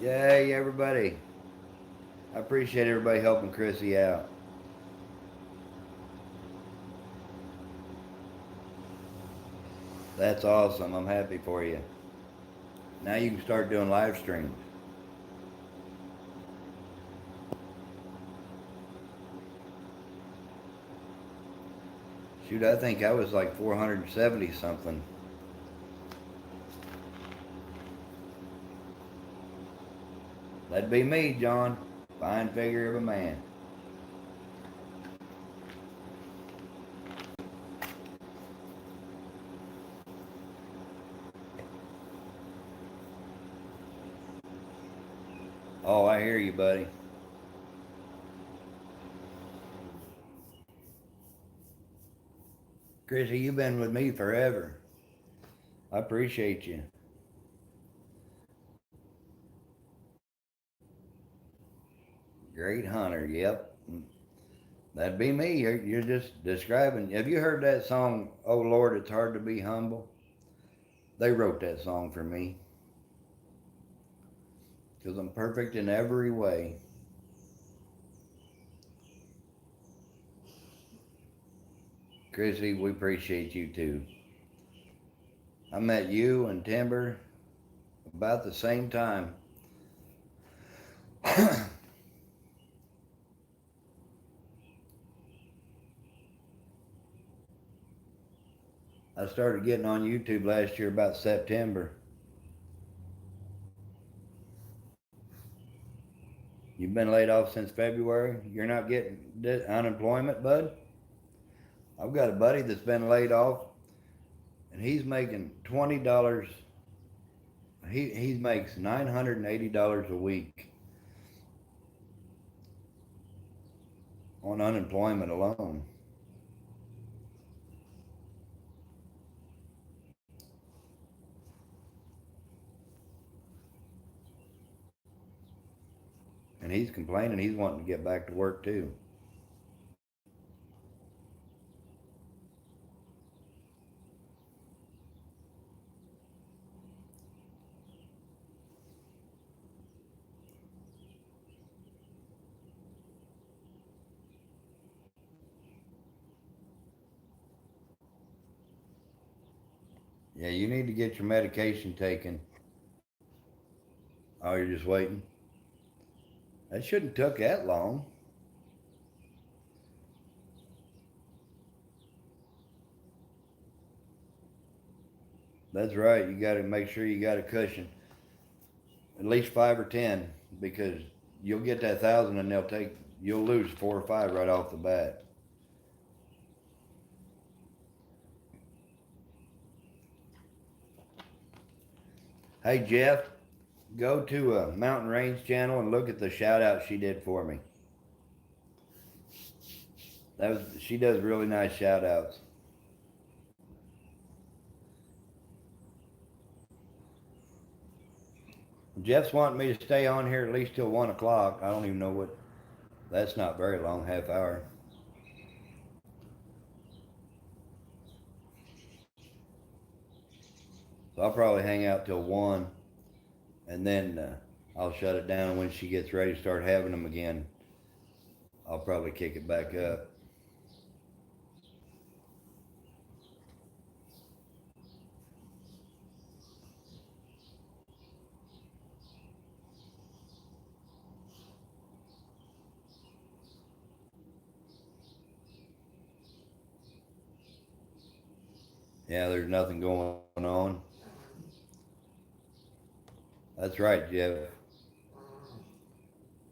Yay, everybody. I appreciate everybody helping Chrissy out. That's awesome. I'm happy for you. Now you can start doing live streams. Shoot, I think I was like 470 something. That'd be me, John. Fine figure of a man. Oh, I hear you, buddy. Chrissy, you've been with me forever. I appreciate you. Great hunter, yep. That'd be me. You're just describing. Have you heard that song, Oh Lord, It's Hard to Be Humble? They wrote that song for me. Because I'm perfect in every way. Chrissy, we appreciate you too. I met you and Timber about the same time. I started getting on YouTube last year about September. You've been laid off since February? You're not getting unemployment, bud? I've got a buddy that's been laid off and he's making $20. He makes $980 a week on unemployment alone. And he's complaining he's wanting to get back to work too. Yeah, you need to get your medication taken. Oh, you're just waiting? That shouldn't took that long. That's right. You got to make sure you got a cushion, at least 5 or 10, because you'll get that 1,000 and you'll lose 4 or 5 right off the bat. Hey Jeff, go to a Mountain Range channel and look at the shout out she did for me. She does really nice shout outs. Jeff's wanting me to stay on here at least till 1 o'clock. I don't even know what. That's not very long, half hour. So I'll probably hang out till 1, and then I'll shut it down. When she gets ready to start having them again, I'll probably kick it back up. Yeah, there's nothing going on. That's right, Jeff.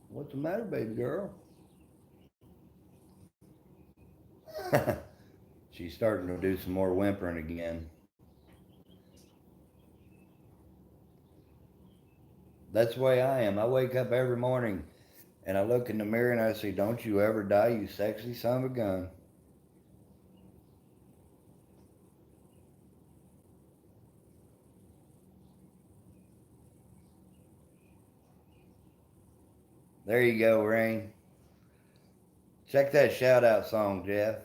What's the matter, baby girl? She's starting to do some more whimpering again. That's the way I am. I wake up every morning and I look in the mirror and I say, "Don't you ever die, you sexy son of a gun." There you go, Rain. Check that shout out song, Jeff.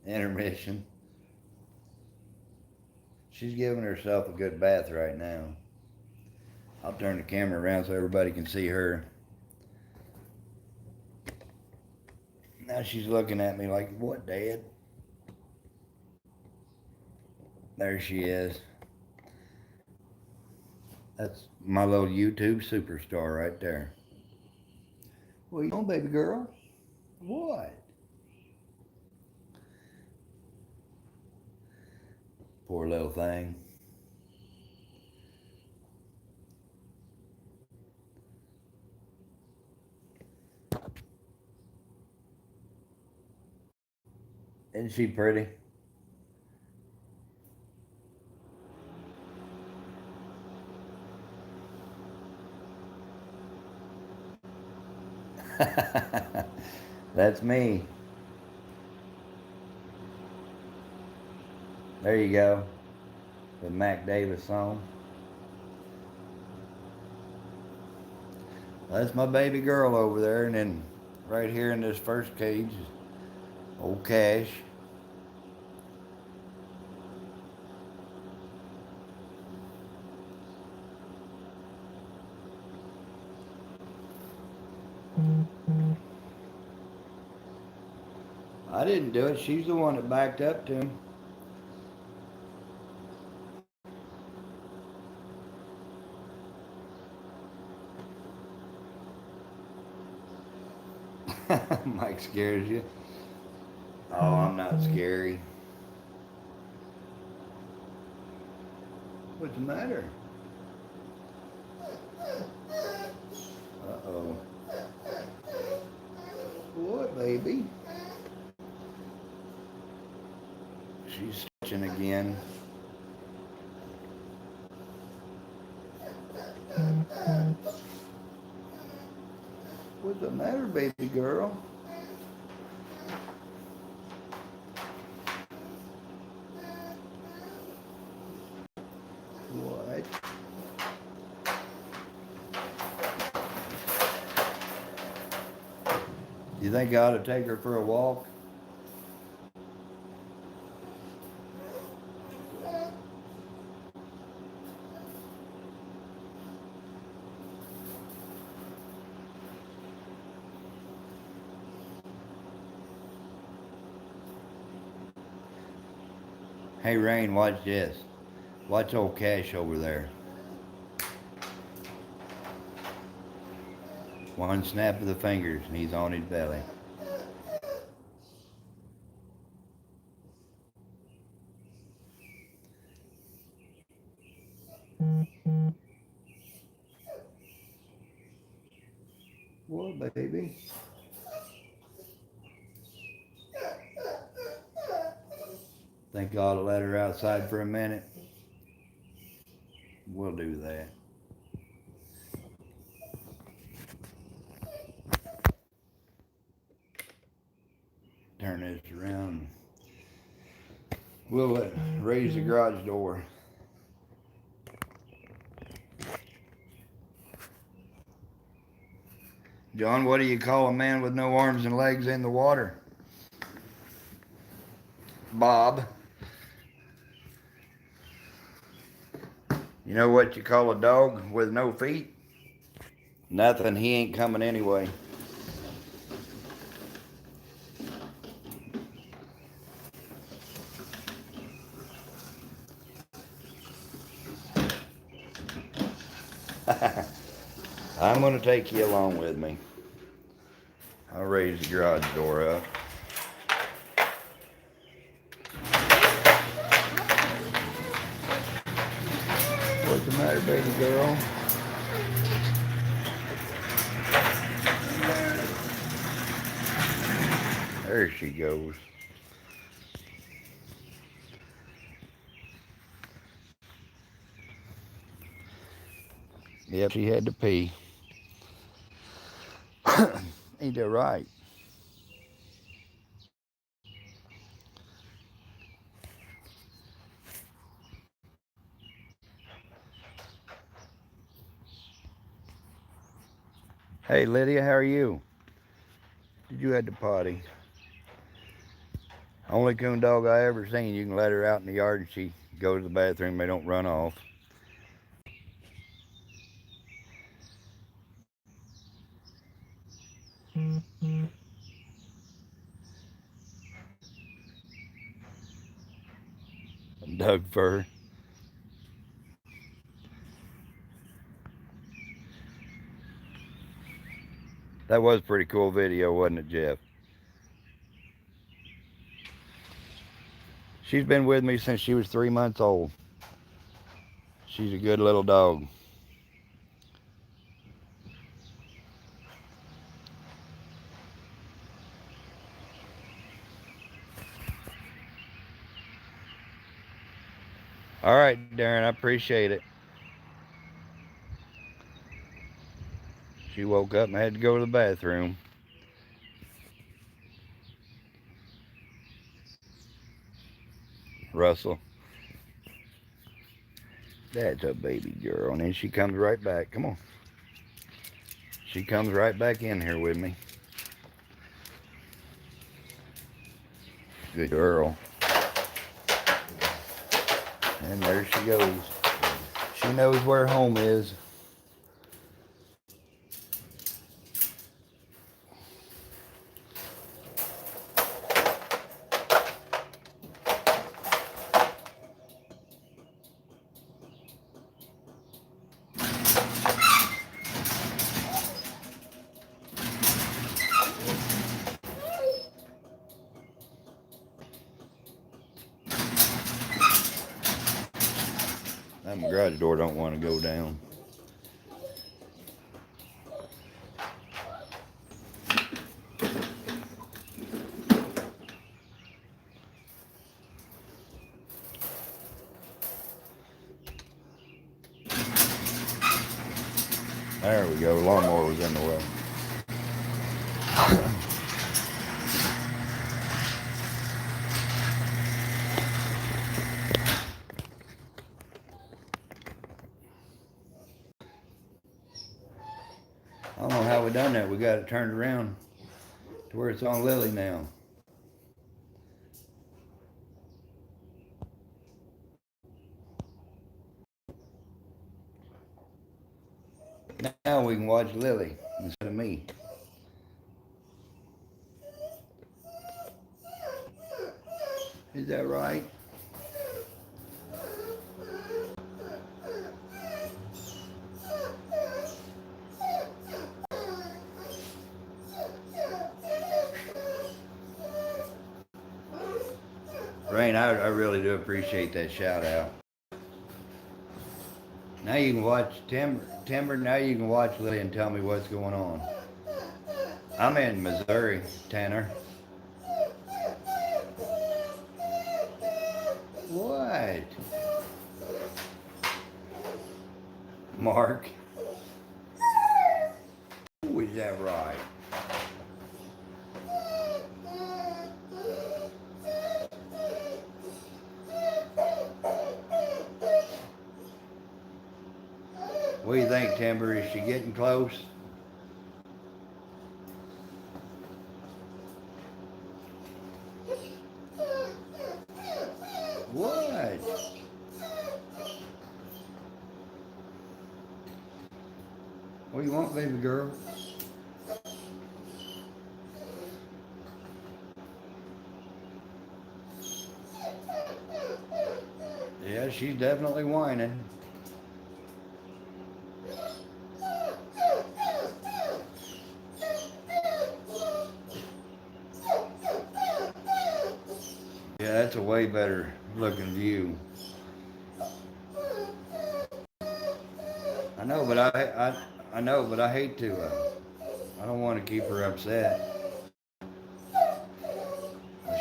Intermission. She's giving herself a good bath right now. I'll turn the camera around so everybody can see her. Now she's looking at me like, "What, Dad?" There she is. That's my little YouTube superstar right there. What you doing, baby girl? What? Poor little thing. Isn't she pretty? That's me. There you go. The Mac Davis song. That's my baby girl over there, and then right here in this first cage is old Cash. I didn't do it. She's the one that backed up to him. Mike scares you. Oh, I'm not scary. What's the matter? Uh-oh. What, baby? She's stretching again. What's the matter, baby girl? What? You think I ought to take her for a walk? Hey, Rain, watch this. Watch old Cash over there. One snap of the fingers and he's on his belly. What, baby? Think I ought to let her outside for a minute? We'll do that. Turn this around. We'll raise the garage door. John, what do you call a man with no arms and legs in the water? Bob. You know what you call a dog with no feet? Nothing. He ain't coming anyway. I'm going to take you along with me. I'll raise the garage door up. What's the matter, baby girl? There she goes. Yep, she had to pee. Ain't that right? Hey, Lydia, how are you? Did you have to potty? Only coon dog I ever seen. You can let her out in the yard and she goes to the bathroom. They don't run off. Doug fur. That was a pretty cool video, wasn't it, Jeff? She's been with me since she was 3 months old. She's a good little dog. All right, Darren, I appreciate it. She woke up and had to go to the bathroom. Russell. That's a baby girl. And then she comes right back. Come on. She comes right back in here with me. Good girl. And there she goes. She knows where home is. That garage door don't want to go down. There we go. Lawnmower was in the way. I don't know how we done that. We got it turned around to where it's on Lily now. Now we can watch Lily instead of me. Is that right? Rain, I really do appreciate that shout out. Now you can watch Timber, now you can watch Lily and tell me what's going on. I'm in Missouri, Tanner. What? Mark? Oh, is that right? What do you think, Timber? Is she getting close? What? What do you want, baby girl? Yeah, she's definitely whining. Yeah, that's a way better looking view. I know, but I know, but I hate to. I don't want to keep her upset.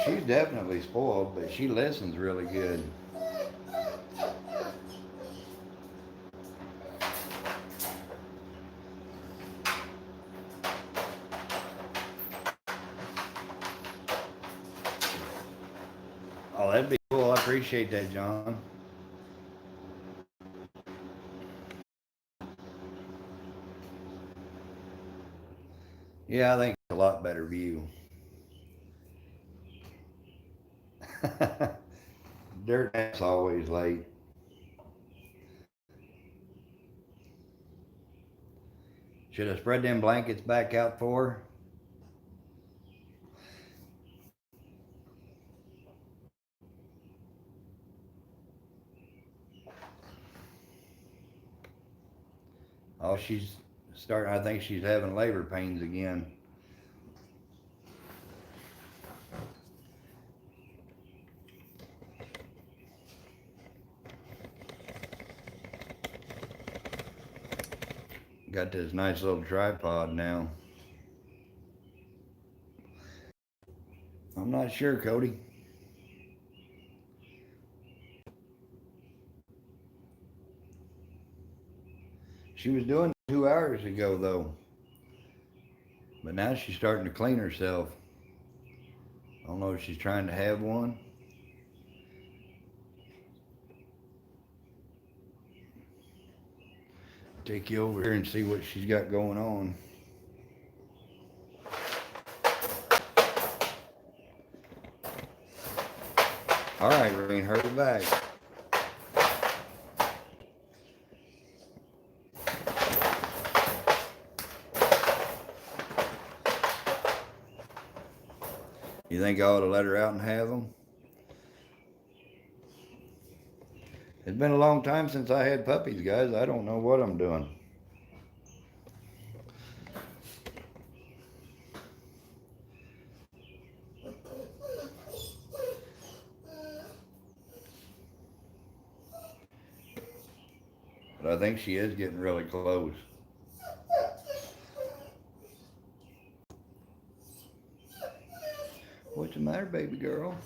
She's definitely spoiled, but she listens really good. Oh, that'd be cool. I appreciate that, John. Yeah, I think it's a lot better view. Dirt's always late. Should I spread them blankets back out for her? Oh, she's starting. I think she's having labor pains again. Got this nice little tripod now. I'm not sure, Cody. She was doing it 2 hours ago, though. But now she's starting to clean herself. I don't know if she's trying to have one. Take you over here and see what she's got going on. All right, Reen, hurry back. You think I ought to let her out and have them? It's been a long time since I had puppies, guys. I don't know what I'm doing. But I think she is getting really close. What's the matter, baby girl?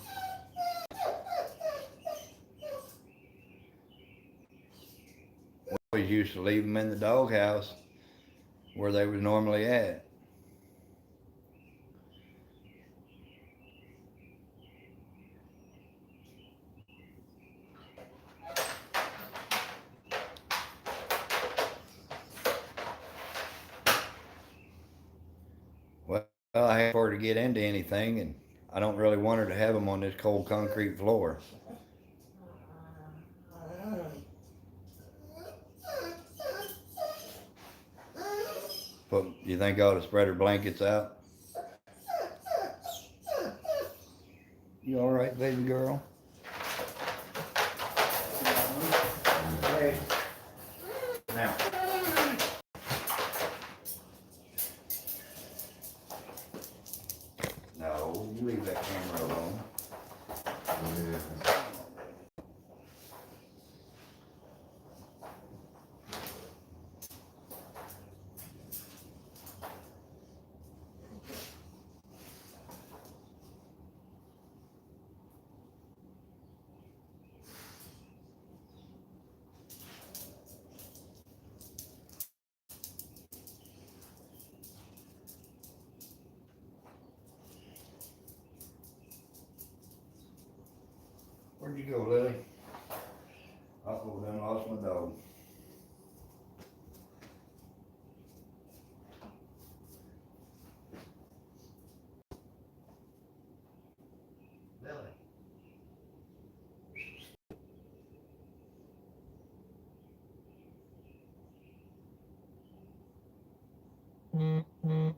We always used to leave them in the doghouse where they was normally at. Well, I hate for her to get into anything, and I don't really want her to have them on this cold concrete floor. But you think I ought to spread her blankets out? You all right, baby girl? Okay. Now. No, you leave that camera alone. Yeah. Where'd you go, Lily? Uh-oh, done lost my dog. Lily. Mm-hmm.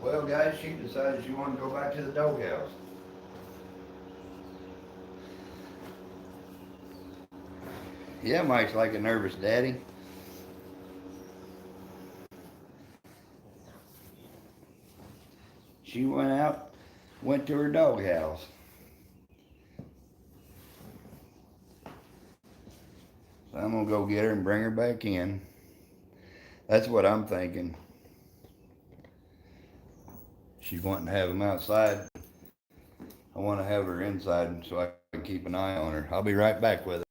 Well, guys, she decided she wanted to go back to the doghouse. Yeah, Mike's like a nervous daddy. She went to her doghouse. So I'm gonna go get her and bring her back in. That's what I'm thinking. She's wanting to have them outside. I want to have her inside so I can keep an eye on her. I'll be right back with her.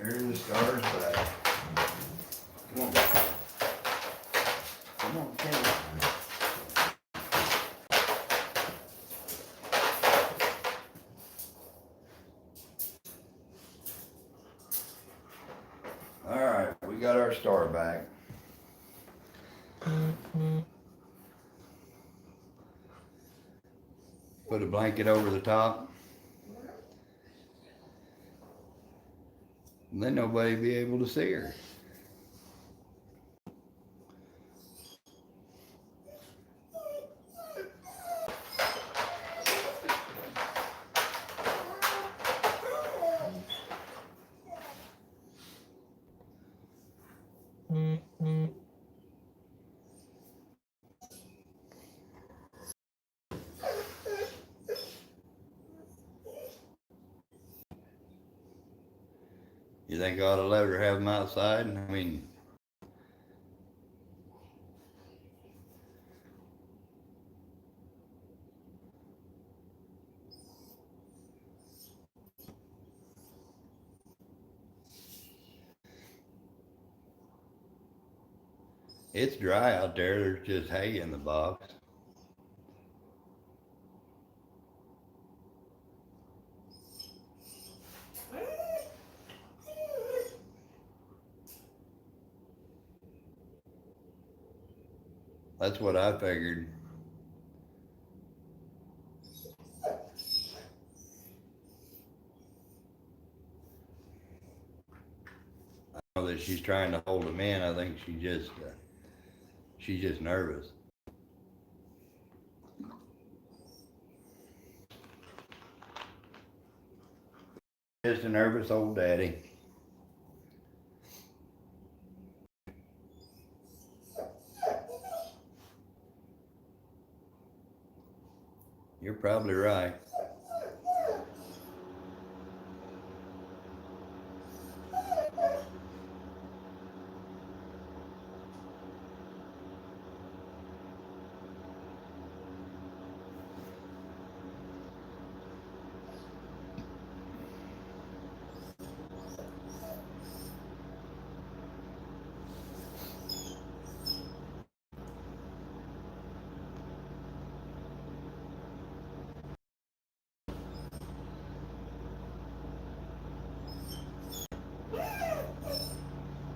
Here's the stars back. Come on. Come on, Kenny. Alright, we got our star back. Put a blanket over the top. And then nobody be able to see her. You think I ought to let her have them outside? I mean, it's dry out there. There's just hay in the box. That's what I figured. I know that she's trying to hold him in. I think she's just nervous. Just a nervous old daddy. You're probably right.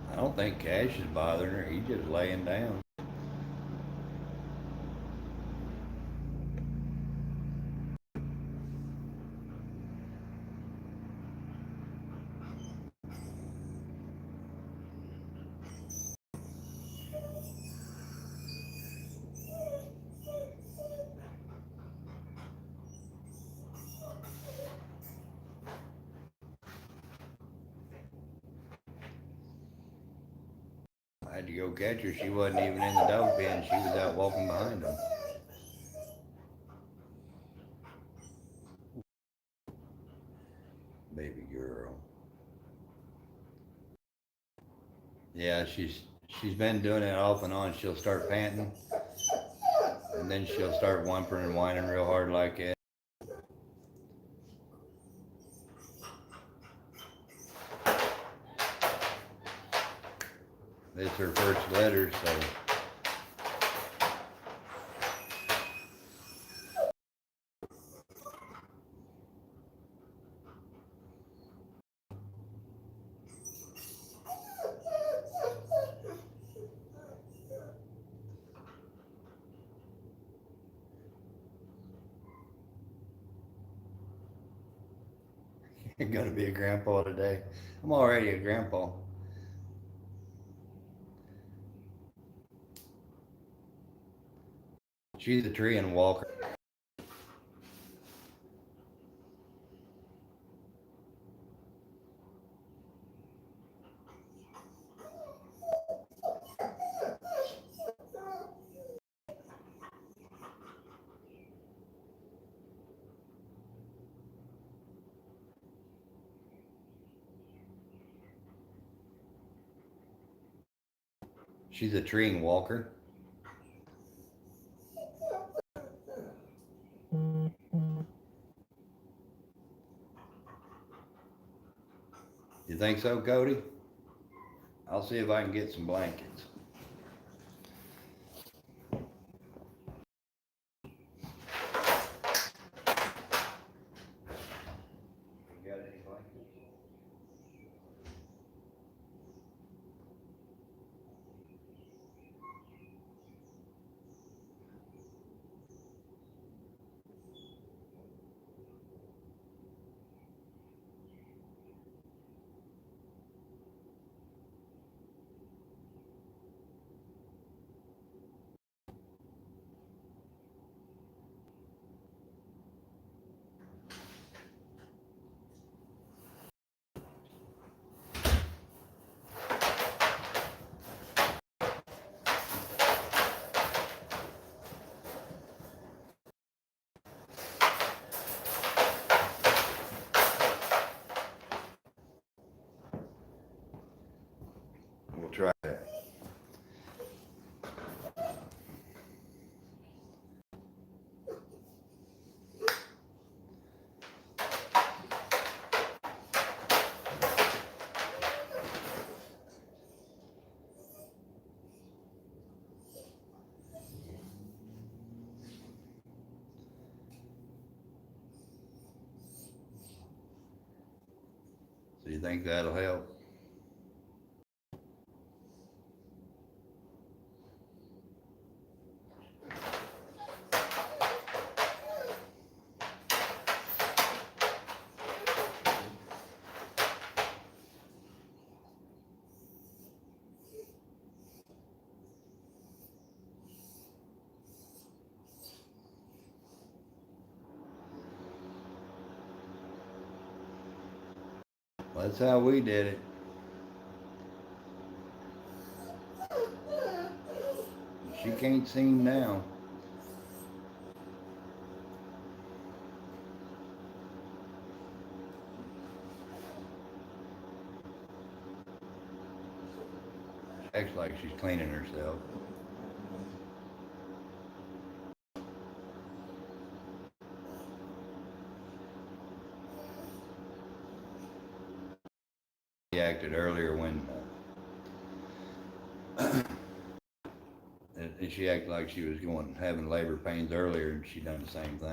I don't think Cash is bothering her. He's just laying down. I had to go catch her. She wasn't even in the dog pen. She was out walking behind them. Baby girl. Yeah, she's been doing it off and on. She'll start panting, and then she'll start whimpering and whining real hard like that. It's her first litter, so you're gonna be a grandpa today. I'm already a grandpa. She's a tree and walker. She's a tree and walker. You think so, Cody? I'll see if I can get some blankets. You got any blankets? We'll try that. So you think that'll help? That's how we did it. She can't sing now. She acts like she's cleaning herself. She acted earlier when and she acted like she was having labor pains earlier, and she done the same thing.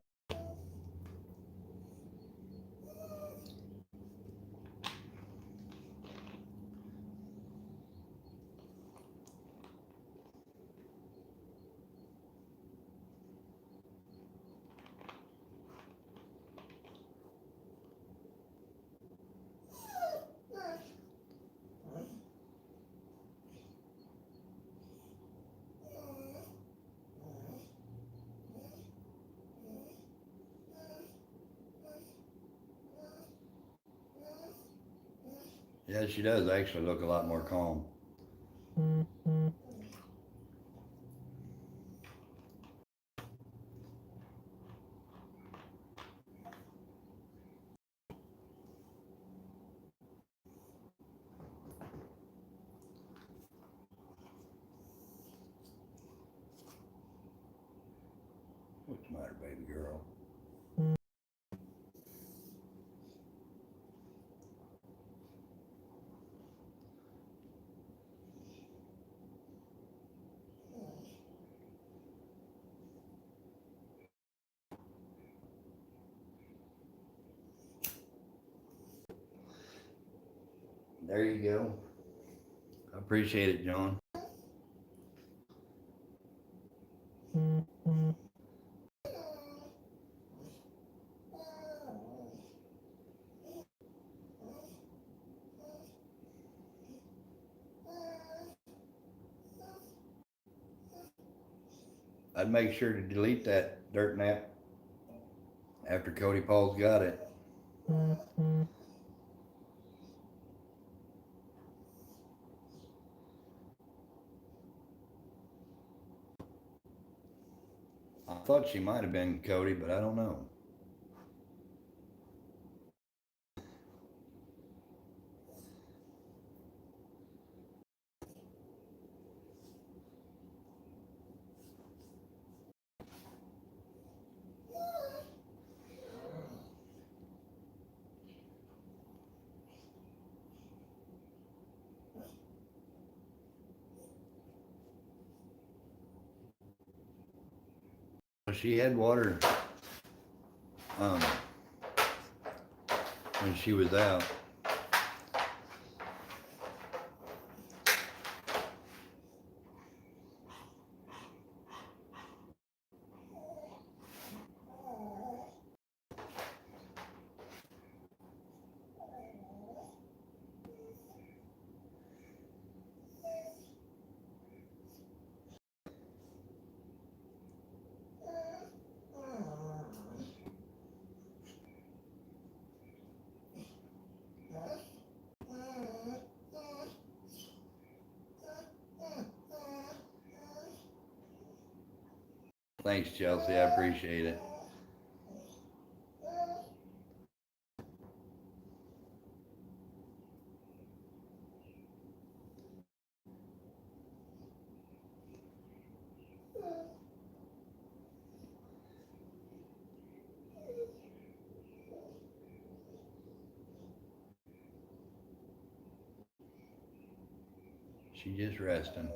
Yeah, she does actually look a lot more calm. What's the matter, baby girl? There you go. I appreciate it, John. I'd make sure to delete that dirt nap after Cody Paul's got it. I thought she might have been Cody, but I don't know. She had water when she was out. Thanks, Chelsea. I appreciate it. She's just resting.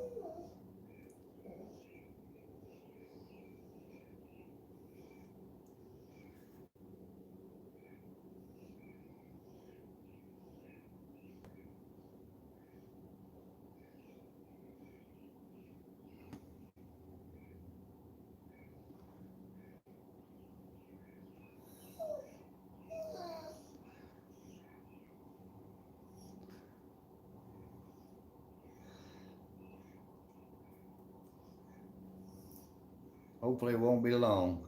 Hopefully it won't be long.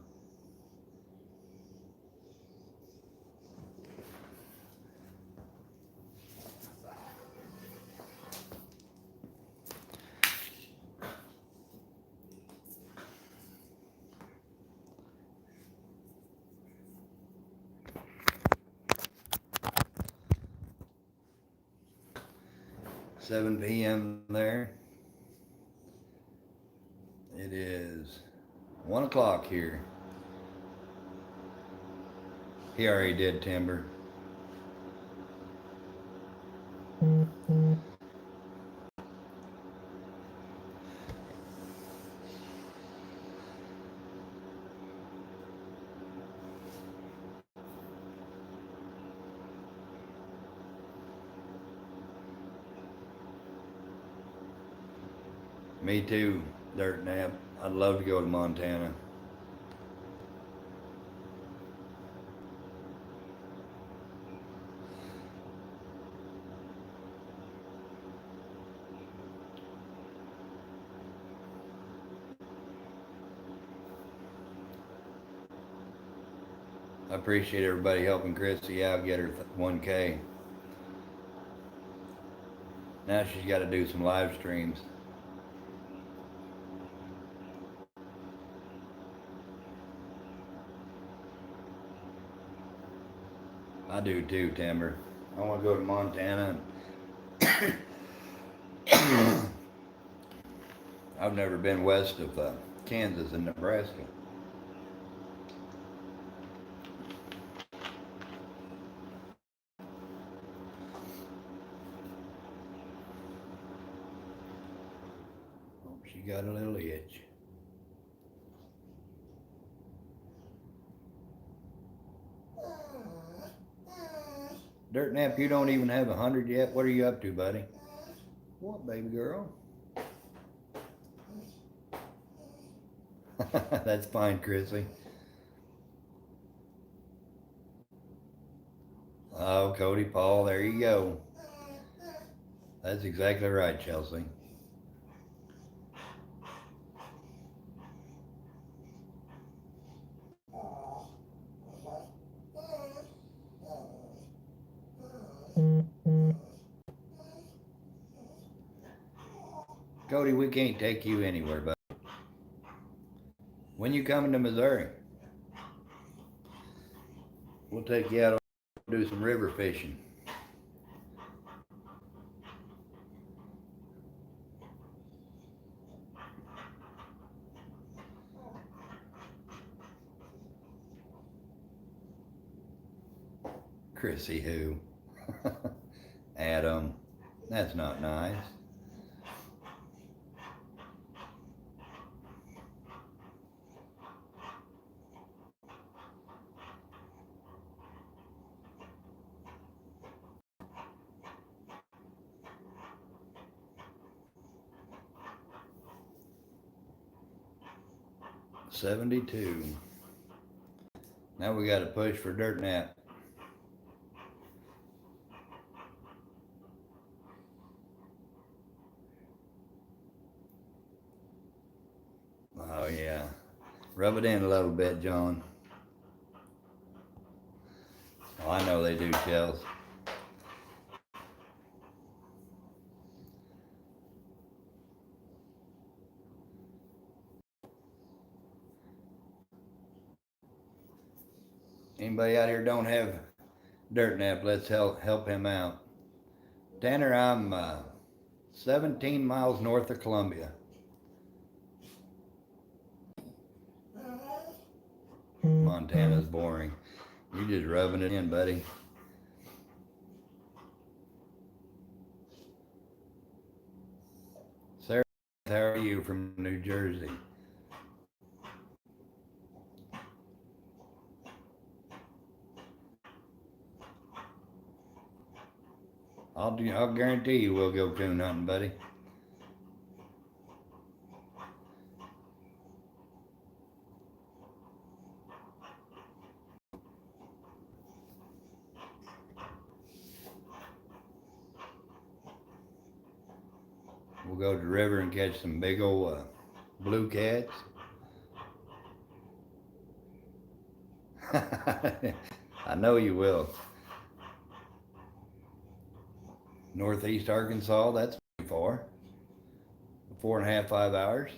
Seven p.m. there. It is 1 o'clock here. He already did timber. Me too, Dirt Nap. I'd love to go to Montana. I appreciate everybody helping Chrissy out get her 1K. Now she's got to do some live streams. I do too, Timber. I want to go to Montana. I've never been west of Kansas and Nebraska. She got a little itch. Dirt Nap, you don't even have 100 yet. What are you up to, buddy? What, baby girl? That's fine, Chrissy. Oh, Cody Paul, there you go. That's exactly right, Chelsea. Cody, we can't take you anywhere, buddy. When you coming to Missouri? We'll take you out and do some river fishing. Chrissy who? Adam. That's not nice. 72. Now we got to push for dirt nap. Oh yeah. Rub it in a little bit, John. Oh, I know they do, Shells. Anybody out here don't have dirt nap, let's help him out. Tanner, I'm 17 miles north of Columbia. Montana's boring. You're just rubbing it in, buddy. Sarah, how are you from New Jersey? I'll guarantee you we'll go coon hunting, buddy. We'll go to the river and catch some big old blue cats. I know you will. Northeast Arkansas, that's too far. 4.5, 5 hours.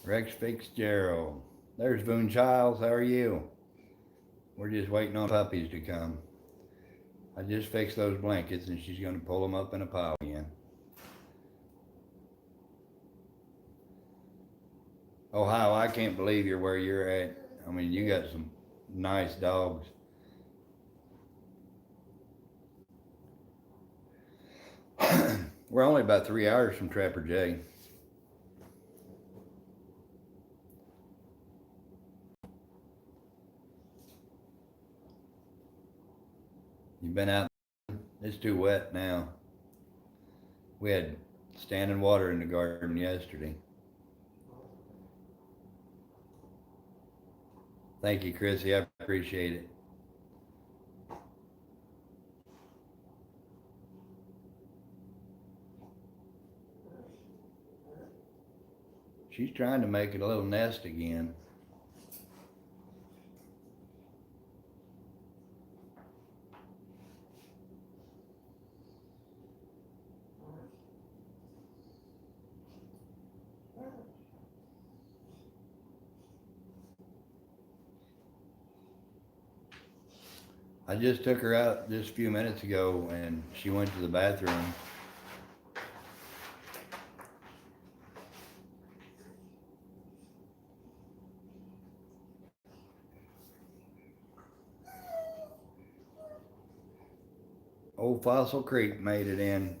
Rex Fitzgerald. There's Boone Childs. How are you? We're just waiting on Puppies to come. I just fixed those blankets and she's going to pull them up in a pile again. Ohio, I can't believe you're where you're at. I mean, you got some nice dogs. We're only about 3 hours from Trapper J. You been out? It's too wet now. We had standing water in the garden yesterday. Thank you, Chrissy. I appreciate it. She's trying to make it a little nest again. I just took her out just a few minutes ago and she went to the bathroom. Old Fossil Creek made it in.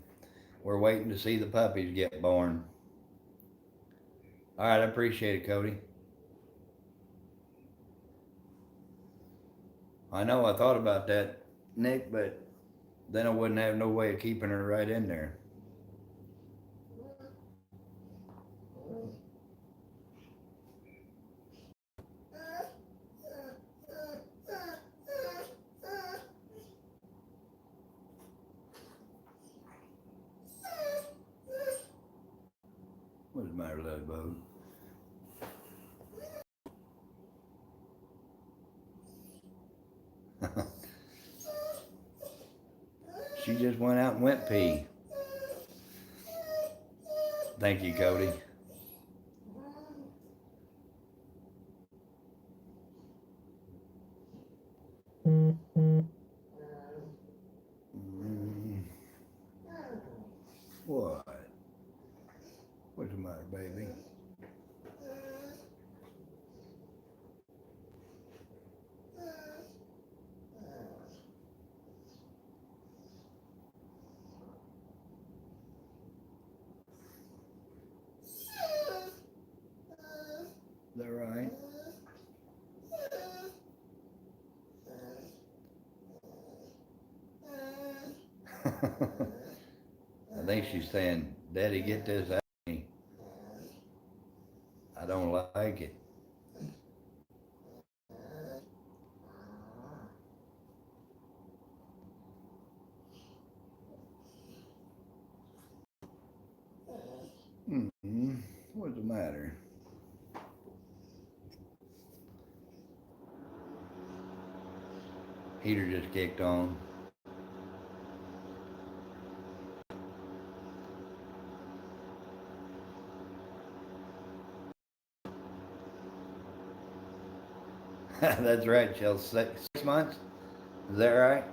We're waiting to see the puppies get born. All right, I appreciate it, Cody. I know I thought about that, Nick, but then I wouldn't have no way of keeping her right in there. What's the matter with that boat? She just went out and went pee. Thank you, Cody. What? What's the matter, baby? I think she's saying, Daddy, get this out of me. I don't like it. Mm-hmm. What's the matter? Heater just kicked on. That's right, Chelsea. 6 months? Is that right?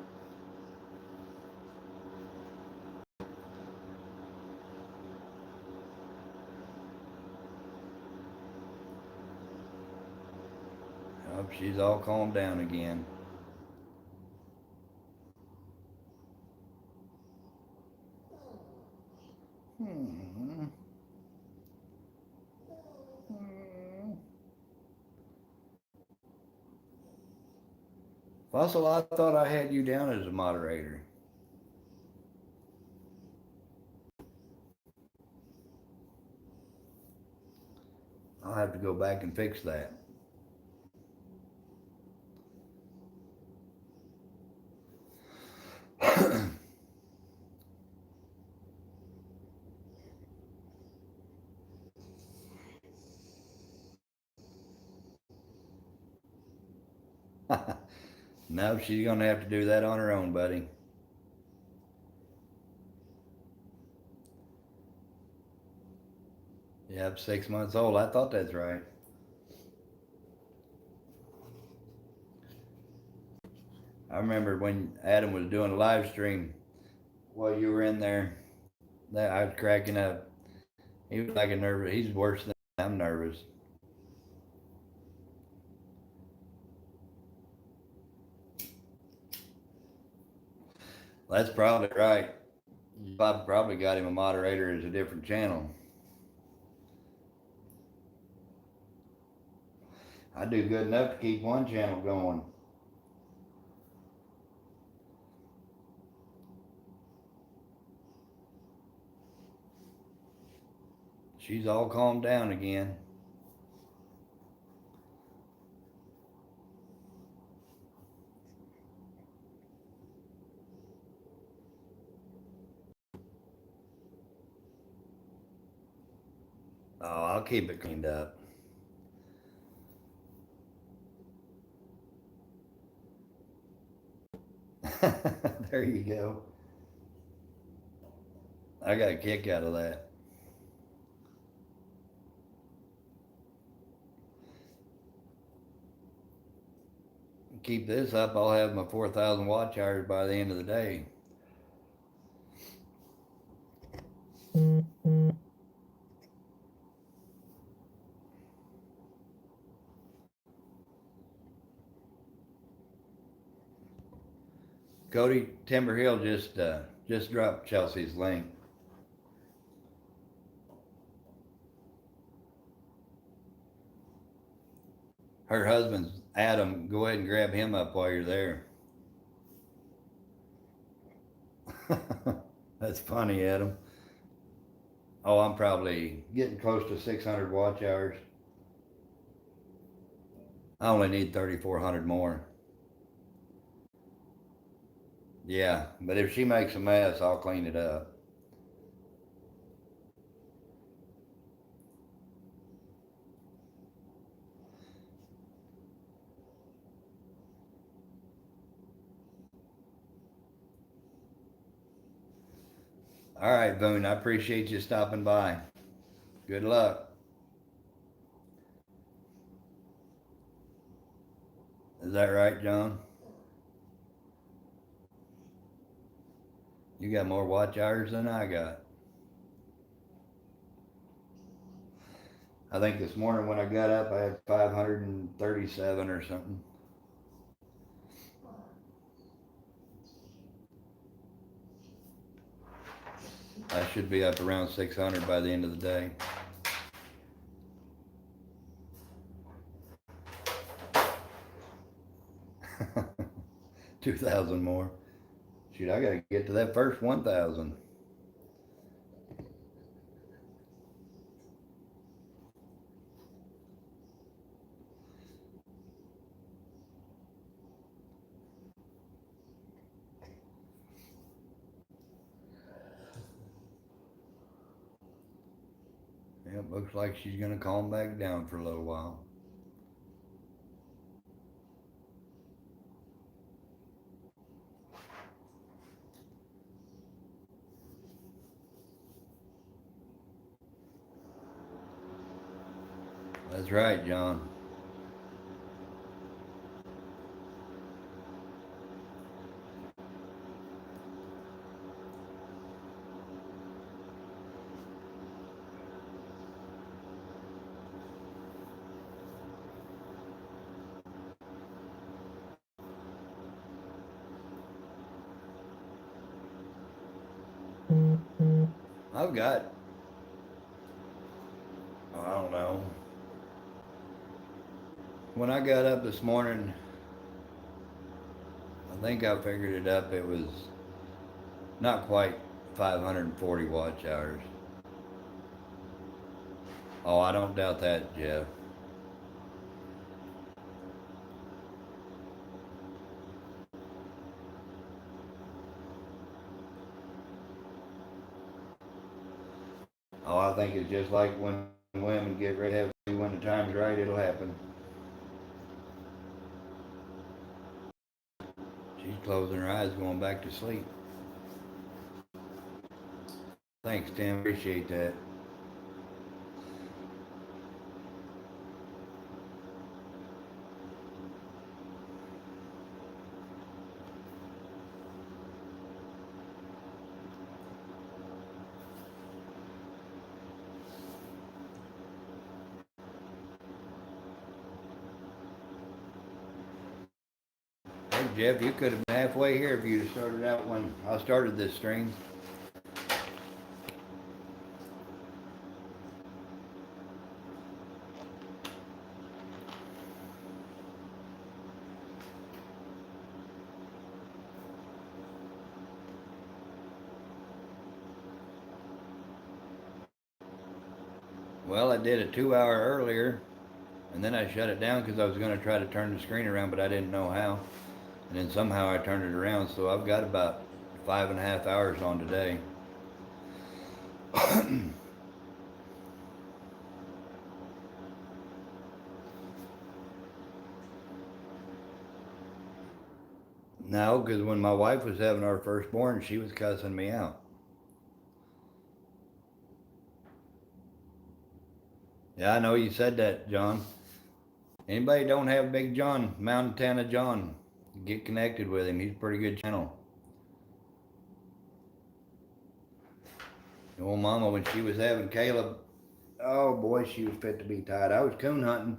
Oh, she's all calmed down again. Hmm. Fossil, I thought I had you down as a moderator. I'll have to go back and fix that. No, she's going to have to do that on her own, buddy. Yep, 6 months old. I thought that's right. I remember when Adam was doing a live stream while you were in there, that I was cracking up. He was like a nervous. He's worse than I'm nervous. That's probably right. Bob probably got him a moderator as a different channel. I do good enough to keep one channel going. She's all calmed down again. Oh, I'll keep it cleaned up. There you go. I got a kick out of that. Keep this up, I'll have my 4,000 watch hours by the end of the day. Cody Timberhill just dropped Chelsea's link. Her husband's Adam. Go ahead and grab him up while you're there. That's funny, Adam. Oh, I'm probably getting close to 600 watch hours. I only need 3,400 more. Yeah, but if she makes a mess, I'll clean it up. All right, Boone, I appreciate you stopping by. Good luck. Is that right, John? You got more watch hours than I got. I think this morning when I got up, I had 537 or something. I should be up around 600 by the end of the day. 2,000 more. Shoot, I gotta get to that first 1,000. Yep, looks like she's gonna calm back down for a little while. That's right, John. I've got, I don't know. When I got up this morning, I think I figured it up. It was not quite 540 watch hours. Oh, I don't doubt that, Jeff. Oh, I think it's just like when women get ready to have when the time's right, it'll happen. She's closing her eyes, going back to sleep. Thanks, Tim. Appreciate that. Hey, Jeff, you could have been halfway here if you'd have started out when I started this stream. Well, I did a 2 hour earlier, and then I shut it down because I was going to try to turn the screen around, but I didn't know how. And then somehow I turned it around, so I've got about 5.5 hours on today. No, because when my wife was having our firstborn, she was cussing me out. Yeah, I know you said that, John. Anybody don't have Big John, Montana John, get connected with him. He's a pretty good channel. Old mama, when she was having Caleb, oh boy, she was fit to be tied. I was coon hunting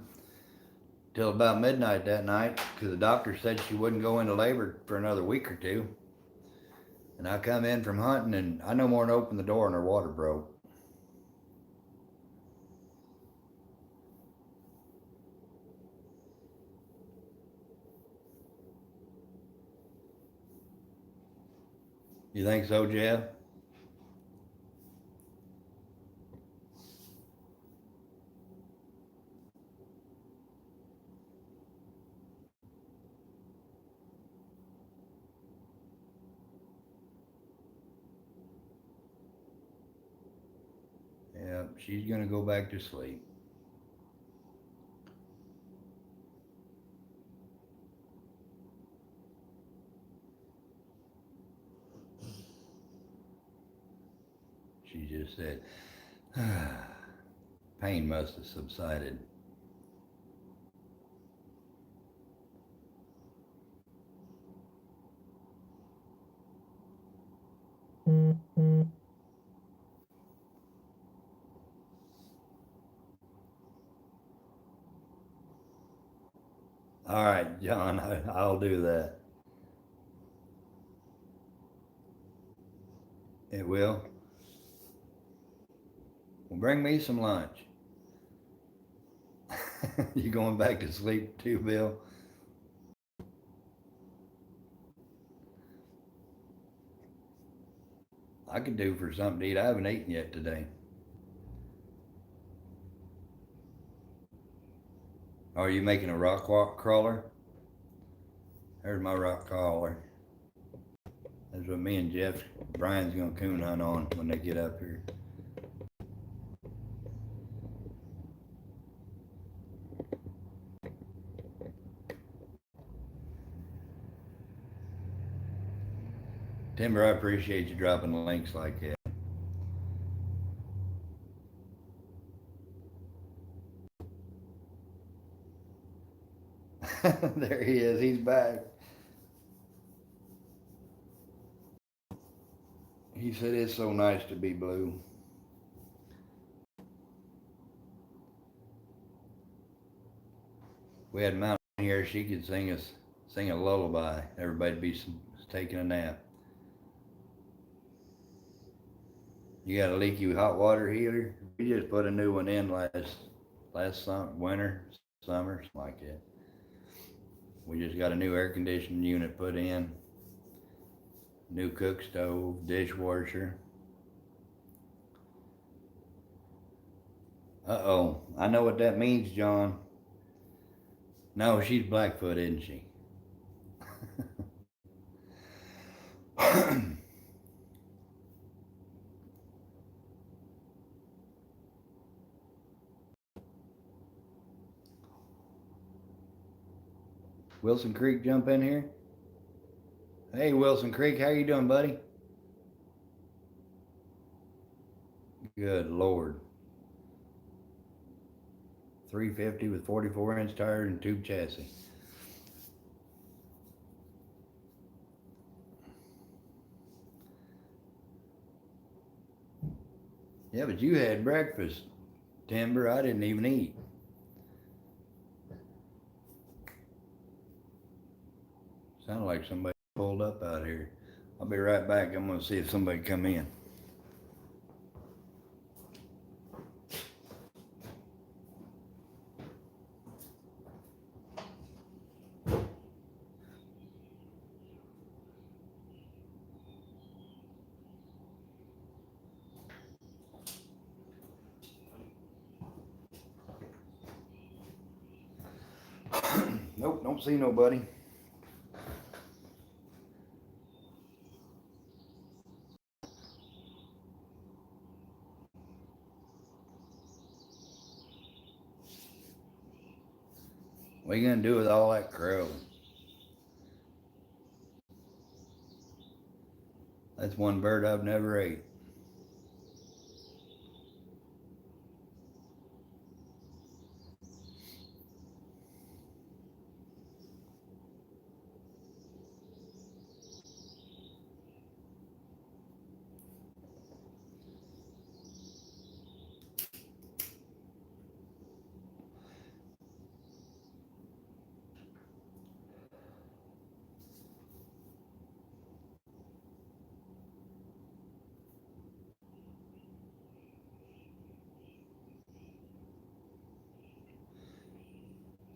till about midnight that night because the doctor said she wouldn't go into labor for another week or two. And I come in from hunting and I no more than opened the door and her water broke. You think so, Jeff? Yeah, she's gonna go back to sleep. She just said, pain must have subsided. All right, John, I'll do that. It will. Well, bring me some lunch. You going back to sleep too, Bill? I could do for something to eat. I haven't eaten yet today. Are you making a rock crawler? There's my rock crawler. That's what me and Brian's gonna coon hunt on when they get up here. Timber, I appreciate you dropping the links like that. There he is. He's back. He said it's so nice to be blue. We had Mountain here. She could sing a lullaby. Everybody'd be taking a nap. You got a leaky hot water heater? We just put a new one in last winter, summer, something like that. We just got a new air conditioning unit put in, new cook stove, dishwasher. Uh-oh, I know what that means, John. No, she's Blackfoot, isn't she? Wilson Creek jump in here? Hey, Wilson Creek, how you doing, buddy? Good Lord. 350 with 44-inch tires and tube chassis. Yeah, but you had breakfast, Timber. I didn't even eat. Sounded like somebody pulled up out here. I'll be right back. I'm going to see if somebody come in. Nope, don't see nobody. What are you going to do with all that crow? That's one bird I've never ate.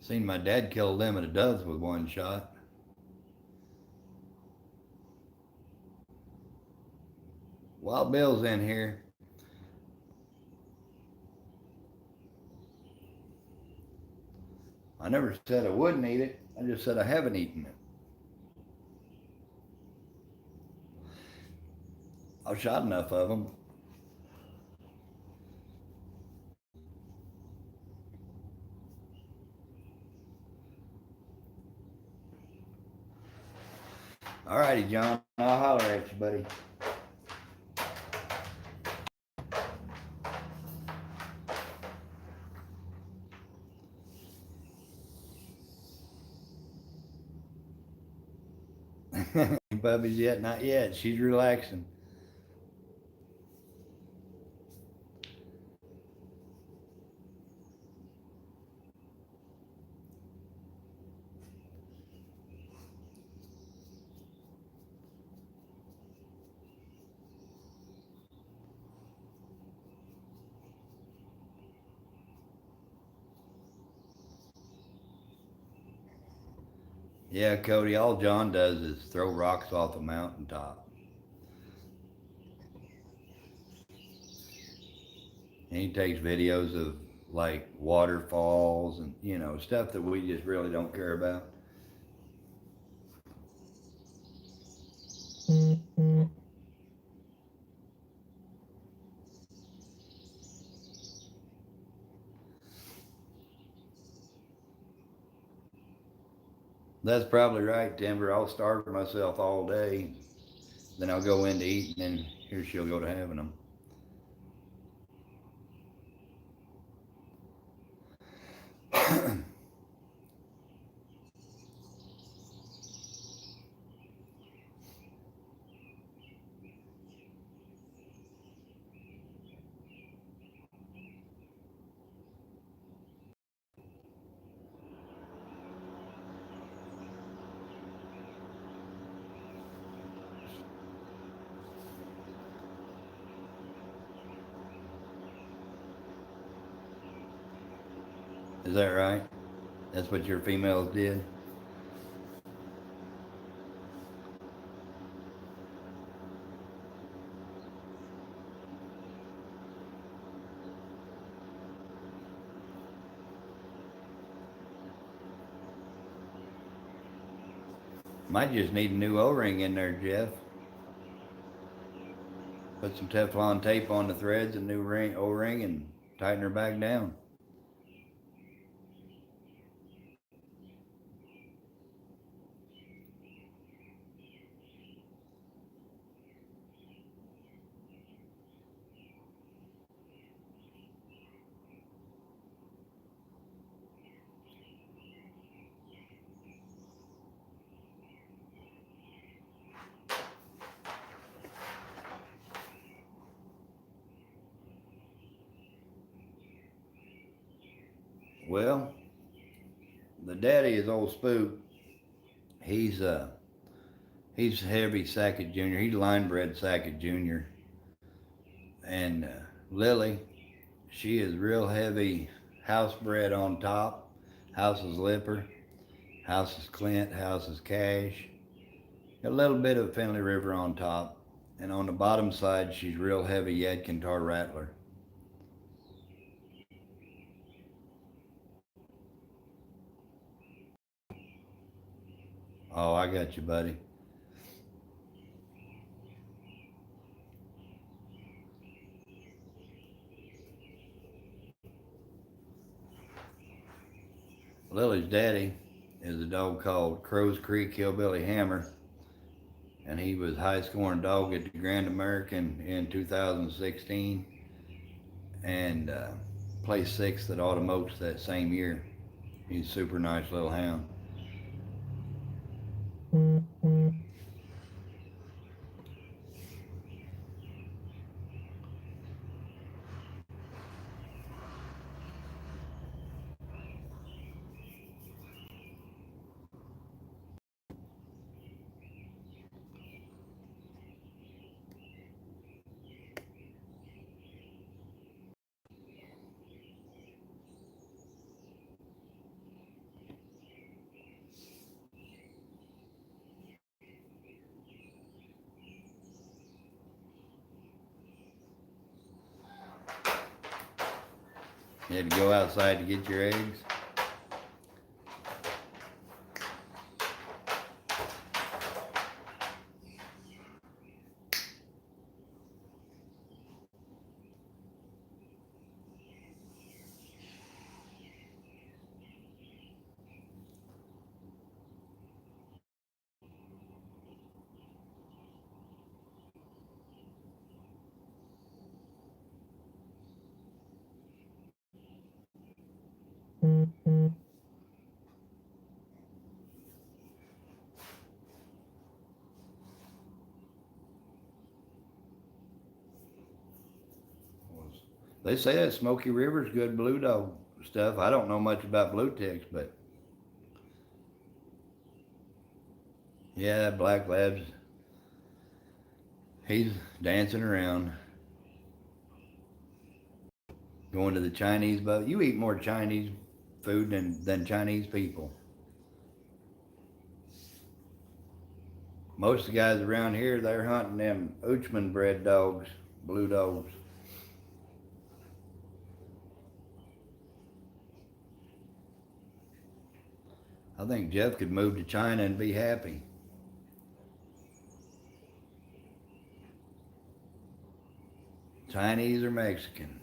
Seen my dad kill a limit of doves with one shot. Wild Bill's in here. I never said I wouldn't eat it. I just said I haven't eaten it. I've shot enough of them. All righty, John. I'll holler at you, buddy. Puppies yet? Not yet. She's relaxing. Yeah, Cody, all John does is throw rocks off the mountaintop. And he takes videos of like waterfalls and stuff that we just really don't care about. That's probably right, Timber. I'll starve myself all day, then I'll go into eating, and here she'll go to having them. Is that right? That's what your females did? Might just need a new O-ring in there, Jeff. Put some Teflon tape on the threads, a new O-ring, and tighten her back down. Well, the daddy is old Spook. He's he's heavy Sackett Junior. He's line bred Sackett Junior. And Lily, she is real heavy house bred on top. House is Lipper. House is Clint. House is Cash. A little bit of Finley River on top. And on the bottom side, she's real heavy Yadkin Tar Rattler. Oh, I got you, buddy. Lily's daddy is a dog called Crow's Creek Hillbilly Hammer, and he was high scoring dog at the Grand American in 2016, and placed sixth at Automotes that same year. He's a super nice little hound. You had to go outside to get your eggs. They say that Smoky River's good blue dog stuff. I don't know much about blue ticks, but yeah, Black Lab's, he's dancing around, going to the Chinese buffet. You eat more Chinese food than Chinese people. Most of the guys around here, they're hunting them Uchman bred dogs, blue dogs. I think Jeff could move to China and be happy. Chinese or Mexican.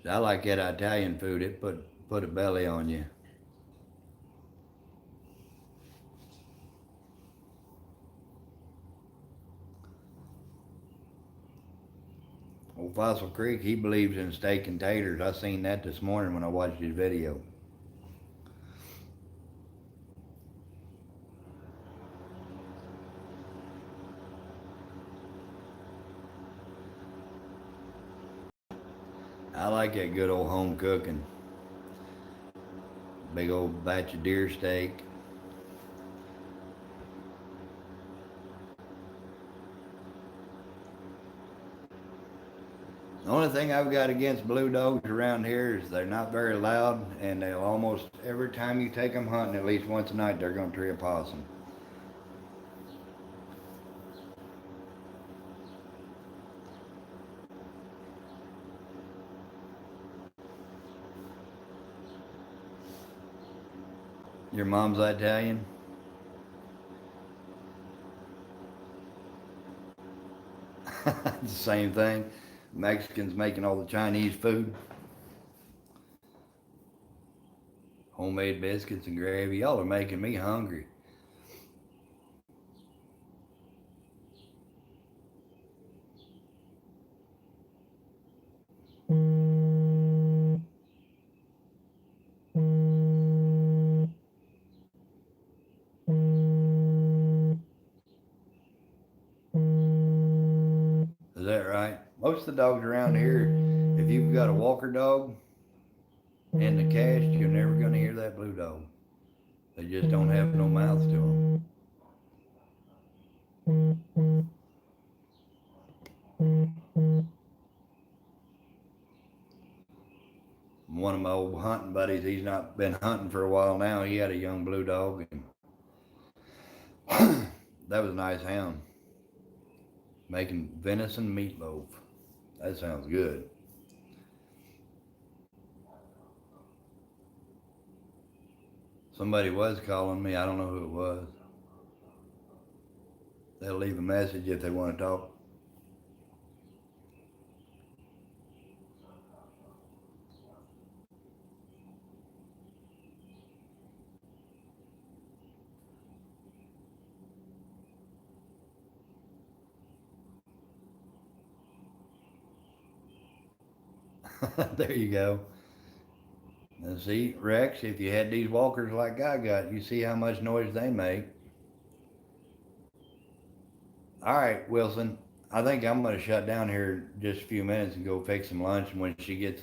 I like that Italian food. It put a belly on you. Old Fossil Creek, he believes in steak and taters. I seen that this morning when I watched his video. I like that good old home cooking. Big old batch of deer steak. The only thing I've got against blue dogs around here is they're not very loud, and they'll almost, every time you take them hunting, at least once a night, they're going to tree a possum. Your mom's Italian? The same thing. Mexicans making all the Chinese food. Homemade biscuits and gravy. Y'all are making me hungry. Is that right? Most of the dogs around here, if you've got a walker dog in the cast, you're never going to hear that blue dog. They just don't have no mouth to them. One of my old hunting buddies, he's not been hunting for a while now. He had a young blue dog, and that was a nice hound. Making venison meatloaf. That sounds good. Somebody was calling me. I don't know who it was. They'll leave a message if they want to talk. There you go. Now see, Rex, if you had these walkers like I got, you see how much noise they make. All right, Wilson, I think I'm going to shut down here just a few minutes and go fix some lunch. And when she gets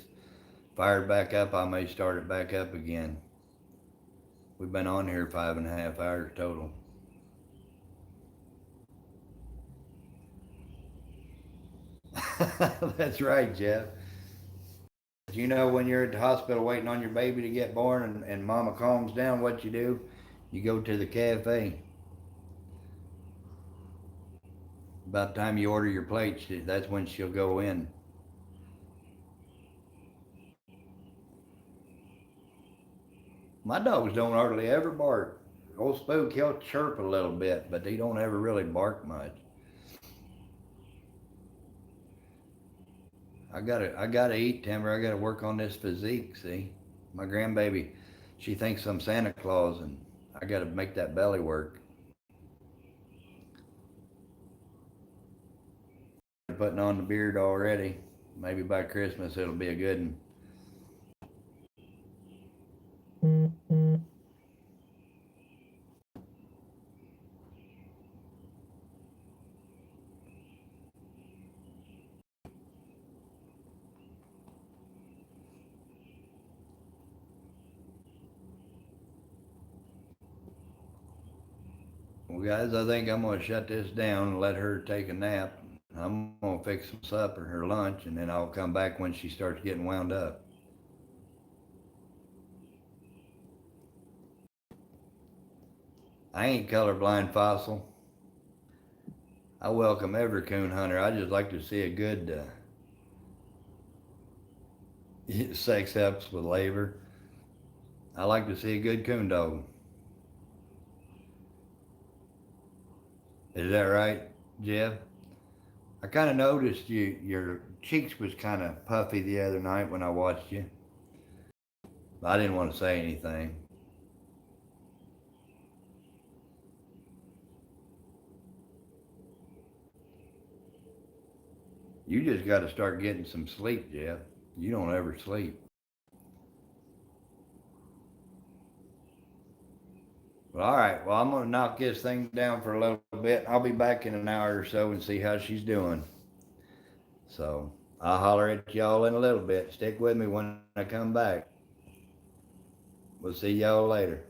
fired back up, I may start it back up again. We've been on here 5.5 hours total. That's right, Jeff. You know, when you're at the hospital waiting on your baby to get born and mama calms down, what you do? You go to the cafe. About the time you order your plates, that's when she'll go in. My dogs don't hardly ever bark. Old Spook, he'll chirp a little bit, but he don't ever really bark much. I gotta eat, Timber. I gotta work on this physique, see? My grandbaby, she thinks I'm Santa Claus, and I gotta make that belly work. Putting on the beard already. Maybe by Christmas it'll be a good one. Well, guys, I think I'm going to shut this down and let her take a nap. I'm going to fix some supper, her lunch, and then I'll come back when she starts getting wound up. I ain't colorblind, Fossil. I welcome every coon hunter. I just like to see a good sex ups with labor. I like to see a good coon dog. Is that right, Jeff? I kind of noticed your cheeks was kind of puffy the other night when I watched you. I didn't want to say anything. You just got to start getting some sleep, Jeff. You don't ever sleep. Well, all right. Well, I'm gonna knock this thing down for a little bit. I'll be back in an hour or so and see how she's doing. So I'll holler at y'all in a little bit. Stick with me when I come back. We'll see y'all later.